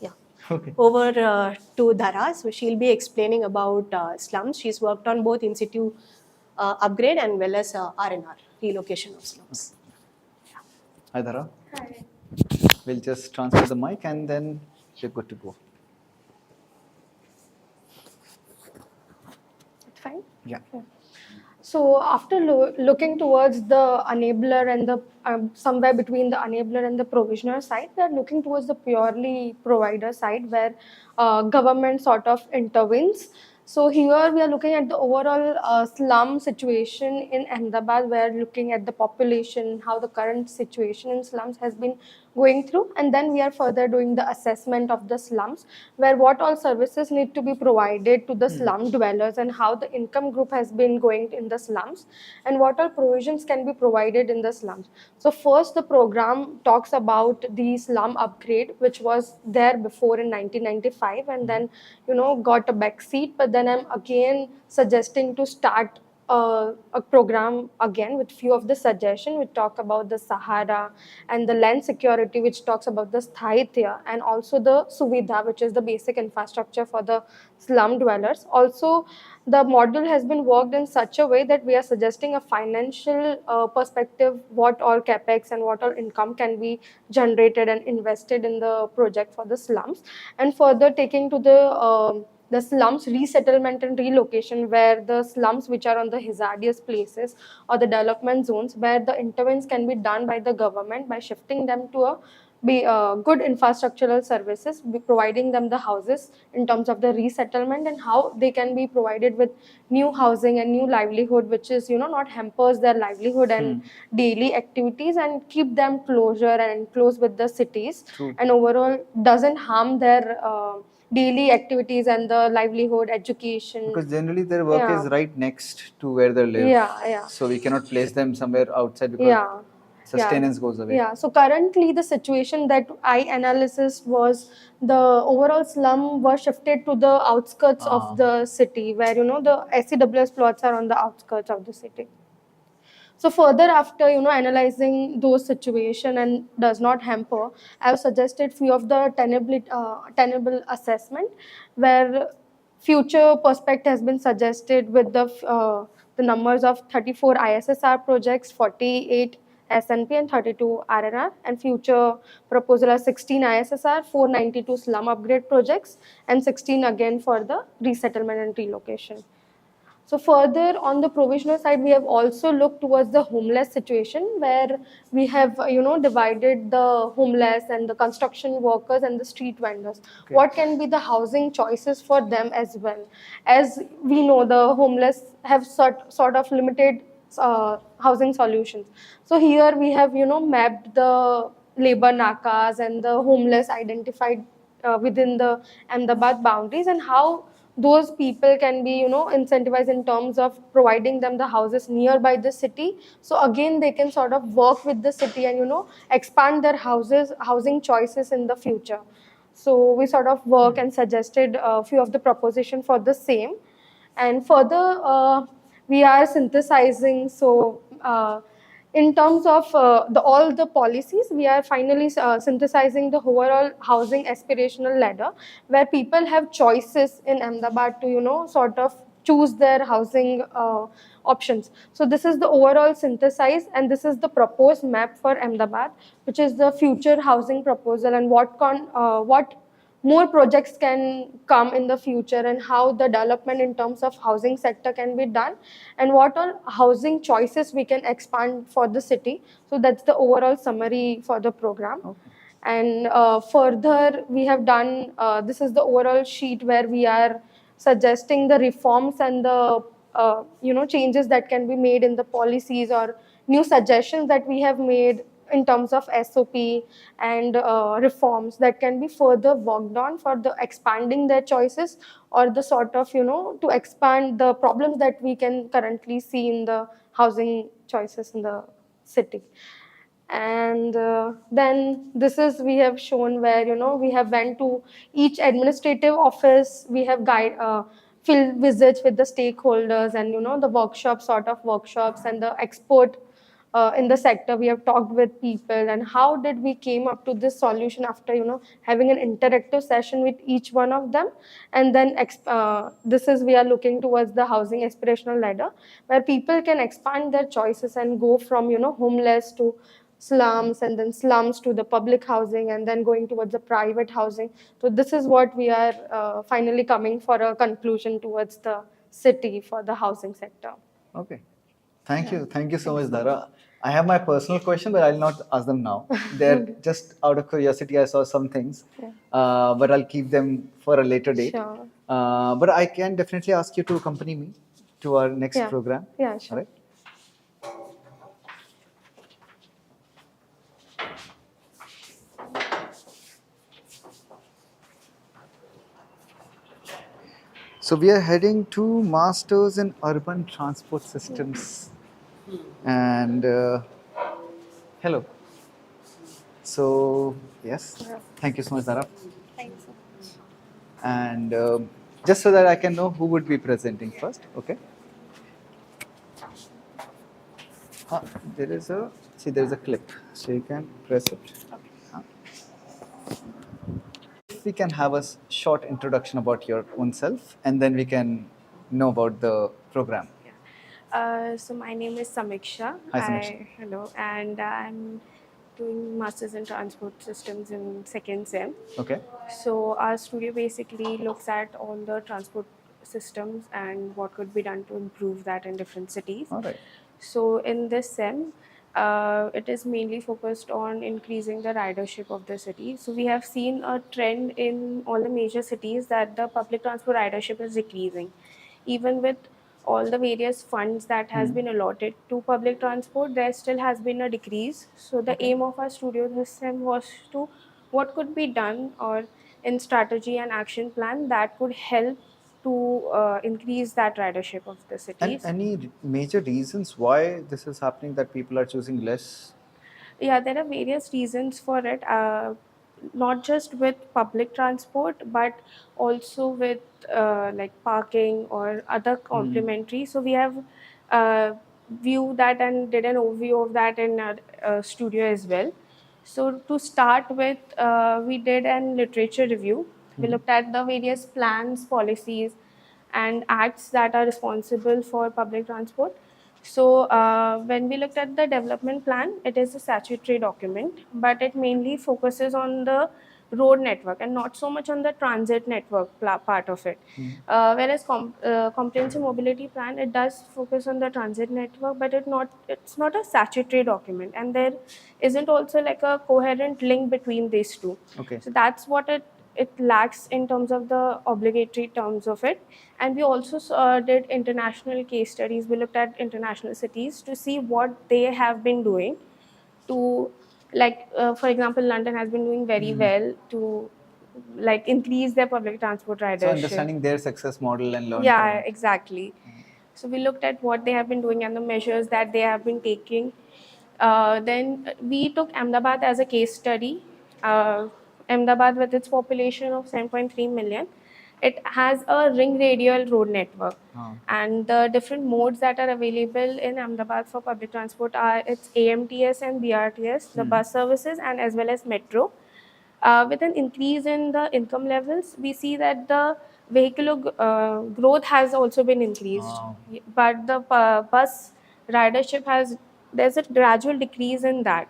Yeah. Okay. Over to Dhara. So she'll be explaining about slums. She's worked on both in situ upgrade and well as R&R, relocation of slums. Yeah. Hi Dhara. Hi. We'll just transfer the mic and then you're good to go. It's fine? Yeah. So after looking towards the enabler and the somewhere between the enabler and the provisioner side, we are looking towards the purely provider side where government sort of intervenes. So here we are looking at the overall slum situation in Ahmedabad. We are looking at the population, how the current situation in slums has been going through, and then we are further doing the assessment of the slums, where what all services need to be provided to the slum dwellers and how the income group has been going in the slums, and what all provisions can be provided in the slums. So first, the program talks about the slum upgrade, which was there before in 1995, and then got a backseat. But then I'm again suggesting to start a program again with few of the suggestions. We talk about the Sahara and the land security, which talks about the Sthayitya, and also the Suvidha, which is the basic infrastructure for the slum dwellers. Also, the module has been worked in such a way that we are suggesting a financial perspective, what all capex and what all income can be generated and invested in the project for the slums, and further taking to the slums resettlement and relocation, where the slums which are on the hazardous places or the development zones, where the interventions can be done by the government by shifting them to a good infrastructural services, be providing them the houses in terms of the resettlement, and how they can be provided with new housing and new livelihood, which is not hampers their livelihood and daily activities, and keep them closer and close with the cities. True. And overall doesn't harm their daily activities and the livelihood, education. Because generally their work is right next to where they live. Yeah. So we cannot place them somewhere outside because sustenance goes away. Yeah. So currently the situation that I analysis was the overall slum was shifted to the outskirts of the city, where the SEWS plots are on the outskirts of the city. So further, after analyzing those situation and does not hamper, I have suggested few of the tenable assessment, where future perspective has been suggested with the numbers of 34 ISSR projects, 48 SNP and 32 RNR, and future proposal are 16 ISSR, 492 slum upgrade projects, and 16 again for the resettlement and relocation. So further on the provisional side, we have also looked towards the homeless situation, where we have divided the homeless and the construction workers and the street vendors. Okay. What can be the housing choices for them as well? As we know, the homeless have sort of limited housing solutions. So here we have mapped the labor nakas and the homeless identified within the Ahmedabad boundaries, and how those people can be incentivized in terms of providing them the houses nearby the city, so again they can sort of work with the city and expand their housing choices in the future. So we sort of work and suggested a few of the proposition for the same, and further we are synthesizing. So in terms of all the policies, we are finally synthesizing the overall housing aspirational ladder, where people have choices in Ahmedabad to sort of choose their housing options. So this is the overall synthesize, and this is the proposed map for Ahmedabad, which is the future housing proposal, and what more projects can come in the future, and how the development in terms of housing sector can be done, and what all housing choices we can expand for the city. So that's the overall summary for the program. Okay. And further, we have done, this is the overall sheet where we are suggesting the reforms and the changes that can be made in the policies, or new suggestions that we have made in terms of SOP and reforms that can be further worked on for the expanding their choices, or the sort of to expand the problems that we can currently see in the housing choices in the city. And then this is, we have shown where we have went to each administrative office, we have field visits with the stakeholders, and the workshops and the expert in the sector. We have talked with people, and how did we came up to this solution after having an interactive session with each one of them. And then this is, we are looking towards the housing aspirational ladder, where people can expand their choices and go from homeless to slums, and then slums to the public housing, and then going towards the private housing. So this is what we are finally coming for a conclusion towards the city for the housing sector. Okay. Thank you so much, Dara. I have my personal question, but I'll not ask them now. They're just out of curiosity. I saw some things, but I'll keep them for a later date. Sure. But I can definitely ask you to accompany me to our next program. Yeah, sure. All right? So we are heading to Masters in Urban Transport Systems. And hello. So yes, thank you so much, Zara. Thanks so much. And just so that I can know who would be presenting first, okay? There is a clip, so you can press it. If we can have a short introduction about your own self, and then we can know about the program. So my name is Samiksha. Hi, Samiksha. Hello, and I'm doing Masters in Transport Systems in second sem. Okay. So our studio basically looks at all the transport systems and what could be done to improve that in different cities. All right. So in this sem, it is mainly focused on increasing the ridership of the city. So we have seen a trend in all the major cities that the public transport ridership is decreasing. Even with all the various funds that has been allotted to public transport, there still has been a decrease. So the aim of our studio this sem was to what could be done or in strategy and action plan that could help to increase that ridership of the And cities. any major reasons why this is happening, that people are choosing less? Yeah, there are various reasons for it, not just with public transport, but also with like parking or other complementary. So we have viewed that and did an overview of that in our studio as well. So to start with, we did an literature review. We looked at the various plans, policies, and acts that are responsible for public transport. So when we looked at the development plan, it is a statutory document, but it mainly focuses on the road network and not so much on the transit network part of it. Whereas comprehensive mobility plan, it does focus on the transit network, but it's not a statutory document, and there isn't also like a coherent link between these two. Okay. So that's what it lacks in terms of the obligatory terms of it. And we also did international case studies. We looked at international cities to see what they have been doing to, like, for example, London has been doing very well to like increase their public transport ridership. So understanding their success model and learn Yeah, from it. exactly. So we looked at what they have been doing and the measures that they have been taking. Then we took Ahmedabad as a case study. Ahmedabad, with its population of 7.3 million, it has a ring radial road network. And the different modes that are available in Ahmedabad for public transport are its AMTS and BRTS, the bus services, and as well as metro. With an increase in the income levels, we see that the vehicular growth has also been increased. But the bus ridership there's a gradual decrease in that.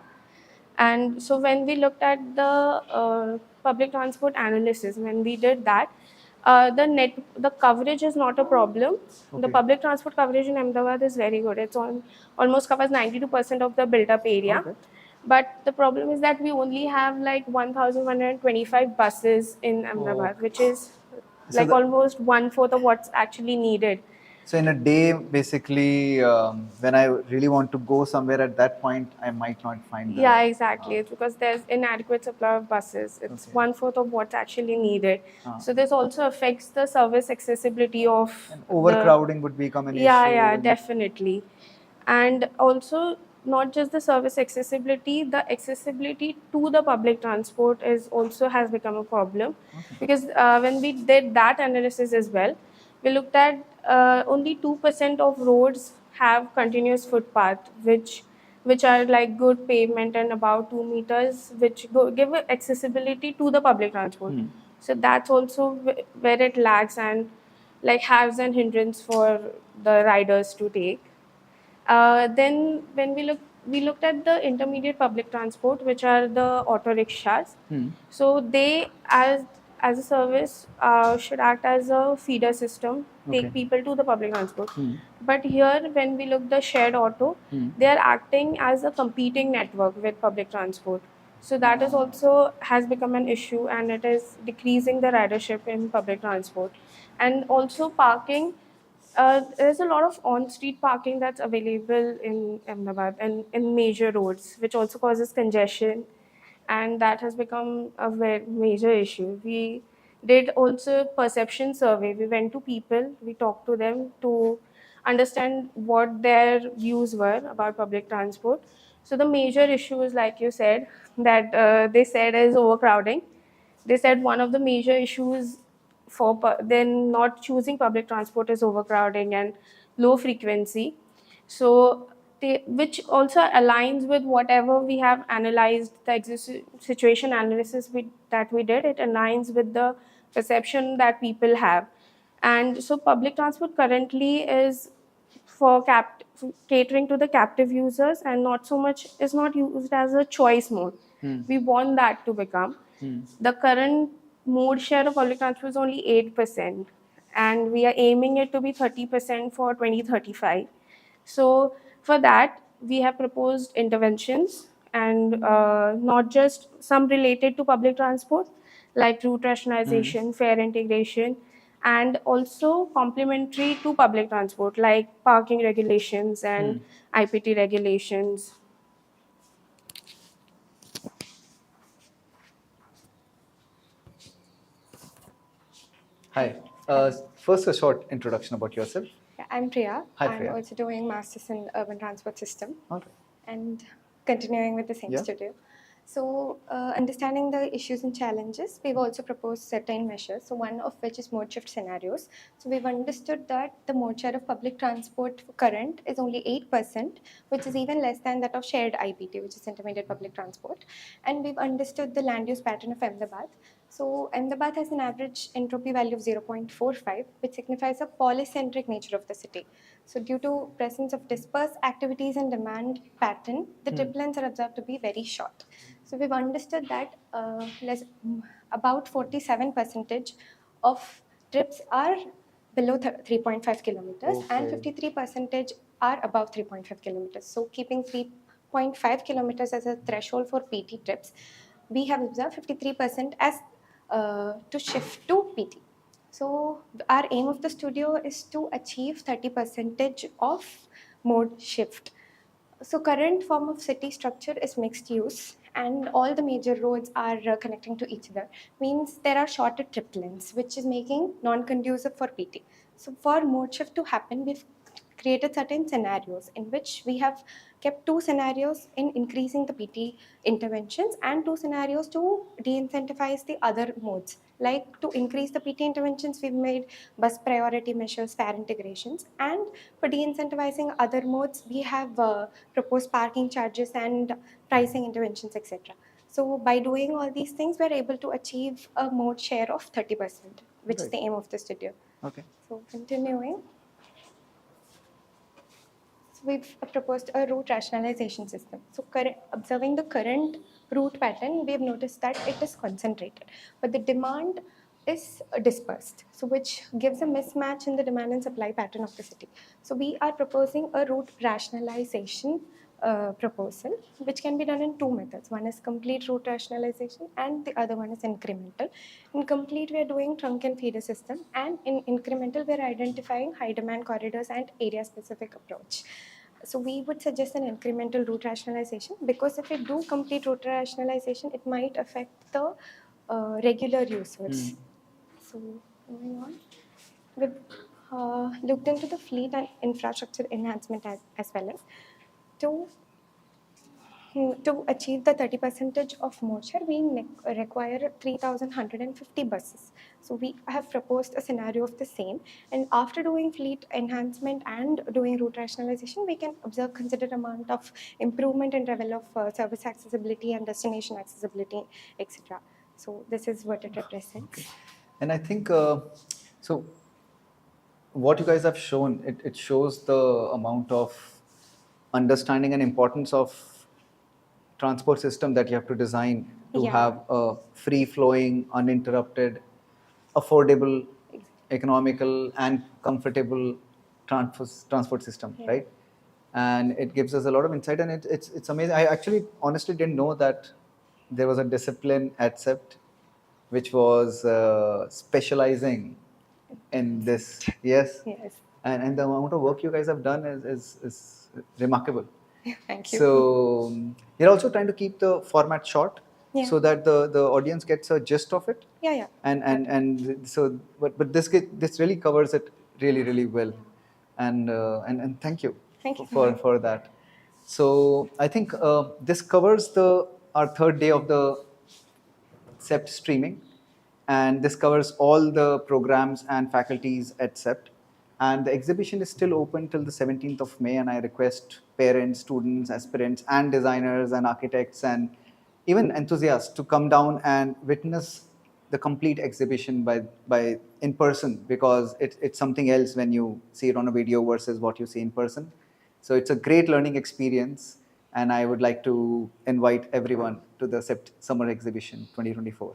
And so when we looked at the public transport analysis, when we did that, the coverage is not a problem. The Okay. public transport coverage in Ahmedabad is very good. It's almost covers 92% of the built-up area. Okay. But the problem is that we only have like 1,125 buses in Ahmedabad, which is So like almost 1/4 of what's actually needed. So in a day, basically, when I really want to go somewhere at that point, I might not find the. Yeah, exactly. It's because there's inadequate supply of buses. It's 1/4 of what's actually needed. So this also affects the service accessibility of Overcrowding would become an issue. Yeah, definitely. And also not just the service accessibility, the accessibility to the public transport is also has become a problem. Because when we did that analysis as well, we looked at only 2% of roads have continuous footpath, which are like good pavement and about 2 meters, which give accessibility to the public transport. So that's also where it lags and like has an hindrance for the riders to take. Then when we looked at the intermediate public transport, which are the auto rickshaws. So they, as a service, should act as a feeder system, take people to the public transport. But here, when we look the shared auto, they are acting as a competing network with public transport. So that is also has become an issue, and it is decreasing the ridership in public transport. And also parking. There's a lot of on-street parking that's available in Ahmedabad and in major roads, which also causes congestion, and that has become a very major issue. We did also perception survey. We went to people, we talked to them to understand what their views were about public transport. So the major issues, like you said, that they said is overcrowding. They said one of the major issues for then not choosing public transport is overcrowding and low frequency. So which also aligns with whatever we have analyzed, the situation analysis that we did. It aligns with the perception that people have. And so public transport currently is for catering to the captive users, and not so much is not used as a choice mode. We want that to become. The current mode share of public transport is only 8%, and we are aiming it to be 30% for 2035. So for that, we have proposed interventions, and not just some related to public transport, like route rationalization, fare integration, and also complementary to public transport, like parking regulations and IPT regulations. Hi. First, a short introduction about yourself. Yeah, I'm Priya. Hi, I'm Priya. also doing Masters in Urban Transport System. All right. And continuing with the same Yeah. studio. So, understanding the issues and challenges, we've also proposed certain measures. So, one of which is mode shift scenarios. So, we've understood that the mode share of public transport current is only 8%, which is even less than that of shared IPT, which is intermediate public transport. And we've understood the land use pattern of Ahmedabad. So, Ahmedabad has an average entropy value of 0.45, which signifies a polycentric nature of the city. So, due to presence of dispersed activities and demand pattern, the trip lengths are observed to be very short. So, we've understood that about 47% of trips are below 3.5 kilometers, and 53% are above 3.5 kilometers. So, keeping 3.5 kilometers as a threshold for PT trips, we have observed 53% as to shift to PT. So our aim of the studio is to achieve 30% of mode shift. So current form of city structure is mixed use, and all the major roads are connecting to each other. Means there are shorter trip lengths, which is making non-conducive for PT. So for mode shift to happen, we've created certain scenarios in which we have kept two scenarios in increasing the PT interventions and two scenarios to de-incentivize the other modes. Like to increase the PT interventions, we've made bus priority measures, fare integrations, and for de-incentivizing other modes, we have proposed parking charges and pricing interventions, etc. So by doing all these things, we're able to achieve a mode share of 30%, which is the aim of the studio. Okay. So continuing. So we've proposed a route rationalization system. So observing the current route pattern, we have noticed that it is concentrated, but the demand is dispersed, so which gives a mismatch in the demand and supply pattern of the city. So we are proposing a route rationalization proposal, which can be done in two methods. One is complete route rationalization, and the other one is incremental. In complete, we are doing trunk and feeder system, and in incremental, we are identifying high demand corridors and area specific approach. So we would suggest an incremental route rationalization, because if we do complete route rationalization, it might affect the regular users. So moving on, we've looked into the fleet and infrastructure enhancement as well as to achieve the 30% of mode share, we require 3,150 buses. So we have proposed a scenario of the same. And after doing fleet enhancement and doing route rationalization, we can observe considerable amount of improvement in level of service accessibility and destination accessibility, etc. So this is what it represents. Okay. And I think, so what you guys have shown, it shows the amount of understanding and importance of transport system that you have to design to have a free-flowing, uninterrupted, affordable, economical, and comfortable transport system, right? And it gives us a lot of insight, and it's amazing. I actually honestly didn't know that there was a discipline at CEPT which was specializing in this. Yes. And the amount of work you guys have done is remarkable. Thank you. So you're also trying to keep the format short. so that the audience gets a gist of it. Yeah. And so but this really covers it really well, and thank you, for that. So I think this covers our third day of the CEPT streaming, and this covers all the programs and faculties at CEPT. And the exhibition is still open till the 17th of May, and I request parents, students, aspirants, and designers and architects and even enthusiasts to come down and witness the complete exhibition by in person, because it's something else when you see it on a video versus what you see in person. So it's a great learning experience, and I would like to invite everyone to the CEPT Summer Exhibition 2024.